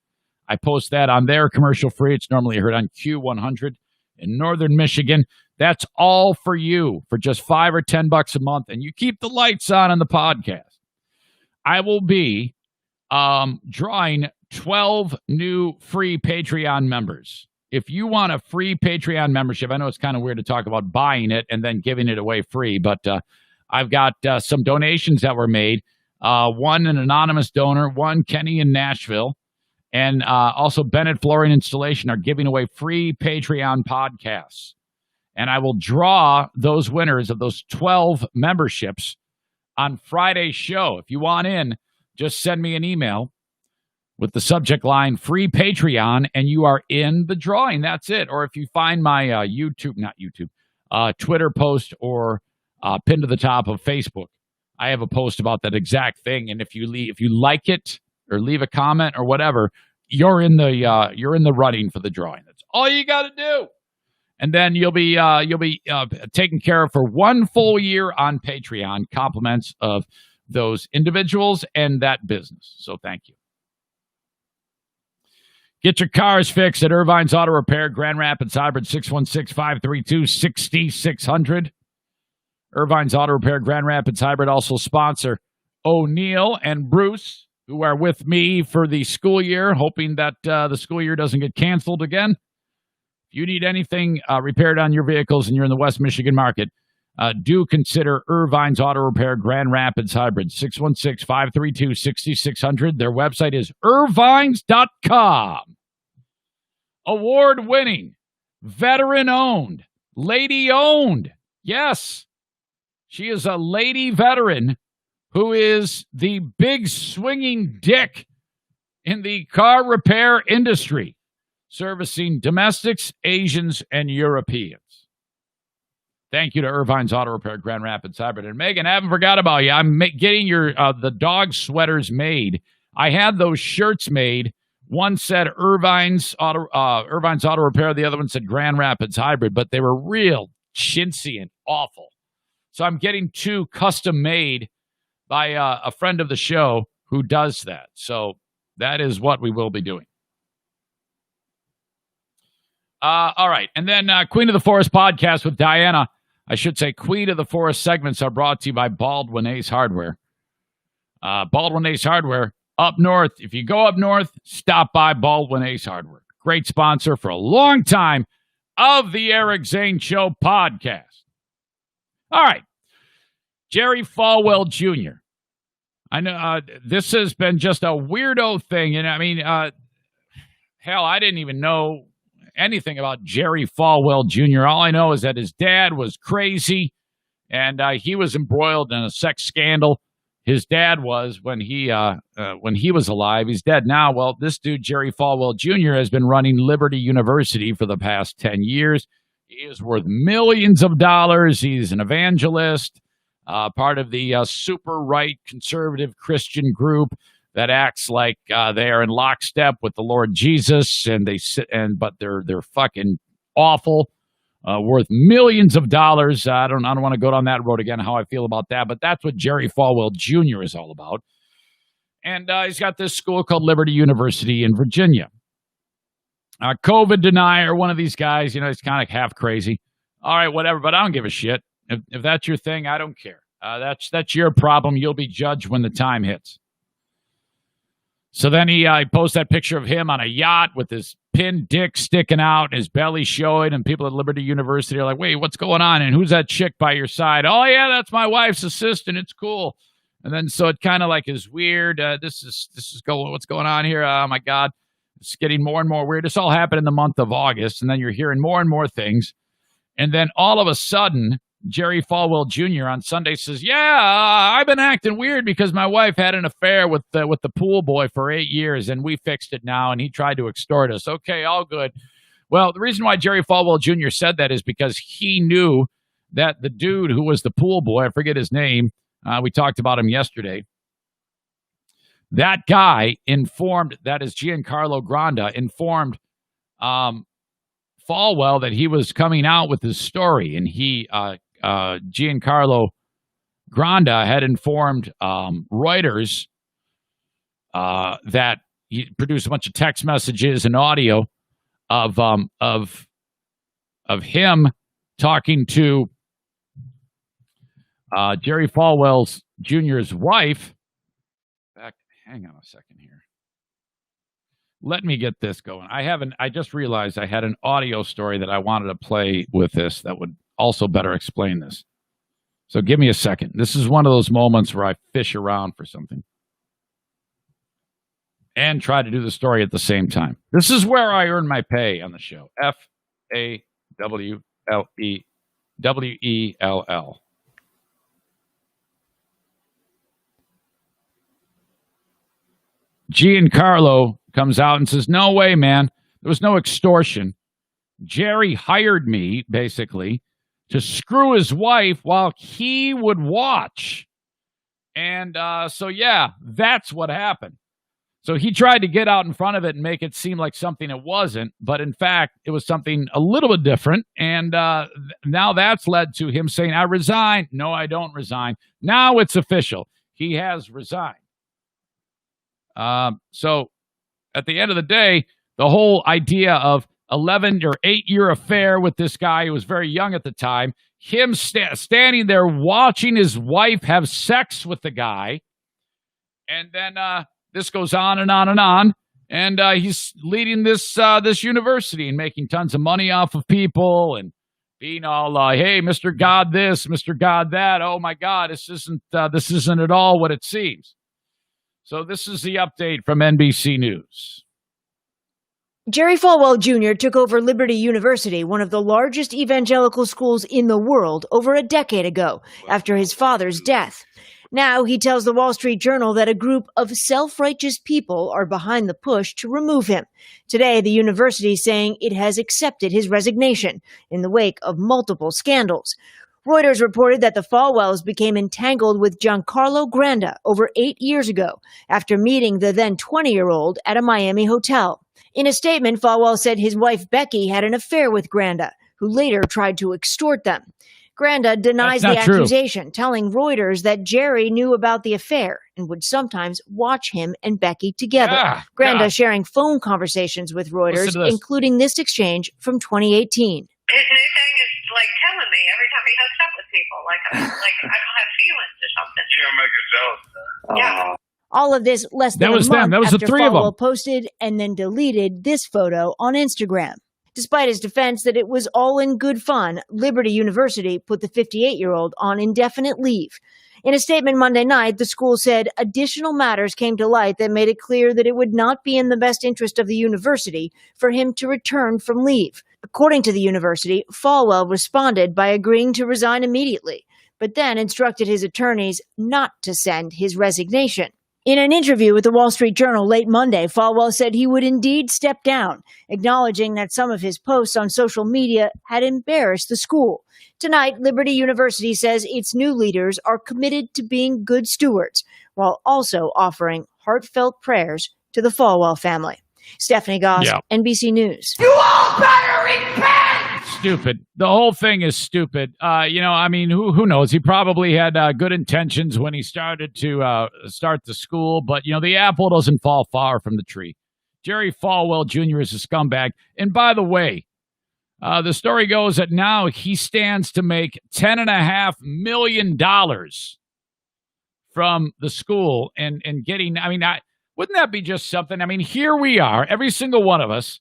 I post that on there, commercial free. It's normally heard on Q100 in Northern Michigan. That's all for you for just $5 or $10 a month, and you keep the lights on the podcast. I will be drawing 12 new free Patreon members. If you want a free Patreon membership, I know it's kind of weird to talk about buying it and then giving it away free, but I've got some donations that were made. One, an anonymous donor, one, Kenny in Nashville, and also Bennett Flooring Installation are giving away free Patreon podcasts. And I will draw those winners of those 12 memberships on Friday's show. If you want in, just send me an email with the subject line free Patreon, and you are in the drawing. That's it. Or if you find my Twitter post or pinned to the top of Facebook, I have a post about that exact thing. And if you like it or leave a comment or whatever, you're in the running for the drawing. That's all you got to do. And then you'll be taken care of for 1 full year on Patreon, compliments of those individuals and that business. So thank you. Get your cars fixed at Irvine's Auto Repair, Grand Rapids Hybrid, 616-532-6600. Irvine's Auto Repair, Grand Rapids Hybrid also sponsor O'Neill and Bruce, who are with me for the school year, hoping that the school year doesn't get canceled again. If you need anything repaired on your vehicles and you're in the West Michigan market, do consider Irvine's Auto Repair Grand Rapids Hybrid, 616-532-6600. Their website is irvines.com. Award-winning, veteran-owned, lady-owned. Yes, she is a lady veteran who is the big swinging dick in the car repair industry. servicing domestics, Asians, and Europeans. Thank you to Irvine's Auto Repair, Grand Rapids Hybrid. And Megan, I haven't forgot about you. I'm getting your the dog sweaters made. I had those shirts made. One said Irvine's Auto Repair. The other one said Grand Rapids Hybrid, but they were real chintzy and awful. So I'm getting 2 custom made by a friend of the show who does that. So that is what we will be doing. All right. And then Queen of the Forest podcast with Diana. I should say Queen of the Forest segments are brought to you by Baldwin Ace Hardware. Baldwin Ace Hardware up north. If you go up north, stop by Baldwin Ace Hardware. Great sponsor for a long time of the Eric Zane Show podcast. All right. Jerry Falwell Jr. I know this has been just a weirdo thing. And I mean, hell, I didn't even know anything about Jerry Falwell Jr. All I know is that his dad was crazy, and he was embroiled in a sex scandal. His dad was when he was alive. He's dead now. Well, this dude, Jerry Falwell Jr., has been running Liberty University for the past 10 years. He is worth millions of dollars. He's an evangelist, part of the super right conservative Christian group that acts like they are in lockstep with the Lord Jesus, but they're fucking awful, worth millions of dollars. I don't want to go down that road again, how I feel about that, but that's what Jerry Falwell Jr. is all about. And he's got this school called Liberty University in Virginia. COVID denier, one of these guys, he's kind of half crazy. All right, whatever, but I don't give a shit. If that's your thing, I don't care. That's your problem. You'll be judged when the time hits. So then he posts that picture of him on a yacht with his pinned dick sticking out and his belly showing, and people at Liberty University are like, wait, what's going on? And who's that chick by your side? Oh, yeah, that's my wife's assistant. It's cool. And then so it kind of like is weird. This is what's going on here? Oh, my God. It's getting more and more weird. This all happened in the month of August, and then you're hearing more and more things. And then all of a sudden, Jerry Falwell Jr. on Sunday says, I've been acting weird because my wife had an affair with the pool boy for 8 years, and we fixed it now, and he tried to extort us. Okay, all good. Well, the reason why Jerry Falwell Jr. said that is because he knew that the dude who was the pool boy, I forget his name, we talked about him yesterday, that guy informed, that is Giancarlo Granda, informed Falwell that he was coming out with his story, and Giancarlo Granda had informed Reuters that he produced a bunch of text messages and audio of him talking to Jerry Falwell Jr.'s wife. Hang on a second here. Let me get this going. I just realized I had an audio story that I wanted to play with this that would also better explain this. So give me a second. This is one of those moments where I fish around for something and try to do the story at the same time. This is where I earn my pay on the show. FAWLEWELL. Giancarlo comes out and says, no way, man. There was no extortion. Jerry hired me, basically, to screw his wife while he would watch. And so, yeah, that's what happened. So he tried to get out in front of it and make it seem like something it wasn't. But in fact, it was something a little bit different. And now that's led to him saying, I resign. No, I don't resign. Now it's official. He has resigned. So at the end of the day, the whole idea of 11 or 8-year affair with this guy who was very young at the time, him standing there watching his wife have sex with the guy, and then this goes on and on and on, and he's leading this university and making tons of money off of people and being all, hey, Mr. God this, Mr. God that. Oh my God, this isn't at all what it seems. So this is the update from NBC News. Jerry Falwell Jr. took over Liberty University, one of the largest evangelical schools in the world, over a decade ago after his father's death. Now he tells the Wall Street Journal that a group of self-righteous people are behind the push to remove him. Today, the university is saying it has accepted his resignation in the wake of multiple scandals. Reuters reported that the Falwells became entangled with Giancarlo Granda over 8 years ago after meeting the then 20-year-old at a Miami hotel. In a statement, Falwell said his wife Becky had an affair with Granda, who later tried to extort them. Granda denies the accusation, telling Reuters that Jerry knew about the affair and would sometimes watch him and Becky together. Granda sharing phone conversations with Reuters, including this exchange from 2018. His new thing is like killing me every time he hooks up with people. Like I don't have feelings or something. You're gonna make us jealous. Yeah. All of this less than a month after Falwell posted and then deleted this photo on Instagram. Despite his defense that it was all in good fun, Liberty University put the 58-year-old on indefinite leave. In a statement Monday night, the school said additional matters came to light that made it clear that it would not be in the best interest of the university for him to return from leave. According to the university, Falwell responded by agreeing to resign immediately, but then instructed his attorneys not to send his resignation. In an interview with the Wall Street Journal late Monday, Falwell said he would indeed step down, acknowledging that some of his posts on social media had embarrassed the school. Tonight, Liberty University says its new leaders are committed to being good stewards, while also offering heartfelt prayers to the Falwell family. Stephanie Goss, NBC News. You all better repent! Stupid. The whole thing is stupid. Who knows? He probably had good intentions when he started to start the school, but, the apple doesn't fall far from the tree. Jerry Falwell Jr. is a scumbag. And by the way, the story goes that now he stands to make $10.5 million from the school and getting, wouldn't that be just something? Here we are, every single one of us.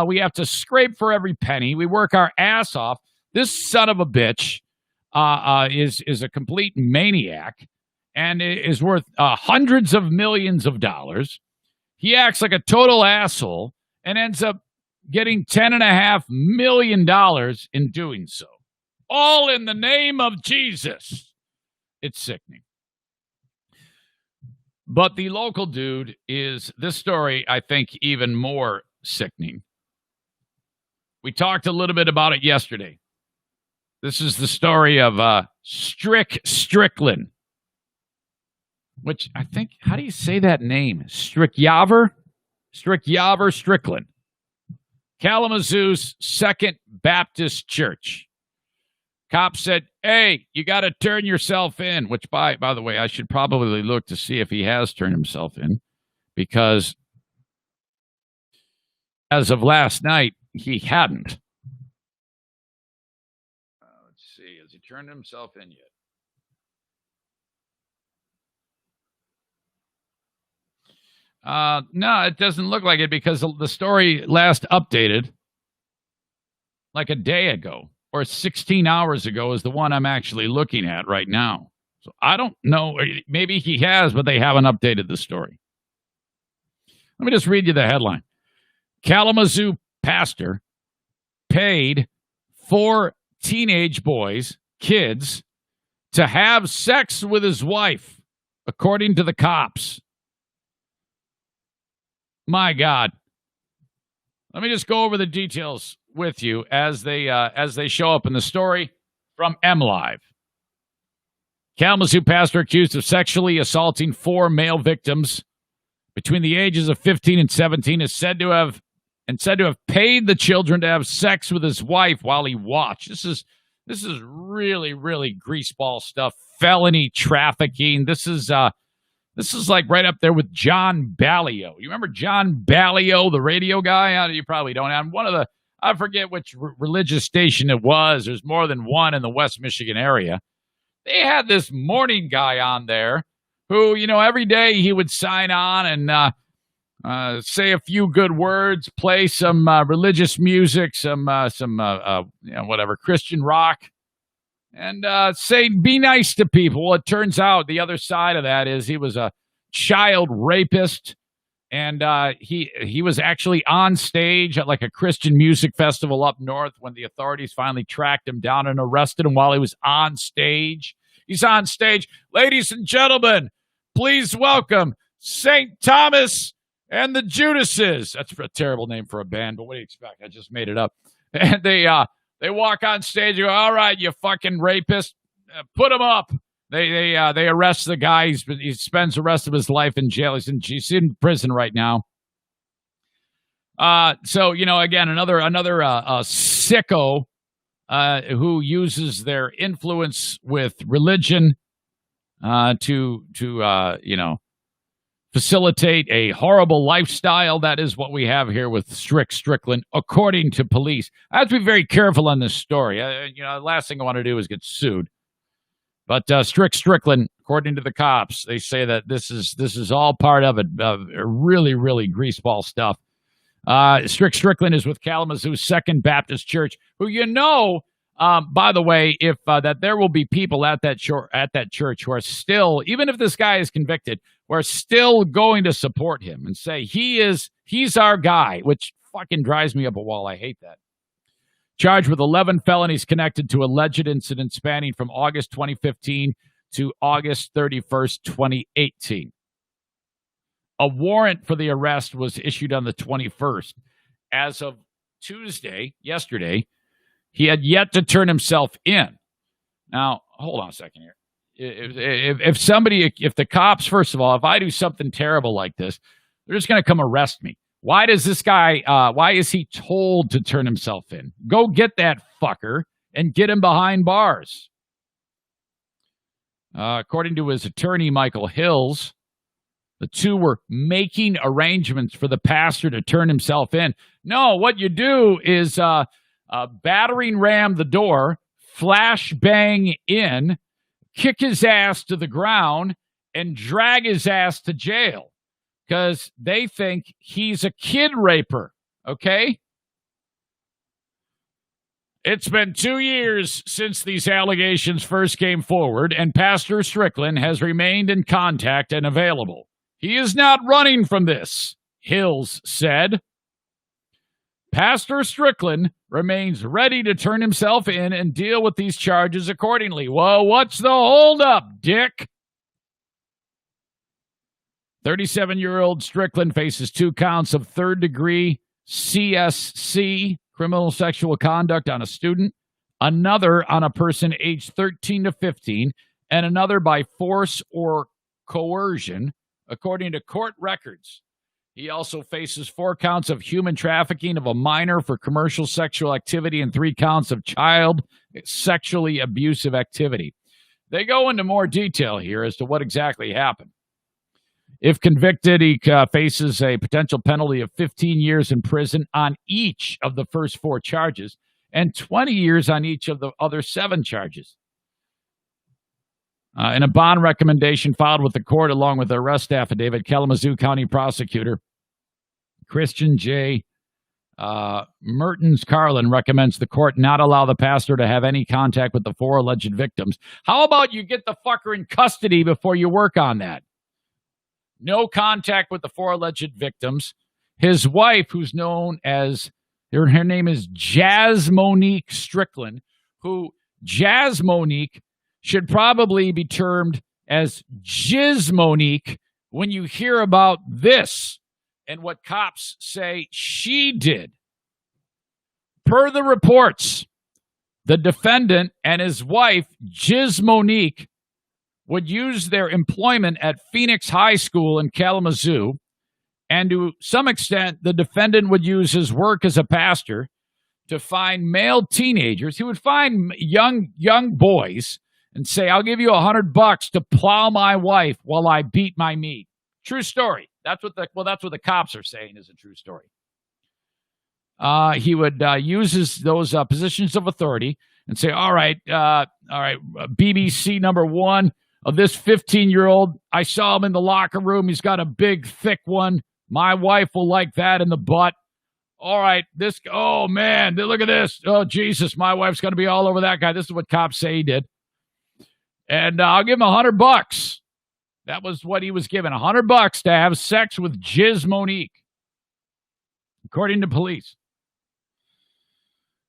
We have to scrape for every penny. We work our ass off. This son of a bitch is a complete maniac and is worth hundreds of millions of dollars. He acts like a total asshole and ends up getting $10.5 million in doing so. All in the name of Jesus. It's sickening. But the local dude is, this story, I think, even more sickening. We talked a little bit about it yesterday. This is the story of Strickland, which I think, how do you say that name? Strickland. Kalamazoo's Second Baptist Church. Cops said, hey, you got to turn yourself in, which, by the way, I should probably look to see if he has turned himself in, because as of last night, he hadn't. Let's see. Has he turned himself in yet? No, it doesn't look like it, because the story last updated like a day ago or 16 hours ago is the one I'm actually looking at right now. So I don't know. Maybe he has, but they haven't updated the story. Let me just read you the headline. Kalamazoo pastor paid 4 teenage kids, to have sex with his wife, according to the cops. My God. Let me just go over the details with you as they show up in the story from MLive. Kalamazoo pastor accused of sexually assaulting 4 male victims between the ages of 15 and 17 is said to have paid the children to have sex with his wife while he watched. This is really, really greaseball stuff. Felony trafficking. This is like right up there with John Ballio. You remember John Ballio, the radio guy? You probably don't have one of the. I forget which religious station it was. There's more than one in the West Michigan area. They had this morning guy on there who, every day he would sign on and say a few good words, play some religious music, some whatever, Christian rock, and say, be nice to people. Well, it turns out the other side of that is he was a child rapist, and he was actually on stage at like a Christian music festival up north when the authorities finally tracked him down and arrested him while he was on stage, He's on stage. Ladies and gentlemen, please welcome St. Thomas and the Judases. That's a terrible name for a band, but what do you expect? I just made it up. And they walk on stage and go, all right, you fucking rapist, put him up. They arrest the guy. He spends the rest of his life in jail. He's in prison right now. So, again, another sicko who uses their influence with religion to facilitate a horrible lifestyle. That is what we have here with Strickland, according to police. I have to be very careful on this story. The last thing I want to do is get sued. But Strickland, according to the cops, they say that this is all part of it. Really, really greaseball stuff. Strickland is with Kalamazoo Second Baptist Church, who by the way, if that there will be people at that church who are still, even if this guy is convicted, who are still going to support him and say he's our guy, which fucking drives me up a wall. I hate that. Charged with 11 felonies connected to alleged incidents spanning from August 2015 to August 31st, 2018. A warrant for the arrest was issued on the 21st. As of yesterday, he had yet to turn himself in. Now, hold on a second here. If the cops, first of all, if I do something terrible like this, they're just going to come arrest me. Why does this guy, why is he told to turn himself in? Go get that fucker and get him behind bars. According to his attorney, Michael Hills, the two were making arrangements for the pastor to turn himself in. No, what you do is battering ram the door, flash bang in, kick his ass to the ground, and drag his ass to jail. Because they think he's a kid raper, okay? It's been 2 years since these allegations first came forward, and Pastor Strickland has remained in contact and available. He is not running from this, Hills said. Pastor Strickland remains ready to turn himself in and deal with these charges accordingly. Well, what's the holdup, dick? 37-year-old Strickland faces 2 counts of third-degree CSC, criminal sexual conduct on a student, another on a person aged 13 to 15, and another by force or coercion, according to court records. He also faces 4 counts of human trafficking of a minor for commercial sexual activity and 3 counts of child sexually abusive activity. They go into more detail here as to what exactly happened. If convicted, he faces a potential penalty of 15 years in prison on each of the first 4 charges and 20 years on each of the other 7 charges. In a bond recommendation filed with the court along with the arrest affidavit, Kalamazoo County Prosecutor Christian J. Mertens Carlin recommends the court not allow the pastor to have any contact with the 4 alleged victims. How about you get the fucker in custody before you work on that? No contact with the 4 alleged victims. His wife, who's known as, her name is Jazz Monique Strickland, who Jazz Monique should probably be termed as Jizz Monique when you hear about this and what cops say she did. Per the reports, the defendant and his wife, Jizz Monique, would use their employment at Phoenix High School in Kalamazoo, and to some extent, the defendant would use his work as a pastor to find male teenagers. He would find young boys and say, "I'll give you $100 to plow my wife while I beat my meat." True story. That's what the cops are saying is a true story. He would use those positions of authority and say, all right, BBC number 1 of this 15-year-old. I saw him in the locker room. He's got a big, thick one. My wife will like that in the butt. All right, oh, man, look at this. Oh, Jesus, my wife's going to be all over that guy. This is what cops say he did. And I'll give him $100. That was what he was given, $100 to have sex with Jizz Monique, according to police.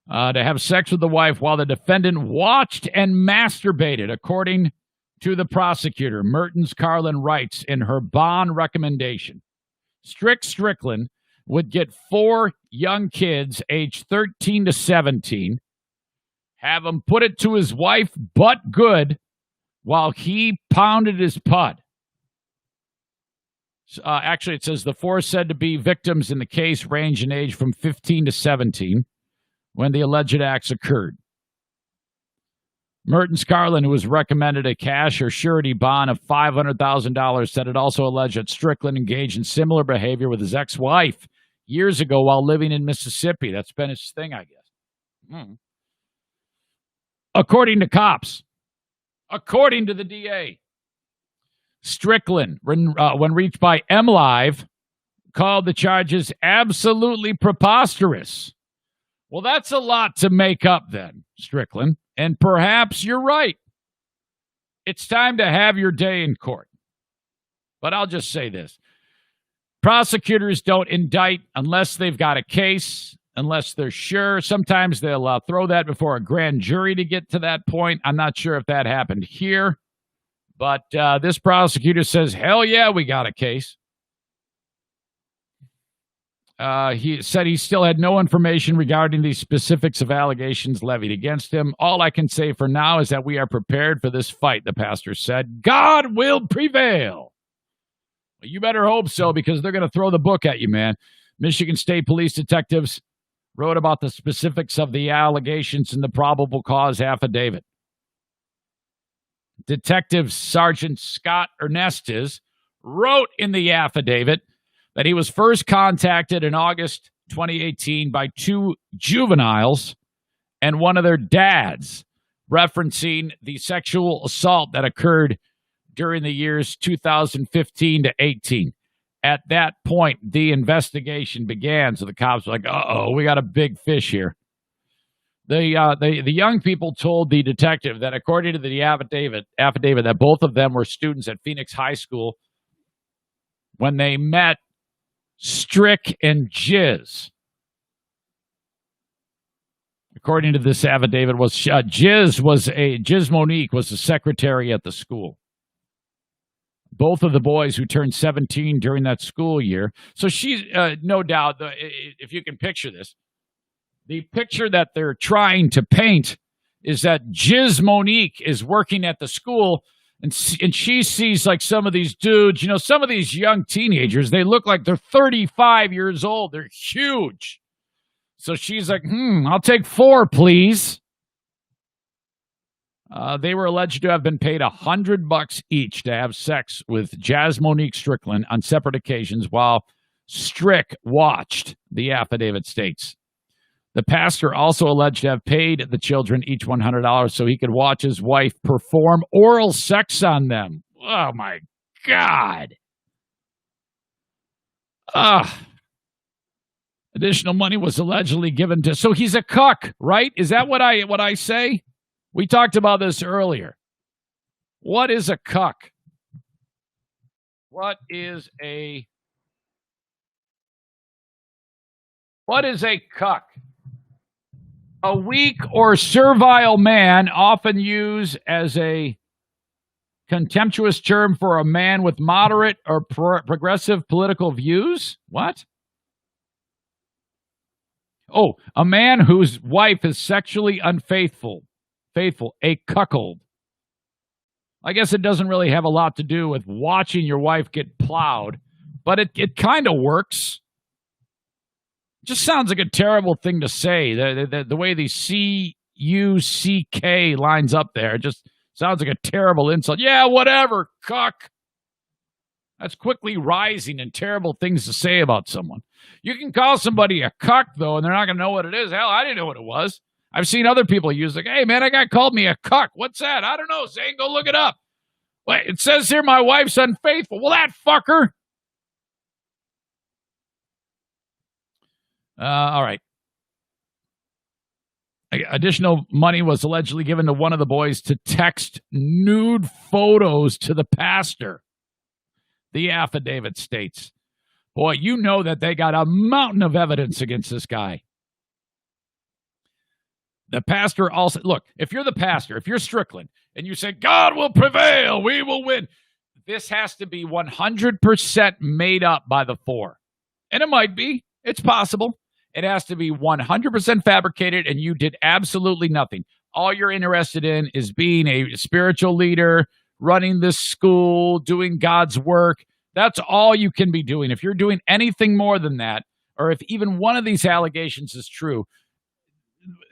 To have sex with the wife while the defendant watched and masturbated, according to the prosecutor, Mertens Carlin writes in her bond recommendation, Strickland would get 4 young kids aged 13 to 17, have him put it to his wife, but good, while he pounded his pud. Actually, it says the 4 said to be victims in the case range in age from 15 to 17 when the alleged acts occurred. Mertens Carlin, who was recommended a cash or surety bond of $500,000, said it also alleged that Strickland engaged in similar behavior with his ex-wife years ago while living in Mississippi. That's been his thing, I guess. According to cops, according to the DA, Strickland, when reached by MLive, called the charges absolutely preposterous. Well, that's a lot to make up then, Strickland. And perhaps you're right. It's time to have your day in court. But I'll just say this. Prosecutors don't indict unless they've got a case, unless they're sure. Sometimes they'll throw that before a grand jury to get to that point. I'm not sure if that happened here. But this prosecutor says, hell yeah, we got a case. He said he still had no information regarding the specifics of allegations levied against him. All I can say for now is that we are prepared for this fight, the pastor said. God will prevail. Well, you better hope so, because they're going to throw the book at you, man. Michigan State Police detectives wrote about the specifics of the allegations in the probable cause affidavit. Detective Sergeant Scott Ernestes wrote in the affidavit that he was first contacted in August 2018 by 2 juveniles and one of their dads, referencing the sexual assault that occurred during the years 2015 to 18. At that point, the investigation began, so the cops were like, uh-oh, we got a big fish here. The young people told the detective that according to the affidavit that both of them were students at Phoenix High School when they met Strick and Jizz. According to this affidavit, Jizz Monique was the secretary at the school. Both of the boys who turned 17 during that school year. So she's no doubt, if you can picture this, the picture that they're trying to paint is that Jizz Monique is working at the school, and she sees like some of these dudes, some of these young teenagers, they look like they're 35 years old. They're huge. So she's like, I'll take 4, please. They were alleged to have been paid $100 each to have sex with Jazz Monique Strickland on separate occasions while Strick watched, the affidavit states. The pastor also alleged to have paid the children each $100 so he could watch his wife perform oral sex on them. Oh, my God. Additional money was allegedly given to... So he's a cuck, right? Is that what I say? We talked about this earlier. What is a cuck? What is a cuck? A weak or servile man, often used as a contemptuous term for a man with moderate or progressive political views. What? Oh, a man whose wife is sexually unfaithful. A cuckold. I guess it doesn't really have a lot to do with watching your wife get plowed, but it kind of works. Just sounds like a terrible thing to say. The way the C-U-C-K lines up there, it just sounds like a terrible insult. Yeah, whatever, cuck. That's quickly rising and terrible things to say about someone. You can call somebody a cuck, though, and they're not going to know what it is. Hell, I didn't know what it was. I've seen other people use like, hey, man, a guy called me a cuck. What's that? I don't know, Zane. Go look it up. Wait, it says here my wife's unfaithful. Well, that fucker. All right. Additional money was allegedly given to one of the boys to text nude photos to the pastor. The affidavit states. Boy, you know that they got a mountain of evidence against this guy. The pastor also, look, if you're the pastor, if you're Strickland, and you say, God will prevail, we will win, this has to be 100% made up by the four. And it might be. It's possible. It has to be 100% fabricated, and you did absolutely nothing. All you're interested in is being a spiritual leader, running this school, doing God's work. That's all you can be doing. If you're doing anything more than that, or if even one of these allegations is true,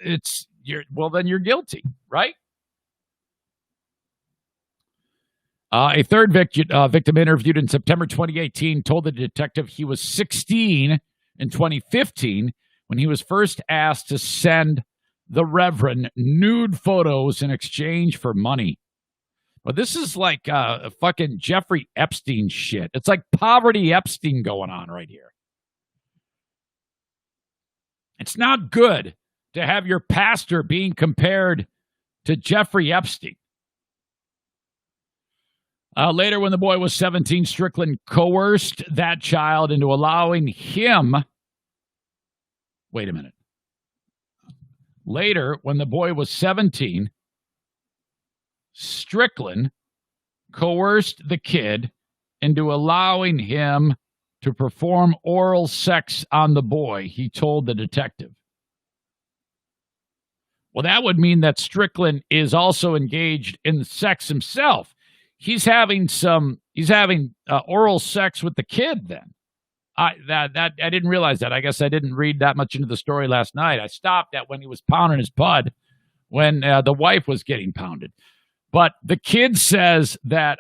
then you're guilty, right? A third victim interviewed in September 2018 told the detective he was 16 in 2015 when he was first asked to send the Reverend nude photos in exchange for money. But this is like a fucking Jeffrey Epstein shit. It's like poverty Epstein going on right here. It's not good to have your pastor being compared to Jeffrey Epstein. Later, when the boy was 17, Strickland coerced that child into allowing him. Wait a minute. Later, when the boy was 17, Strickland coerced the kid into allowing him to perform oral sex on the boy, he told the detective. Well, that would mean that Strickland is also engaged in sex himself. He's having oral sex with the kid then. I didn't realize that. I guess I didn't read that much into the story last night. I stopped at when he was pounding his bud when the wife was getting pounded. But the kid says that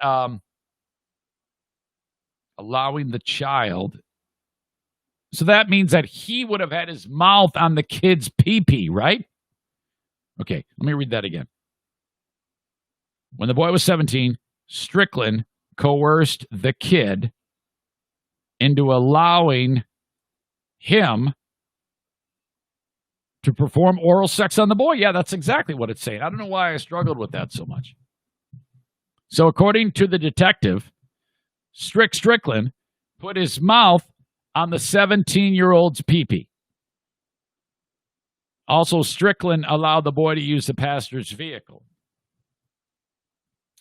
allowing the child. So that means that he would have had his mouth on the kid's pee-pee, right? Okay, let me read that again. When the boy was 17, Strickland coerced the kid into allowing him to perform oral sex on the boy. Yeah, that's exactly what it's saying. I don't know why I struggled with that so much. So according to the detective, Strickland put his mouth on the 17-year-old's pee-pee. Also, Strickland allowed the boy to use the pastor's vehicle.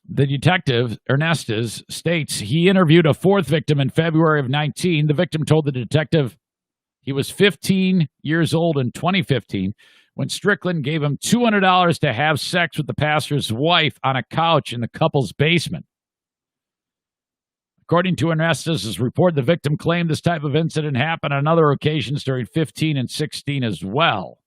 The detective, Ernestes, states he interviewed a fourth victim in February of 19. The victim told the detective he was 15 years old in 2015 when Strickland gave him $200 to have sex with the pastor's wife on a couch in the couple's basement. According to Ernestes' report, the victim claimed this type of incident happened on other occasions during 15 and 16 as well.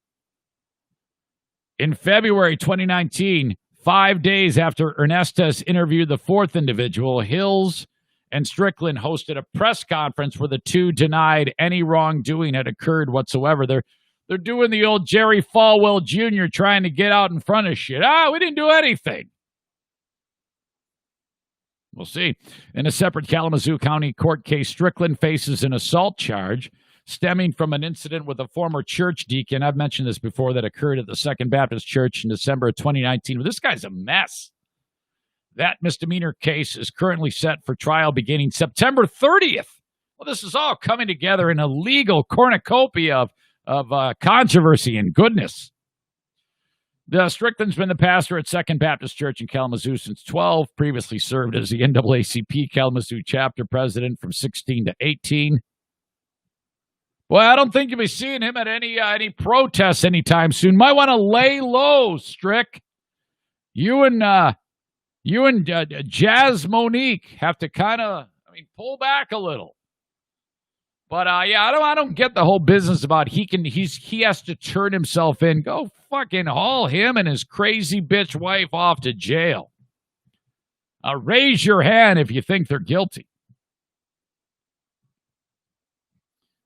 In February 2019, 5 days after Ernestes interviewed the fourth individual, Hills and Strickland hosted a press conference where the two denied any wrongdoing had occurred whatsoever. They're doing the old Jerry Falwell Jr. trying to get out in front of shit. We didn't do anything. We'll see. In a separate Kalamazoo County court case, Strickland faces an assault charge stemming from an incident with a former church deacon. I've mentioned this before, that occurred at the Second Baptist Church in December of 2019. Well, this guy's a mess. That misdemeanor case is currently set for trial beginning September 30th. Well, this is all coming together in a legal cornucopia of controversy and goodness. Strickland's been the pastor at Second Baptist Church in Kalamazoo since 12, previously served as the NAACP Kalamazoo chapter president from 16 to 18. Well, I don't think you'll be seeing him at any protests anytime soon. Might want to lay low, Strick. You and Jazz Monique have to kind of, pull back a little. But I don't get the whole business about he has to turn himself in. Go fucking haul him and his crazy bitch wife off to jail. Raise your hand if you think they're guilty.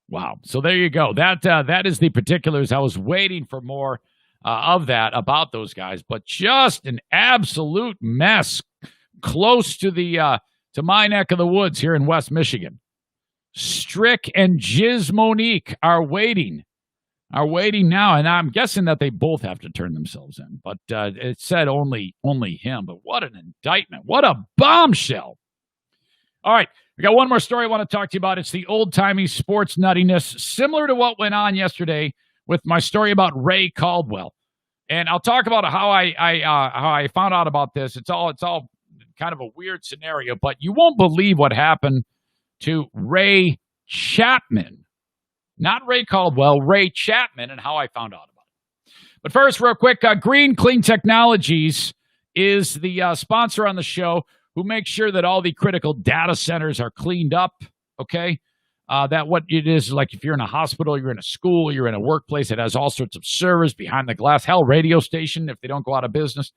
Wow. So there you go. That is the particulars. I was waiting for more of that about those guys, but just an absolute mess close to to my neck of the woods here in West Michigan. Strick and Jiz Monique are waiting now, and I'm guessing that they both have to turn themselves in. But it said only him. But what an indictment! What a bombshell! All right. We got one more story I want to talk to you about. It's the old-timey sports nuttiness, similar to what went on yesterday with my story about Ray Caldwell. And I'll talk about how I found out about this. It's all kind of a weird scenario, but you won't believe what happened to Ray Chapman. Not Ray Caldwell, Ray Chapman, and how I found out about it. But first, real quick, Green Clean Technologies is the sponsor on the show who makes sure that all the critical data centers are cleaned up, okay? That what it is, like if you're in a hospital, you're in a school, you're in a workplace, it has all sorts of servers behind the glass. Hell, radio station, if they don't go out of business.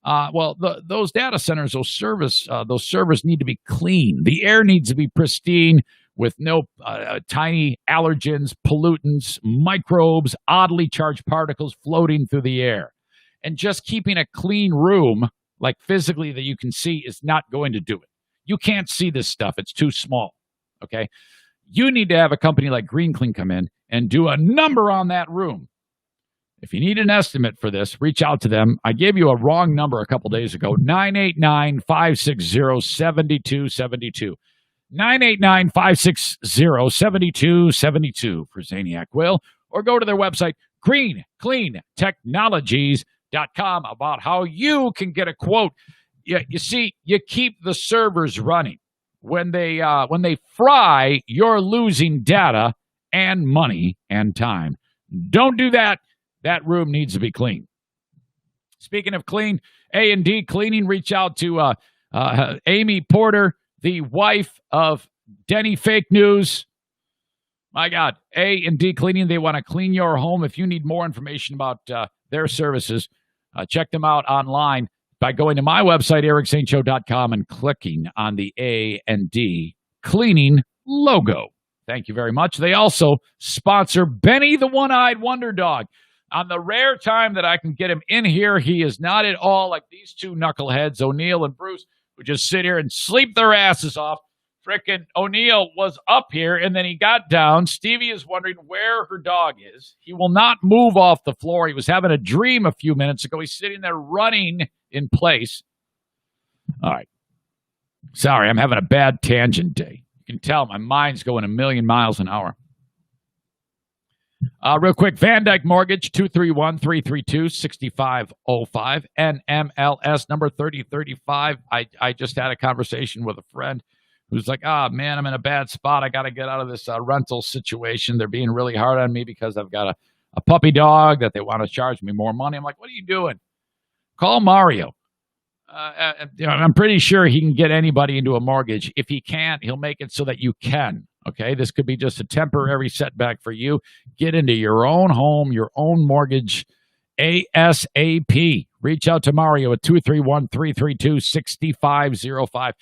Those data centers, those servers need to be clean. The air needs to be pristine with no tiny allergens, pollutants, microbes, oddly charged particles floating through the air. And just keeping a clean room, like physically that you can see, is not going to do it. You can't see this stuff. It's too small, okay? You need to have a company like Green Clean come in and do a number on that room. If you need an estimate for this, reach out to them. I gave you a wrong number a couple days ago, 989-560-7272. 989-560-7272 for Zaniac Will, or go to their website, greencleantechnologies.com, about how you can get a quote. You see, you keep the servers running. When they fry, you're losing data and money and time. Don't do that. That room needs to be clean. Speaking of clean, A&D Cleaning, reach out to Amy Porter, the wife of Denny Fake News. My God, A&D Cleaning, they want to clean your home. If you need more information about their services, check them out online by going to my website, ericzaneshow.com, and clicking on the A&D Cleaning logo. Thank you very much. They also sponsor Benny the One-Eyed Wonder Dog. On the rare time that I can get him in here, he is not at all like these two knuckleheads, O'Neill and Bruce, who just sit here and sleep their asses off. Frickin' O'Neill was up here, and then he got down. Stevie is wondering where her dog is. He will not move off the floor. He was having a dream a few minutes ago. He's sitting there running in place. All right. Sorry, I'm having a bad tangent day. You can tell my mind's going a million miles an hour. Real quick, Van Dyke Mortgage, 231-332-6505, NMLS number 3035. I just had a conversation with a friend who's like, man, I'm in a bad spot. I got to get out of this rental situation. They're being really hard on me because I've got a puppy dog that they want to charge me more money. I'm like, what are you doing? Call Mario. I'm pretty sure he can get anybody into a mortgage. If he can't, he'll make it so that you can. Okay, this could be just a temporary setback for you. Get into your own home, your own mortgage, ASAP. Reach out to Mario at 231-332-6505.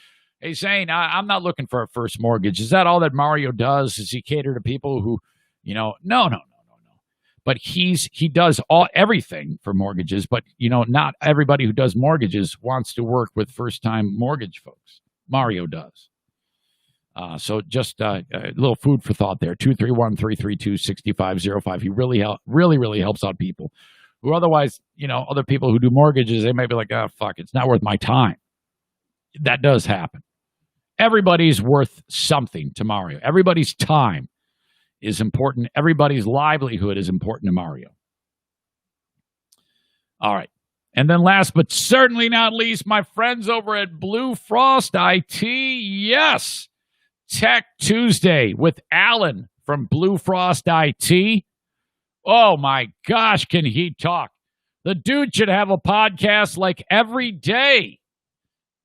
Hey, Zane, I'm not looking for a first mortgage. Is that all that Mario does? Does he cater to people who, no. But he does everything for mortgages, but, not everybody who does mortgages wants to work with first-time mortgage folks. Mario does. So just a little food for thought there. 231-332-6505. He really helps out people who otherwise, other people who do mortgages, they may be like, oh, fuck, it's not worth my time. That does happen. Everybody's worth something to Mario. Everybody's time is important. Everybody's livelihood is important to Mario. All right. And then last but certainly not least, my friends over at Blue Frost IT. Yes. Tech Tuesday with Alan from Blue Frost IT. Oh my gosh, can he talk? The dude should have a podcast like every day.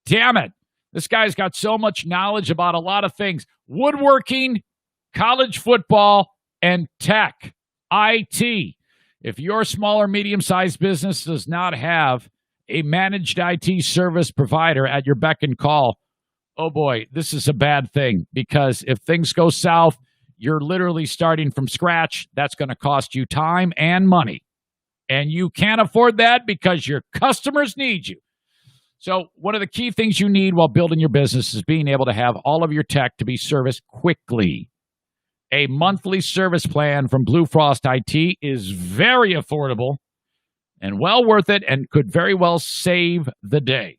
Damn it. This guy's got so much knowledge about a lot of things. Woodworking, college football, and tech. IT. If your small or medium-sized business does not have a managed IT service provider at your beck and call, oh boy, this is a bad thing, because if things go south, you're literally starting from scratch. That's going to cost you time and money. And you can't afford that because your customers need you. So one of the key things you need while building your business is being able to have all of your tech to be serviced quickly. A monthly service plan from Blue Frost IT is very affordable and well worth it, and could very well save the day.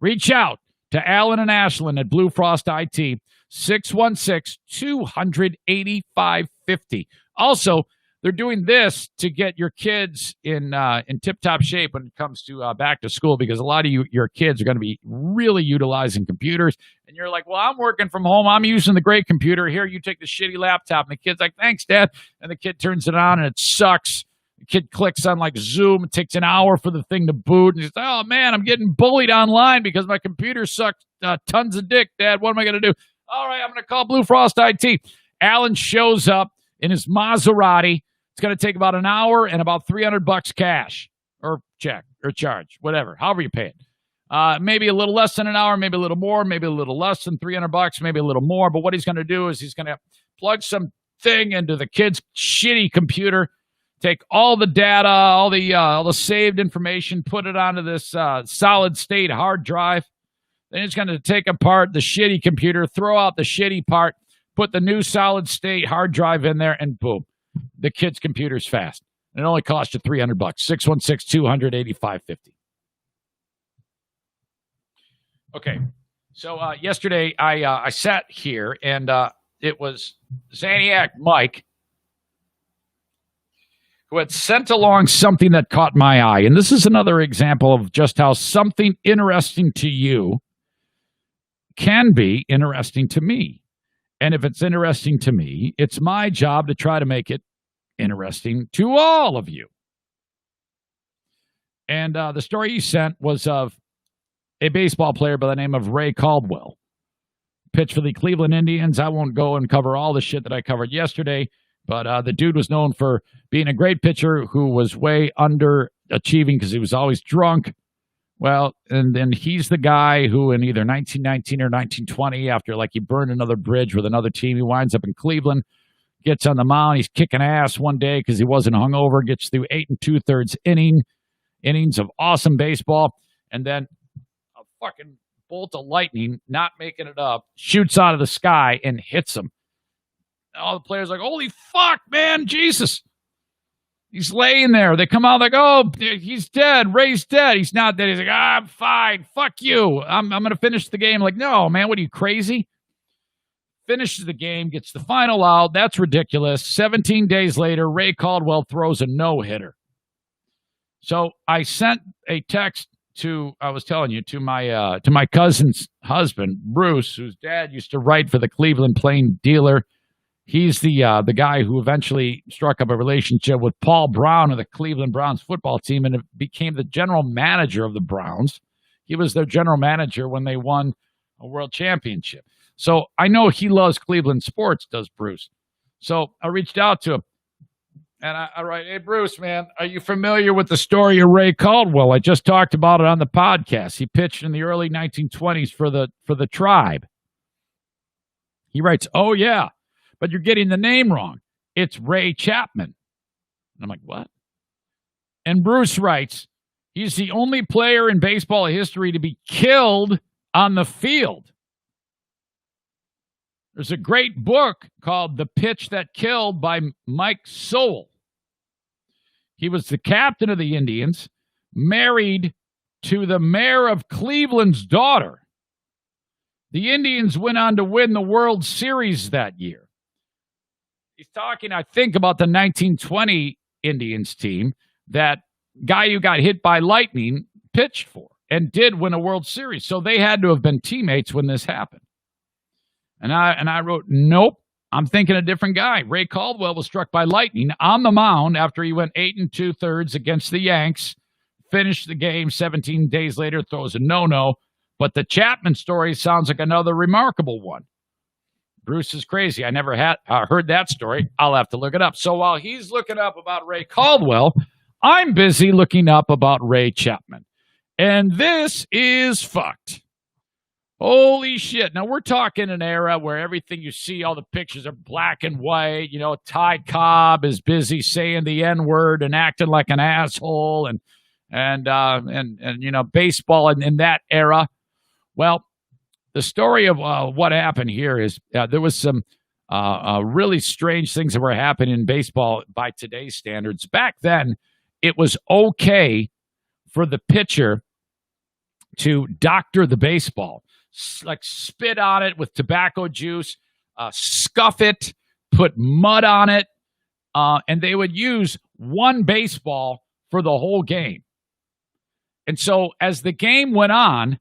Reach out to Alan and Ashlyn at Blue Frost IT, 616-200-8550. Also, they're doing this to get your kids in tip-top shape when it comes to back to school, because a lot of your kids are going to be really utilizing computers. And you're like, well, I'm working from home. I'm using the great computer. Here, you take the shitty laptop. And the kid's like, thanks, Dad. And the kid turns it on, and it sucks. The kid clicks on, like, Zoom. It takes an hour for the thing to boot. And he's like, oh, man, I'm getting bullied online because my computer sucks tons of dick, Dad. What am I going to do? All right, I'm going to call Blue Frost IT. Alan shows up in his Maserati. It's going to take about an hour and about $300 cash or check or charge, whatever, however you pay it. Maybe a little less than an hour, maybe a little more, maybe a little less than $300, maybe a little more. But what he's going to do is he's going to plug some thing into the kid's shitty computer, take all the data, all the saved information, put it onto this solid state hard drive. Then he's going to take apart the shitty computer, throw out the shitty part, put the new solid state hard drive in there, and boom. The kid's computer's fast. It only costs you $300. 616-200-8550. Okay. So yesterday I sat here, and it was Zaniac Mike who had sent along something that caught my eye. And this is another example of just how something interesting to you can be interesting to me. And if it's interesting to me, it's my job to try to make it interesting to all of you. And the story he sent was of a baseball player by the name of Ray Caldwell. Pitched for the Cleveland Indians. I won't go and cover all the shit that I covered yesterday, but the dude was known for being a great pitcher who was way underachieving because he was always drunk. Well, and then he's the guy who in either 1919 or 1920, after like he burned another bridge with another team, he winds up in Cleveland, gets on the mound. He's kicking ass one day because he wasn't hungover, gets through 8 2/3 innings of awesome baseball, and then a fucking bolt of lightning, not making it up, shoots out of the sky and hits him. And all the players are like, holy fuck, man, Jesus. He's laying there. They come out like, oh, he's dead. Ray's dead. He's not dead. He's like, I'm fine. Fuck you. I'm going to finish the game. Like, no, man, what are you, crazy? Finishes the game, gets the final out. That's ridiculous. 17 days later, Ray Caldwell throws a no-hitter. So I sent a text to my cousin's husband, Bruce, whose dad used to write for the Cleveland Plain Dealer. He's the guy who eventually struck up a relationship with Paul Brown of the Cleveland Browns football team and became the general manager of the Browns. He was their general manager when they won a world championship. So I know he loves Cleveland sports, does Bruce. So I reached out to him, and I write, hey, Bruce, man, are you familiar with the story of Ray Caldwell? I just talked about it on the podcast. He pitched in the early 1920s for the Tribe. He writes, oh, yeah. But you're getting the name wrong. It's Ray Chapman. And I'm like, what? And Bruce writes, he's the only player in baseball history to be killed on the field. There's a great book called The Pitch That Killed by Mike Sowell. He was the captain of the Indians, married to the mayor of Cleveland's daughter. The Indians went on to win the World Series that year. He's talking, I think, about the 1920 Indians team that guy who got hit by lightning pitched for and did win a World Series. So they had to have been teammates when this happened. And I wrote, nope, I'm thinking a different guy. Ray Caldwell was struck by lightning on the mound after he went 8 2/3 against the Yanks, finished the game 17 days later, throws a no-no. But the Chapman story sounds like another remarkable one. Bruce is crazy. I never had heard that story. I'll have to look it up. So while he's looking up about Ray Caldwell, I'm busy looking up about Ray Chapman. And this is fucked. Holy shit. Now, we're talking an era where everything you see, all the pictures are black and white. You know, Ty Cobb is busy saying the N-word and acting like an asshole and you know, baseball in that era. Well, the story of what happened here is there was some really strange things that were happening in baseball by today's standards. Back then, it was okay for the pitcher to doctor the baseball, like spit on it with tobacco juice, scuff it, put mud on it, and they would use one baseball for the whole game. And so as the game went on,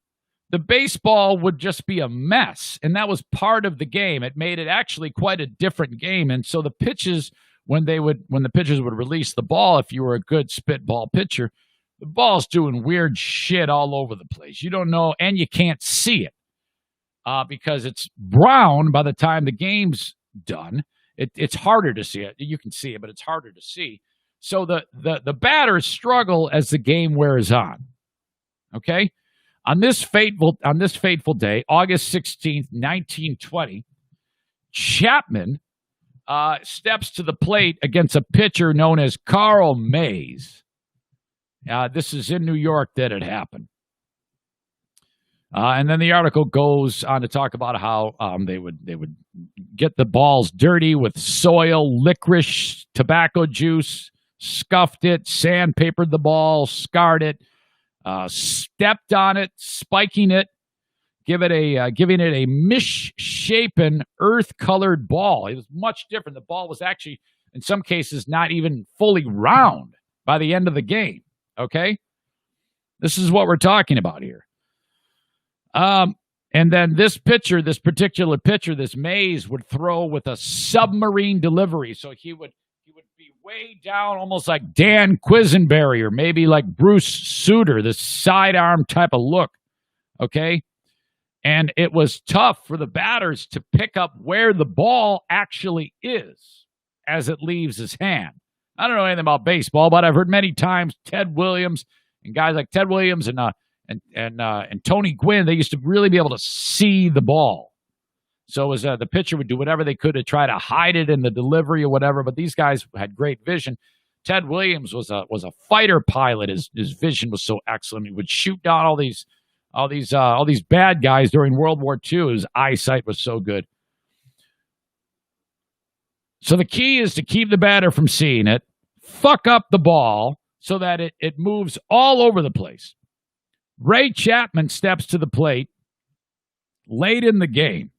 the baseball would just be a mess, and that was part of the game. It made it actually quite a different game. And so the pitches, when the pitchers would release the ball, if you were a good spitball pitcher, the ball's doing weird shit all over the place. You don't know, and you can't see it because it's brown by the time the game's done. It's harder to see it. You can see it, but it's harder to see. So the batters struggle as the game wears on. Okay? On this fateful day, August 16th, 1920, Chapman steps to the plate against a pitcher known as Carl Mays. This is in New York that it happened. And then the article goes on to talk about how they would get the balls dirty with soil, licorice, tobacco juice, scuffed it, sandpapered the ball, scarred it, stepped on it, spiking it, giving it a misshapen, earth-colored ball. It was much different. The ball was actually, in some cases, not even fully round by the end of the game. Okay? This is what we're talking about here. And then this particular pitcher, this Mays, would throw with a submarine delivery. So he would be way down, almost like Dan Quisenberry or maybe like Bruce Sutter, this sidearm type of look. Okay? And it was tough for the batters to pick up where the ball actually is as it leaves his hand. I don't know anything about baseball, but I've heard many times Ted Williams and guys like Ted Williams and Tony Gwynn, they used to really be able to see the ball. So it was the pitcher would do whatever they could to try to hide it in the delivery or whatever, but these guys had great vision. Ted Williams was a fighter pilot. His vision was so excellent. He would shoot down all these bad guys during World War II. His eyesight was so good. So the key is to keep the batter from seeing it, fuck up the ball so that it moves all over the place. Ray Chapman steps to the plate late in the game.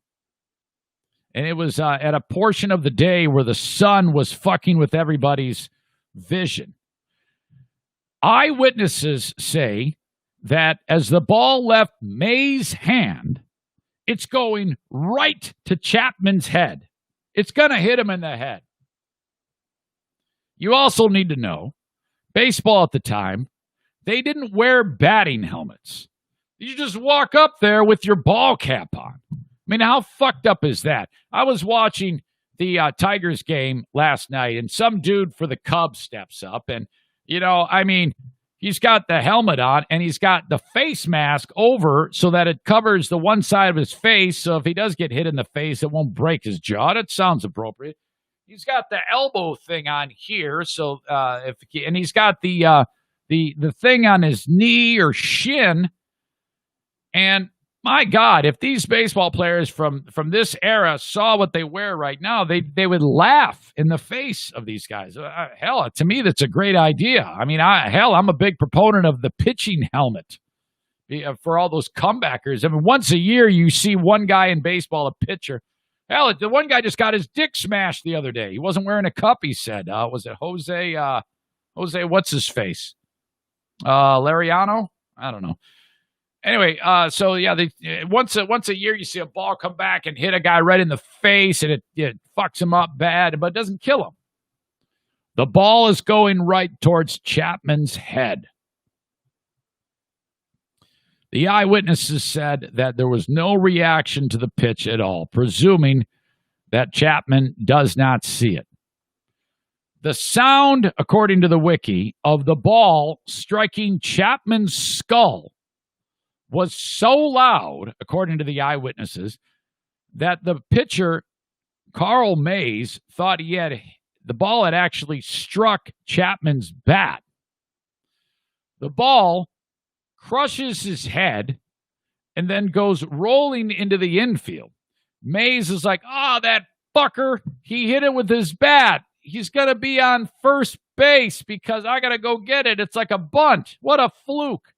And it was at a portion of the day where the sun was fucking with everybody's vision. Eyewitnesses say that as the ball left May's hand, it's going right to Chapman's head. It's going to hit him in the head. You also need to know, baseball at the time, they didn't wear batting helmets. You just walk up there with your ball cap on. I mean, how fucked up is that? I was watching the Tigers game last night, and some dude for the Cubs steps up, and, he's got the helmet on, and he's got the face mask over so that it covers the one side of his face, so if he does get hit in the face, it won't break his jaw. That sounds appropriate. He's got the elbow thing on here, so and he's got the thing on his knee or shin. And my God, if these baseball players from this era saw what they wear right now, they would laugh in the face of these guys. Hell, to me, that's a great idea. I mean, I'm a big proponent of the pitching helmet for all those comebackers. I mean, once a year you see one guy in baseball, a pitcher. Hell, the one guy just got his dick smashed the other day. He wasn't wearing a cup, he said. Was it Jose, what's his face? Lariano? I don't know. Anyway, once a year you see a ball come back and hit a guy right in the face, and it fucks him up bad, but it doesn't kill him. The ball is going right towards Chapman's head. The eyewitnesses said that there was no reaction to the pitch at all, presuming that Chapman does not see it. The sound, according to the wiki, of the ball striking Chapman's skull was so loud, according to the eyewitnesses, that the pitcher, Carl Mays, thought the ball had actually struck Chapman's bat. The ball crushes his head and then goes rolling into the infield. Mays is like, that fucker, he hit it with his bat. He's going to be on first base because I got to go get it. It's like a bunt. What a fluke.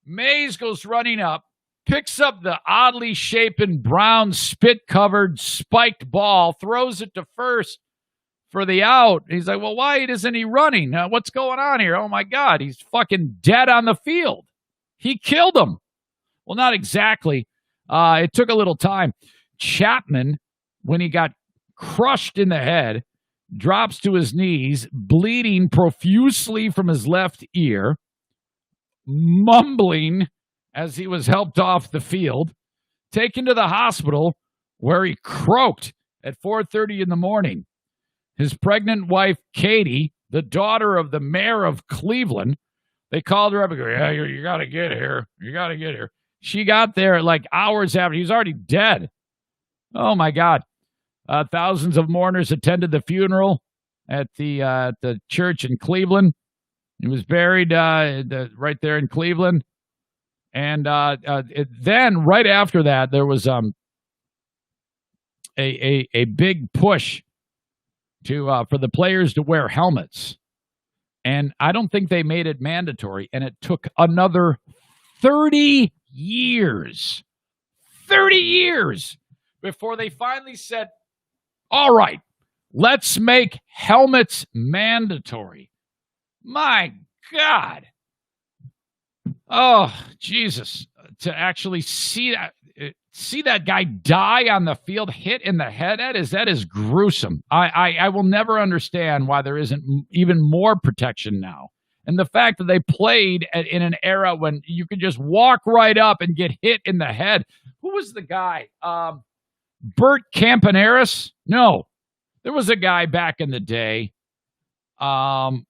Mays goes running up, picks up the oddly shapen brown spit-covered spiked ball, throws it to first. for the out. He's like, well, why isn't he running? What's going on here? Oh, my God, he's fucking dead on the field. He killed him. Well, not exactly. It took a little time. Chapman, when he got crushed in the head, drops to his knees, bleeding profusely from his left ear, mumbling as he was helped off the field, taken to the hospital where he croaked at 4:30 in the morning. His pregnant wife, Katie, the daughter of the mayor of Cleveland, they called her up and go, yeah, you got to get here. You got to get here. She got there like hours after. He was already dead. Oh, my God. Thousands of mourners attended the funeral at the church in Cleveland. He was buried right there in Cleveland. And then right after that, there was a big push for the players to wear helmets. And I don't think they made it mandatory. And it took another 30 years before they finally said, all right, let's make helmets mandatory. My God. Oh, Jesus. To actually see that guy die on the field, hit in the head, that is gruesome. I will never understand why there isn't even more protection now. And the fact that they played in an era when you could just walk right up and get hit in the head. Who was the guy? Bert Campaneris? No. There was a guy back in the day. Bert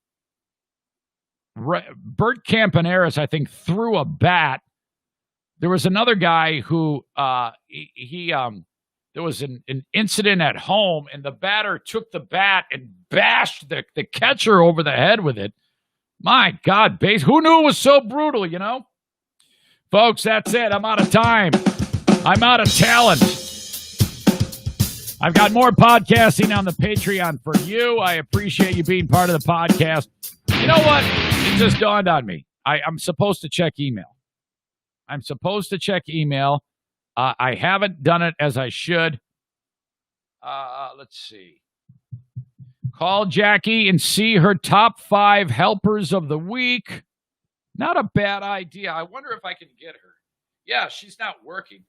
Campaneris, I think, threw a bat. There was another guy who there was an incident at home, and the batter took the bat and bashed the catcher over the head with it. My God, who knew it was so brutal, you know? Folks, that's it. I'm out of time. I'm out of talent. I've got more podcasting on the Patreon for you. I appreciate you being part of the podcast. You know what? It just dawned on me. I'm supposed to check email. I haven't done it as I should. Let's see. Call Jackie and see her top 5 helpers of the week. Not a bad idea. I wonder if I can get her. Yeah, she's not working.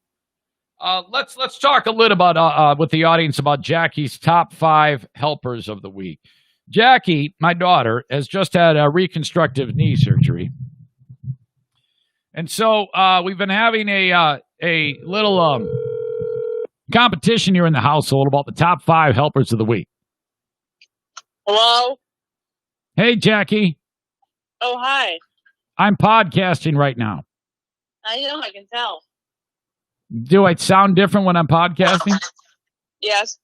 Let's talk a little about with the audience about Jackie's top 5 helpers of the week. Jackie, my daughter, has just had a reconstructive knee surgery. And so we've been having a little competition here in the household about the top 5 helpers of the week. Hello? Hey, Jackie. Oh, hi. I'm podcasting right now. I know, I can tell. Do I sound different when I'm podcasting? Yes.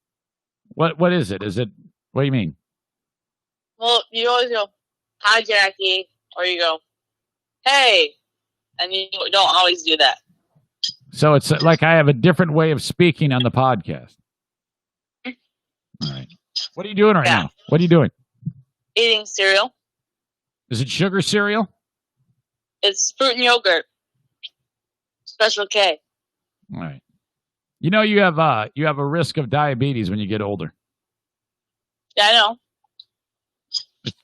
What is it? What do you mean? Well, you always go, hi, Jackie, or you go, hey, and you don't always do that. So it's like I have a different way of speaking on the podcast. All right. What are you doing right now? What are you doing? Eating cereal. Is it sugar cereal? It's fruit and yogurt. Special K. All right. You know you have a risk of diabetes when you get older. Yeah, I know.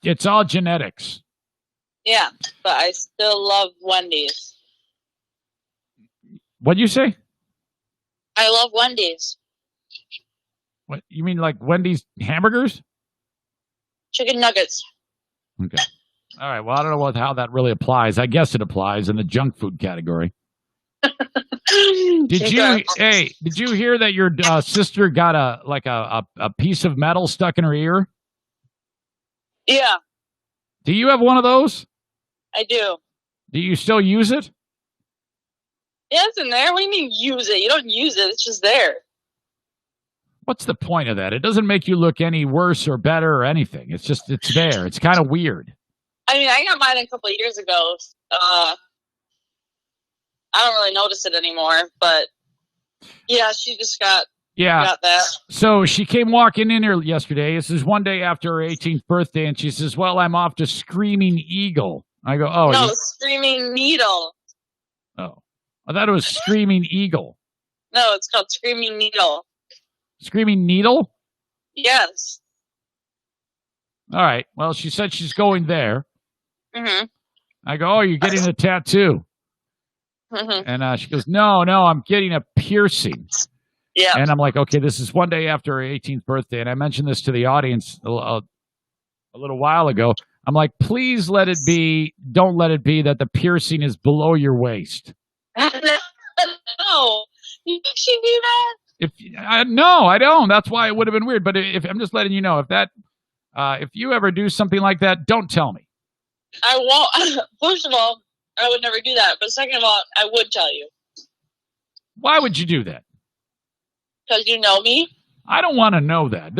It's all genetics. Yeah, but I still love Wendy's. What'd you say? I love Wendy's. What you mean, like Wendy's hamburgers? Chicken nuggets. Okay. All right. Well, I don't know how that really applies. I guess it applies in the junk food category. Did you hear that your sister got a piece of metal stuck in her ear? Yeah. Do you have one of those? I do. Do you still use it? Yeah, it's in there. What do you mean use it? You don't use it. It's just there. What's the point of that? It doesn't make you look any worse or better or anything. It's there. It's kind of weird. I mean, I got mine a couple of years ago. I don't really notice it anymore, but yeah, she just got that. So she came walking in here yesterday. This is one day after her 18th birthday, and she says, well, I'm off to Screaming Eagle. I go, oh. No, Screaming Needle. Oh. I thought it was Screaming Eagle. No, it's called Screaming Needle. Screaming Needle? Yes. All right. Well, she said she's going there. Mm-hmm. I go, oh, you're getting a tattoo. Mm-hmm. And she goes, no, I'm getting a piercing. Yeah. And I'm like, okay, this is one day after her 18th birthday. And I mentioned this to the audience a little while ago. I'm like, please let it be. Don't let it be that the piercing is below your waist. No. You think she do that? No, I don't. That's why it would have been weird. But if I'm just letting you know, if you ever do something like that, don't tell me. I won't. First of all, I would never do that. But second of all, I would tell you. Why would you do that? Because you know me. I don't want to know that.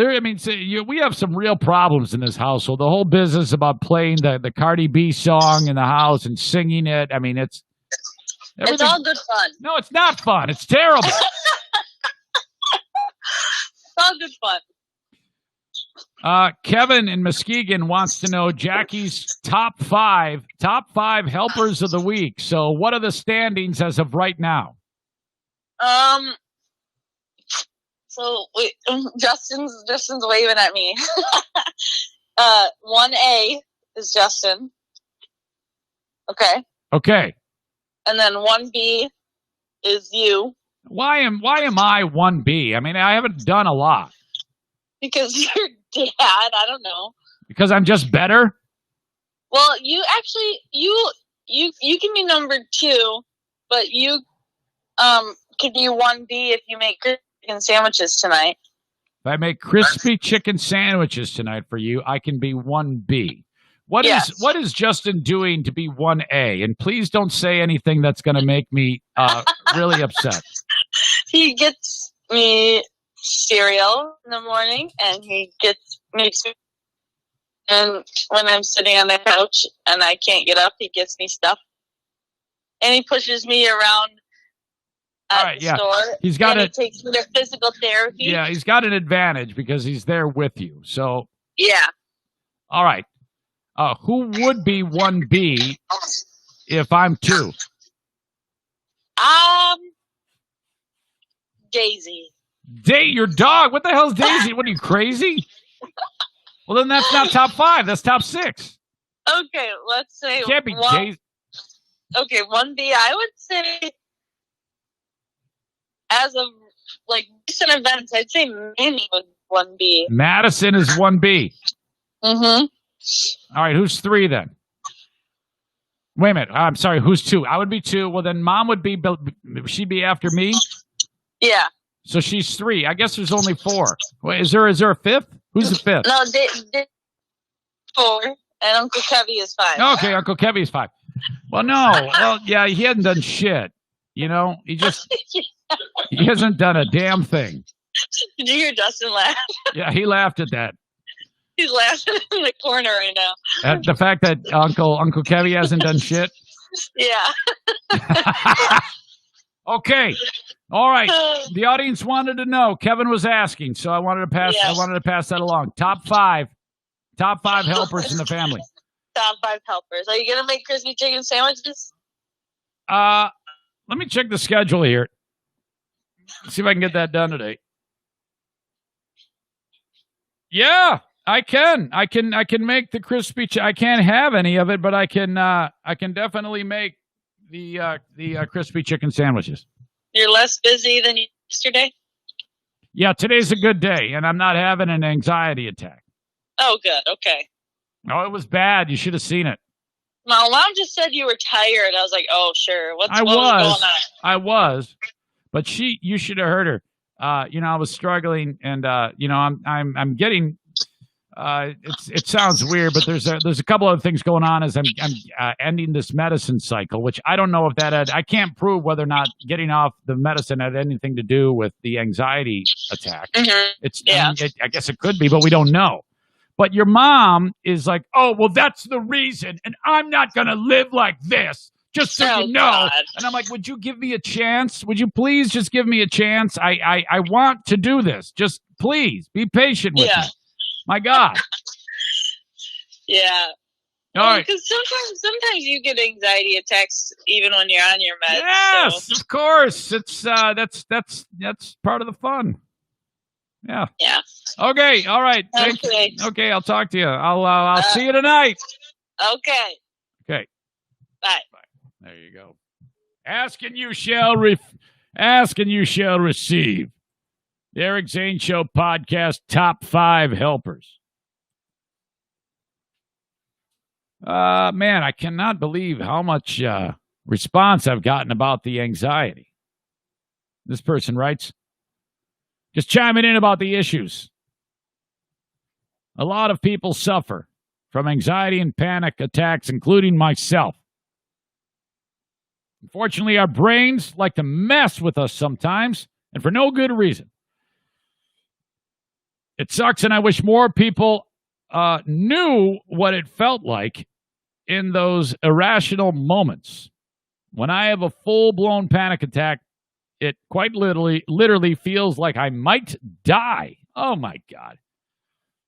We have some real problems in this household. The whole business about playing the Cardi B song in the house and singing it. I mean, it's all good fun. No, it's not fun. It's terrible. It's all good fun. Kevin in Muskegon wants to know Jackie's top five helpers of the week. So what are the standings as of right now? So Justin's waving at me. 1A is Justin. Okay. Okay. And then 1B is you. Why am I 1B? I mean, I haven't done a lot. Because you're dad. I don't know. Because I'm just better? Well, you actually you can be number 2, but you could be 1B if you make chicken sandwiches tonight. If I make crispy chicken sandwiches tonight for you, I can be 1B. What is Justin doing to be 1A? And please don't say anything that's going to make me really upset. He gets me cereal in the morning, and he makes me. And when I'm sitting on the couch and I can't get up, he gets me stuff. And he pushes me around at the store. He takes me to physical therapy. Yeah, he's got an advantage because he's there with you. So yeah. All right. Who would be 1B if I'm 2? Daisy. Your dog? What the hell is Daisy? What, are you crazy? Well, then that's not top 5. That's top 6. Okay, let's say can't be Daisy. Okay, 1B. I would say, as of recent events, I'd say Manny was 1B. Madison is 1B. Mm-hmm. All right, who's 3 then? Wait a minute. I'm sorry, who's 2? I would be 2. Well, then Mom would she'd be after me? Yeah. So she's 3. I guess there's only 4. Wait, is there a 5th? Who's the 5th? No, 4, and Uncle Kevy is 5. Okay, Uncle Kevy is 5. Well, no. Well, yeah, he hadn't done shit. You know, he hasn't done a damn thing. Did you hear Justin laugh? Yeah, he laughed at that. He's laughing in the corner right now. At the fact that Uncle Kevy hasn't done shit? Yeah. Okay. All right. The audience wanted to know. Kevin was asking, so I wanted to pass that along. Top 5 helpers in the family. Top 5 helpers. Are you gonna make crispy chicken sandwiches? Let me check the schedule here. See if I can get that done today. Yeah, I can. I can make the crispy. I can't have any of it, but I can definitely make the crispy chicken sandwiches. You're less busy than yesterday? Yeah, today's a good day, and I'm not having an anxiety attack. Oh, good. Okay. Oh, it was bad. You should have seen it. My mom just said you were tired. I was like, oh, sure. What was going on? I was, but you should have heard her. I was struggling, and I'm getting. It sounds weird, but there's a couple of things going on as I'm ending this medicine cycle, which I don't know if I can't prove whether or not getting off the medicine had anything to do with the anxiety attack. Mm-hmm. I guess it could be, but we don't know. But your mom is like, oh, well, that's the reason, and I'm not going to live like this, just so you know. God. And I'm like, would you give me a chance? Would you please just give me a chance? I want to do this. Just please be patient with me. My God. Yeah. All right. Because sometimes you get anxiety attacks even when you're on your meds. Yes, so. Of course. It's that's part of the fun. Yeah. Yeah. Okay. All right. Okay. Okay. I'll talk to you. I'll see you tonight. Okay. Okay. Bye. There you go. Ask and you shall receive. The Eric Zane Show podcast, top 5 helpers. Man, I cannot believe how much response I've gotten about the anxiety. This person writes, just chiming in about the issues. A lot of people suffer from anxiety and panic attacks, including myself. Unfortunately, our brains like to mess with us sometimes, and for no good reason. It sucks, and I wish more people knew what it felt like in those irrational moments. When I have a full-blown panic attack, it quite literally feels like I might die. Oh, my God.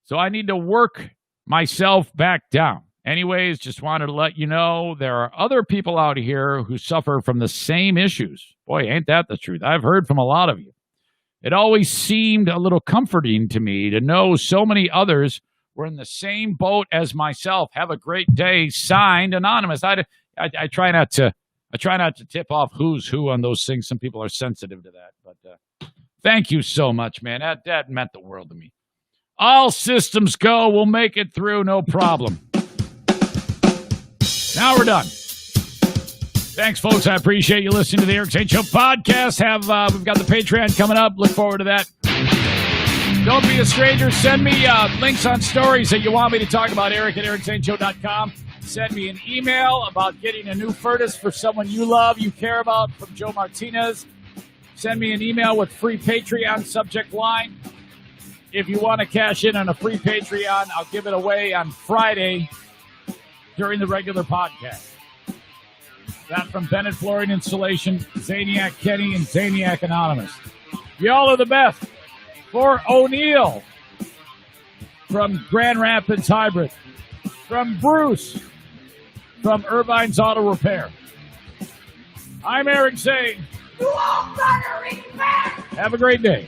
So I need to work myself back down. Anyways, just wanted to let you know there are other people out here who suffer from the same issues. Boy, ain't that the truth. I've heard from a lot of you. It always seemed a little comforting to me to know so many others were in the same boat as myself. Have a great day. Signed, Anonymous. I try not to tip off who's who on those things. Some people are sensitive to that. But thank you so much, man. That meant the world to me. All systems go. We'll make it through. No problem. Now we're done. Thanks, folks. I appreciate you listening to the Eric Zane Show podcast. We've got the Patreon coming up. Look forward to that. Don't be a stranger. Send me links on stories that you want me to talk about. Eric at ericzaneshow.com. Send me an email about getting a new furnace for someone you love, you care about, from Joe Martinez. Send me an email with free Patreon subject line. If you want to cash in on a free Patreon, I'll give it away on Friday during the regular podcast. That from Bennett Flooring Installation, Zaniac Kenny, and Zaniac Anonymous. Y'all are the best. For O'Neill, from Grand Rapids Hybrid, from Bruce, from Irvine's Auto Repair. I'm Eric Zane. You all better repent! Have a great day.